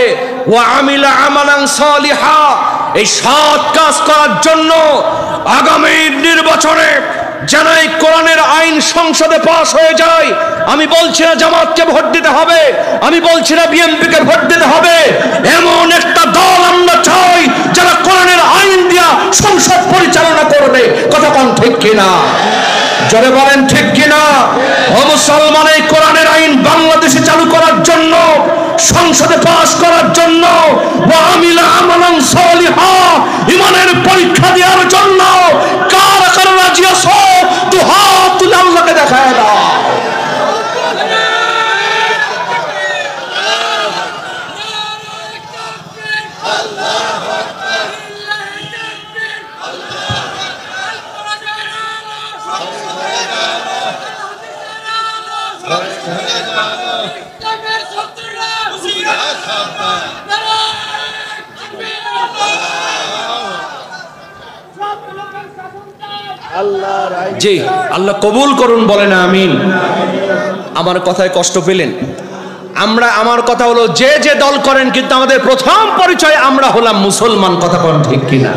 ওয়া আমিলা আমালান সালিহা, এই সৎ কাজ করার জন্য আগামী নির্বাচনে যেন এই কোরআনের আইন সংসদে পাশ হয়ে যায়। আমি বলছি না জামাতকে ভোট দিতে হবে, আমি বলছি না বিএনপিকে ভোট দিতে হবে, এমন একটা দল আমরা চাই যারা কোরআনের আইন দিয়া সংসদ পরিচালনা করবে। কথা কোন ঠিক কিনা? জোরে বলেন ঠিক কিনা? ও মুসলমান, এই কোরআনের আইন বাংলাদেশে চালু করার জন্য, সংসদে পাশ করার জন্য, ওয়া আমিলা আমালান সালিহা, ঈমানের পরীক্ষা দেওয়ার জন্য কারা কারা রাজি আছো? তো হাত তুলে আল্লাহকে দেখায় দাও। জি, আল্লাহ কবুল করুন, বলেন আমিন। আমার কথায় কষ্ট পেলেন? আমার কথা হলো, যে যে দল করেন, কিন্তু আমাদের প্রথম পরিচয় আমরা হলাম মুসলমান। কথা কোন ঠিক কিনা?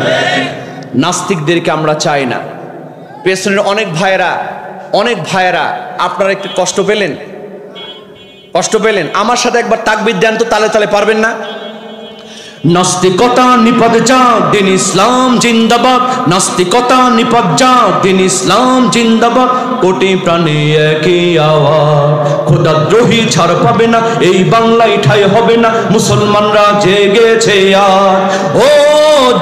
নাস্তিকদেরকে আমরা চাই না। পেছনের অনেক ভাইয়েরা আপনারা একটু কষ্ট পেলেন? আমার সাথে একবার তাকবীর দেন তো, তালে তালে, পারবেন না? নাস্তিকতা নিপদ যাক, দিন ইসলাম জিন্দাবাদ। নাস্তিকতা নিপদ যাক, দিন ইসলাম জিন্দাবাদ। কোটি প্রাণে একই আওয়াজ, খোদাদ্রোহী ছাড় পাবে না, এই বাংলায় ঠাঁই হবে না। মুসলমানরা জেগেছে আর, ও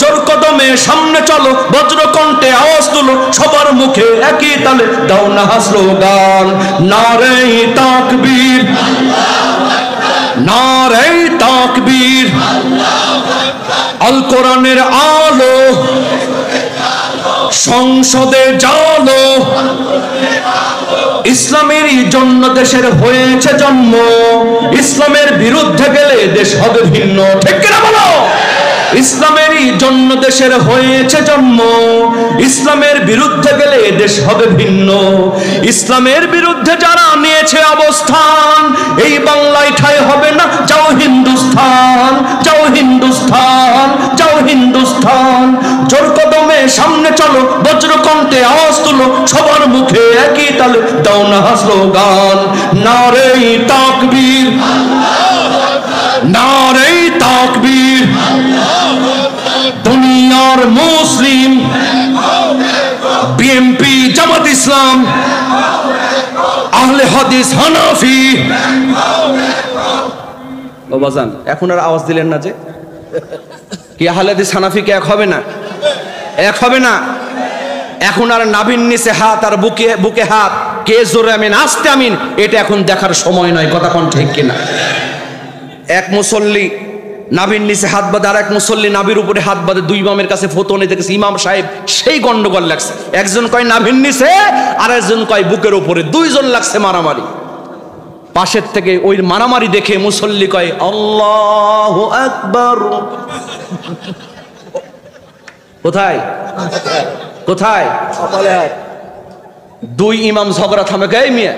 জোর কদমে সামনে চলো, বজ্রকণ্ঠে আওয়াজ তুলো, সবার মুখে একই তালে দাও না স্লোগান, নারে তাকবীর, নারে তাকবীর। আল কোরআনের আলো সংসদে জালো, ইসলামের জন্য দেশের হয়েছে জন্ম, ইসলামের বিরুদ্ধে গেলে দেশ হবে ভিন্ন। ঠিক কিনা বলো? ইসলামের জন্য দেশের হয়েছে জন্ম, ইসলামের বিরুদ্ধে গেলে দেশ হবে ভিন্ন। ইসলামের বিরুদ্ধে যারা নিয়েছে অবস্থান, এই বাংলায় ঠাঁই হবে না। যাও হিন্দুস্তান, যাও হিন্দুস্তান, যাও হিন্দুস্তান। জোর কদমে সামনে চলো, বজ্রকণ্ঠে আওয়াজ তুলো, সবার মুখে একই তালে দাও না স্লোগান, নারে তাকবীর, নারে তাকবীর। দুনিয়ার মুসলিম, বিএনপি, জামাত ইসলাম, আহলে হাদিস, হানাফি। বাবাজান, এখন আর আওয়াজ দিলেন না যে? কি আহলে হাদিস হানাফি কি এক হবে না? এক হবে না? এখন আর নাভির নিচে হাত আর বুকে হাত, কে জোরে আমিন, আস্তে আমিন, এটা এখন দেখার সময় নয়। কথা কোন ঠিক কিনা? এক মুসল্লি নাভির নিচে হাত বাঁধে, আর এক মুসল্লি নাভির উপরে হাত বাঁধে, দুই ইমামের কাছে ফতোয়া নিতে গেছে। ইমাম সাহেব সেই গন্ডগোল লাগছে, একজন কয় নাভির নিচে, আর একজন কয় বুকের উপরে, দুইজন লাগছে মারামারি। পাশের থেকে ওই মারামারি দেখে মুসল্লি কয় আল্লাহু আকবার। কোথায় কোথায়? দুই ইমাম ঝগড়া থামে গায়ে মিয়া,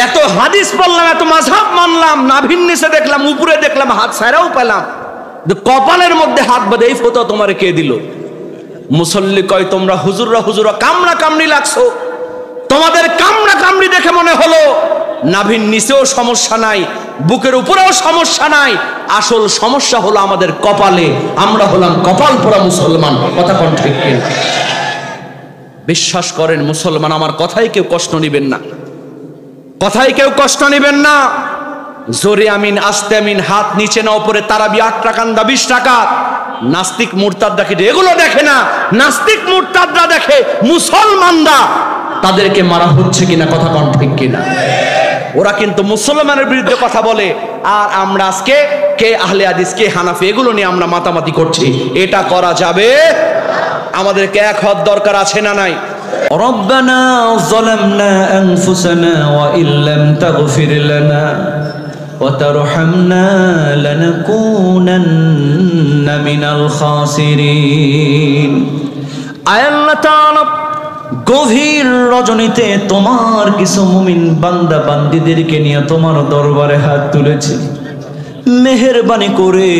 এত হাদিস পড়লাম, এত মাযহাব মানলাম, নাভির নিচে দেখলাম, উপরে দেখলাম, হাত ছাড়াও পেলাম, কপালের মধ্যে হাত বাঁধে, এই ফতোয়া তোমারে কে দিল? মুসল্লি কয় তোমরা হুজুররা কামড়া কামড়ি লাগছো, তোমাদের কামড়া কামড়ি দেখে মনে হলো নাভির নিচেও সমস্যা নাই, বুকের উপরেও সমস্যা নাই, আসল সমস্যা হলো আমাদের কপালে। আমরা হলাম কপাল পোড়া মুসলমান। কথা কোন ঠিক কিনা? বিশ্বাস করেন মুসলমান, আমার কথাই কেউ কষ্ট নিবেন না, কথাই কেউ কষ্ট নিবেন না। জোরে আমিন, আস্তে আমিন, হাত নিচে না উপরে, তারাবি 8 টাকা, 20 টাকা। নাস্তিক মুরতাদরা কি এগুলো দেখে না? নাস্তিক মুরতাদরা দেখে মুসলমানরা তাদেরকে মারা হচ্ছে কিনা। কথা কোন ঠিক কিনা? ওরা কিন্তু মুসলমানের বিরুদ্ধে কথা বলে, আর আমরা আজকে কে আহলে হাদিস, কে হানাফি, এগুলো নিয়ে আমরা মাতামাতি করছি। এটা করা যাবে? আমাদেরকে এক হওয়ার দরকার আছে না নাই? ربنا ظلمنا أنفسنا وإن لم تغفر لنا وترحمنا لنكونن من الخاسرين। আয় আল্লাহ তাআলা, গভীর রজনীতে তোমার কিছু মুমিন বান্দা বান্দীদেরকে নিয়ে তোমার দরবারে হাত তুলেছি, মেহেরবানি করে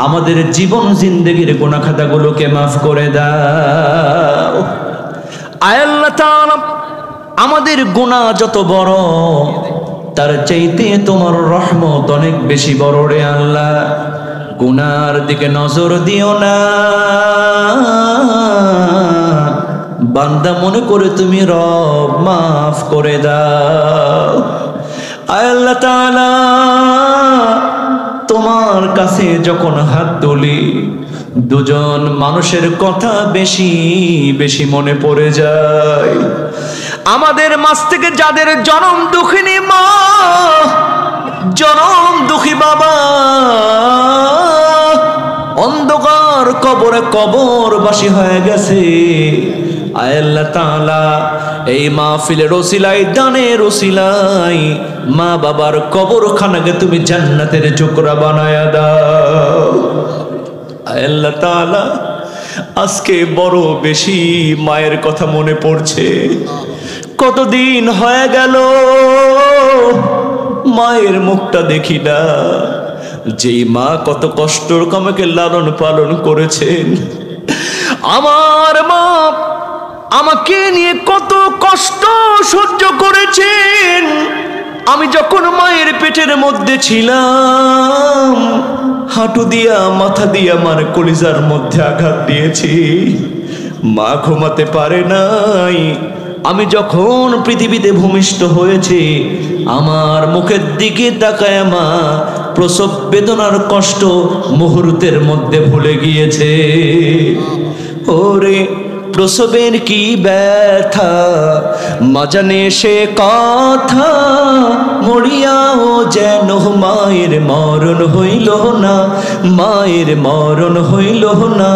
আমাদের জীবন জিন্দেগির গুনাহ খাতাগুলোকে মাফ করে দাও। আয় আল্লাহ তাআলা, আমাদের গুনাহ যত বড়, তার চাইতে তোমার রহমত অনেক বেশি বড় রে আল্লাহ। গুনার দিকে নজর দিও না, বান্দা মনে করে তুমি রব, মাফ করে দাও। আয় আল্লাহ তাআলা, তোমার কাছে যখন হাত তুলি, দুজন মানুষের কথা বেশি বেশি মনে পড়ে যায়। আমাদের মাঝ থেকে যাদের জনম দুঃখিনী মা, জনম দুঃখী বাবা, অন্ধকার কবরে কবরবাসী হয়ে গেছে, আয় আল্লাহ তাআলা, এই মাহফিলের ওসিলায়, দানের ওসিলায় মা বাবার কবরখানাকে তুমি জান্নাতের টুকরা বানায়া দাও। আয় আল্লাহ তাআলা, আজকে বড় বেশি মায়ের কথা মনে পড়ছে। কতদিন হয়ে গেল মায়ের মুখটা দেখি না। যেই মা কত কষ্টর আমাকে লালন পালন করেছেন, আমার মা আমাকে নিয়ে কত কষ্ট সহ্য করেছেন। আমি যখন মায়ের পেটের মধ্যে ছিলাম, হাঁটু দিয়া মাথা দিয়ে আমার কলিজার মধ্যে আঘাত দিয়েছি। মা ঘুমাতে পারে নাই। আমি যখন পৃথিবীতে ভূমিষ্ঠ হয়েছি, আমার মুখের দিকে তাকায় মা প্রসব বেদনার কষ্ট মুহূর্তের মধ্যে ভুলে গিয়েছে। ওরে প্রসবের কি ব্যথা মা জানে সে কথা, মরিয়াও যেন মায়ের মরণ হইল না, মায়ের মরণ হইল না।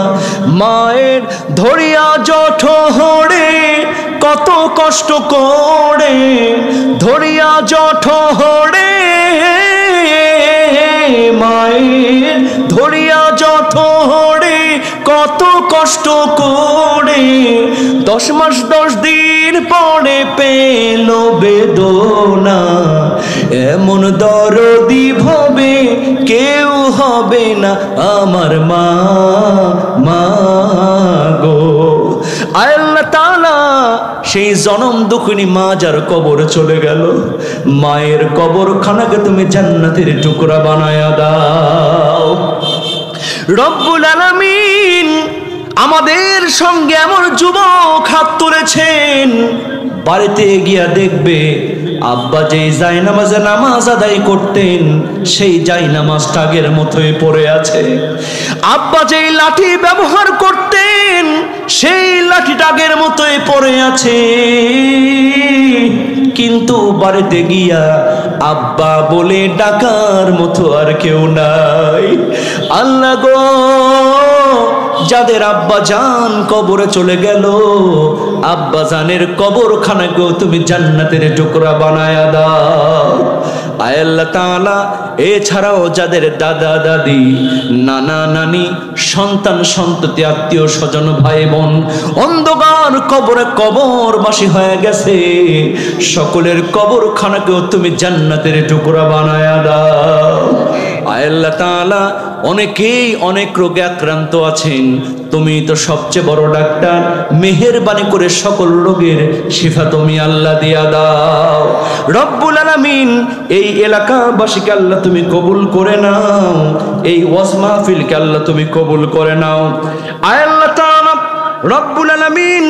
মায়ের ধরিয়া জঠরে কত কষ্ট করে, ধরিয়া জঠরে মায়ের ধরিয়া জঠরে কত কষ্ট করে 10 মাস 10 দিন পরে পেল বেদনা। এমন দরদি ভবে কেউ হবে না আমার মা, মা গো। আল্লাহ তাআলা সেই জনম দুঃখিনী মা যার কবর চলে গেল, মায়ের কবরখানাকে তুমি জান্নাতের টুকরা বানায়া দাও। রব্বুল আলামিন আমাদের সঙ্গে এমন যুবক হাত তুলেছেন, বাড়িতে গিয়া দেখবে আব্বা যেই জায়নামাজে নামাজ আদায় করতেন, সেই জায়নামাজটা আগের মতোই পড়ে আছে। আব্বা যেই লাঠি ব্যবহার করতেন, সেই লাঠিটা আগের মতোই পড়ে আছে। কিন্তু বাড়িতে গিয়া আব্বা বলে ডাকার মতো আর কেউ নাই। আল্লাহ গো, যাদের আব্বা জান কবরে চলে গেল, আব্বা জানের কবরখানাকেও তুমি জান্নাতের টুকরা বানায়া দাও। আয় আল্লাহ তাআলা, এছাড়াও যাদের দাদা দাদি, নানা নানি, সন্তান সন্ততি, আত্মীয় স্বজন, ভাই বোন অন্ধকার কবরে কবরবাসী হয়ে গেছে, সকলের কবরখানাকেও তুমি জান্নাতের টুকরা বানায়া দাও। আয় আল্লাহ তাআলা, অনেকেই অনেক রোগে আক্রান্ত আছেন, তুমি তো সবচেয়ে বড় ডাক্তার, মেহেরবানি করে সকল রোগের শিফা তুমি আল্লাহ দিয়া দাও। রব্বুল আলামিন এই এলাকাবাসীকে আল্লাহ তুমি কবুল করে নাও, এই ওয়াজ মাহফিলকে আল্লাহ তুমি কবুল করে নাও। আয় আল্লাহ তাআলা রব্বুল আলামিন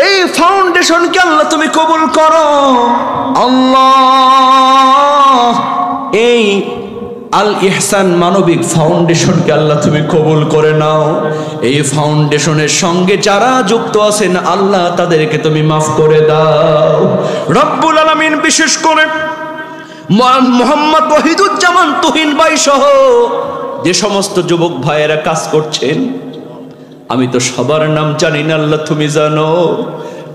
এই ফাউন্ডেশনকে আল্লাহ তুমি কবুল করো। আল্লাহ এই আল ইহসান মানবিক ফাউন্ডেশনকে আল্লাহ তুমি কবুল করে নাও। এই ফাউন্ডেশনের সঙ্গে যারা যুক্ত আছেন আল্লাহ তাদেরকে তুমি মাফ করে দাও। রব্বুল আলামিন বিশেষ করে মোহাম্মদ ওয়াহিদুজ্জামান তুহিন ভাই সহ যে সমস্ত যুবক ভাইয়েরা কাজ করছেন, আমি তো সবার নাম জানি না, আল্লাহ তুমি জানো।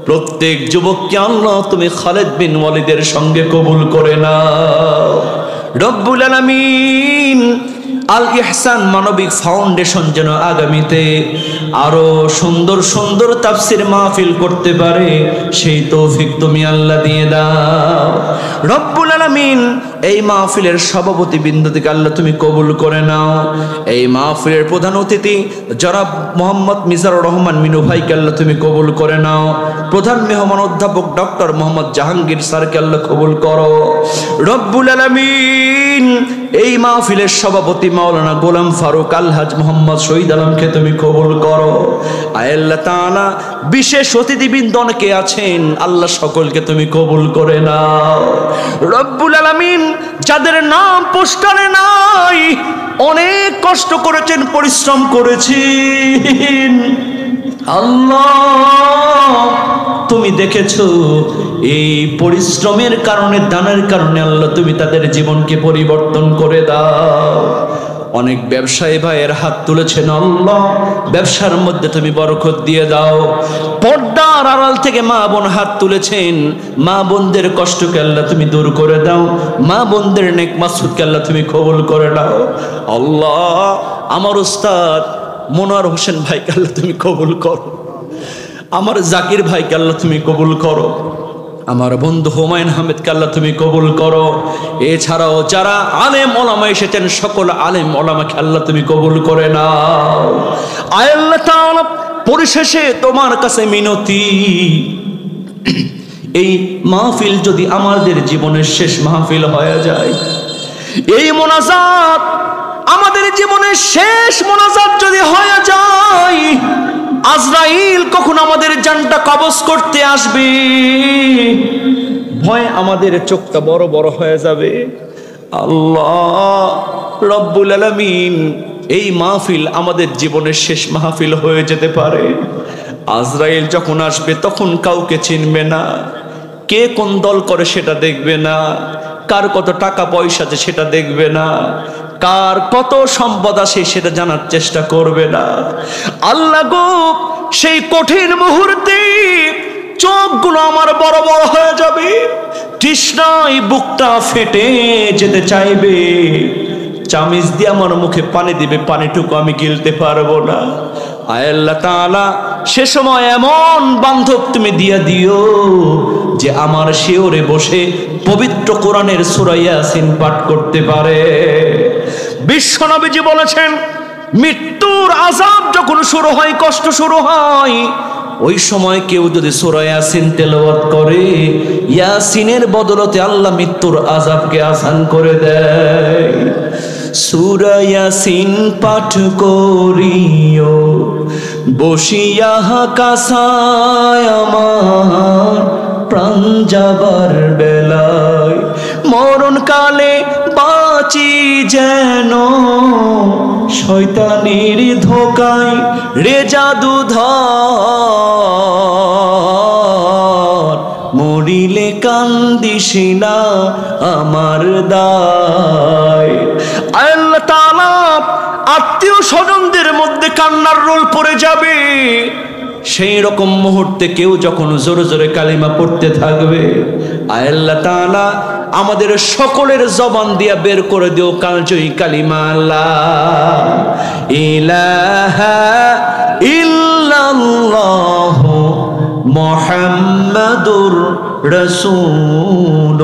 প্রত্যেক যুবককে আল্লাহ তুমি খালেদ বিন ওয়ালিদের সঙ্গে কবুল করে নাও। রব্বুল আলামিন আল ইহসান মানবিক ফাউন্ডেশন যেন আগামীতে আরো সুন্দর সুন্দর তাফসির মাহফিল করতে পারে, সেই তৌফিক তুমি আল্লাহ দিয়ে দাও। রব্বুল আলামিন এই মাহফিলের সভাপতি বিন্দুকে আল্লাহ তুমি কবুল করে নাও। এই মাহফিলের প্রধান অতিথি জনাব মোহাম্মদ মিজানুর রহমান মিনু ভাইকে আল্লাহ তুমি কবুল করে নাও। প্রধান মেহমান অধ্যাপক ডক্টর মোহাম্মদ জাহাঙ্গীর স্যারকে আল্লাহ কবুল করো। রব্বুল আলামিন এই মাহফিলের সভাপতি মাওলানা গোলাম ফারুক আলহাজ মোহাম্মদ শহীদ আলমকে তুমি কবুল করো। আয় আল্লাহ তাআলা বিশেষ অতিথিবৃন্দ অনেকে আছেন, আল্লাহ সকলকে তুমি কবুল করে নাও। রব্বুল আলামিন যাদের নাম পোস্টারে নাই, অনেক কষ্ট করেছেন, পরিশ্রম করেছেন, আল্লাহ তুমি দেখেছো এই পরিশ্রমের কারণে, দানের কারণে আল্লাহ তুমি তাদের জীবনকে পরিবর্তন করে দাও। অনেক ব্যবসায়ী ভাইয়ের হাত তুলেছেন, আল্লাহ ব্যবসার মধ্যে তুমি বরকত দিয়ে দাও। পর্দার আড়াল থেকে মা বোন হাত তুলেছেন, মা বোনদের কষ্টকে আল্লাহ তুমি দূর করে দাও, মা বোনদের নেক মাকসুদকে আল্লাহ তুমি কবুল করে দাও। আল্লাহ আমার উস্তাদ মনোয়ার হোসেন ভাইকে আল্লাহ তুমি কবুল করো, আমার জাকির ভাইকে আল্লাহ তুমি কবুল করো, আমার বন্ধু হুমায়ুন আহমেদকে আল্লাহ তুমি কবুল করো। এছাড়াও যারা আলেম ওলামা এসেছেন সকল আলেম ওলামাকে আল্লাহ তুমি কবুল করে নাও। আয় আল্লাহ তাআলা, পরিশেষে তোমার কাছে মিনতি, এই মাহফিল যদি আমাদের জীবনের শেষ মাহফিল হয়ে যায়, এই মোনাজাত আমাদের জীবনের শেষ মোনাজাত যদি হয়ে যায়, আজরাইল কখন আমাদের জানটা কবজ করতে আসবে, ভয় আমাদের চোখটা বড় বড় হয়ে যাবে। আল্লাহ রব্বুল আলামিন, এই মাহফিল আমাদের জীবনের শেষ মাহফিল হয়ে যেতে পারে। আজরাইল যখন আসবে তখন কাউকে চিনবে না, কে কোন দল করে সেটা দেখবে না, কার কত টাকা পয়সা আছে সেটা দেখবে না, কার কত সম্পদ আছে সেটা জানার চেষ্টা করবে না। আল্লাহ গো, সেই কঠিন মুহূর্তে চোখগুলো আমার বড় বড় হয়ে যাবে, তৃষ্ণায় বুকটা ফেটে যেতে চাইবে, চামিচ দিয়ে আমার মুখে পানি দিবে, পানিটুকু আমি গিলতে পারবো না। আয় আল্লাহ তাআলা, সে সময় এমন বান্ধব তুমি দিয়া দিও যে আমার শিওরে বসে পবিত্র কোরআনের সূরা ইয়াসিন পাঠ করতে পারে। বিশ্বনবীজি বলেছেন, মৃত্যুর আযাব যখন শুরু হয়, কষ্ট শুরু হয়, ওই সময় কেউ যদি সূরা ইয়াসিন তেলাওয়াত করে, ইয়াসিনের বদলতে আল্লাহ মৃত্যুর আযাবকে আসান করে দেয়। সূরা ইয়াসিন পাঠ করিও বসিয়া কাসায় আমার প্রাণ যাবার বেলায়, মরণ কালে বাঁচি যেন শয়তানির ধোকায় রে জাদুধর, মরিলে কান্দিস না আমার দায়। আল্লাহ তাআলা আত্মীয় স্বজনদের মধ্যে কান্নার রোল পড়ে যাবে, সেই রকম মুহূর্তে কেউ যখন জোরে জোরে কালিমা পড়তে থাকবে, আল্লাহ তাআলা আমাদের সকলের জবান দিয়া বের করে দিও কালজয়ী কালিমা লা ইলাহা ইল্লাল্লাহু মুহাম্মাদুর রাসূলুল্লাহ।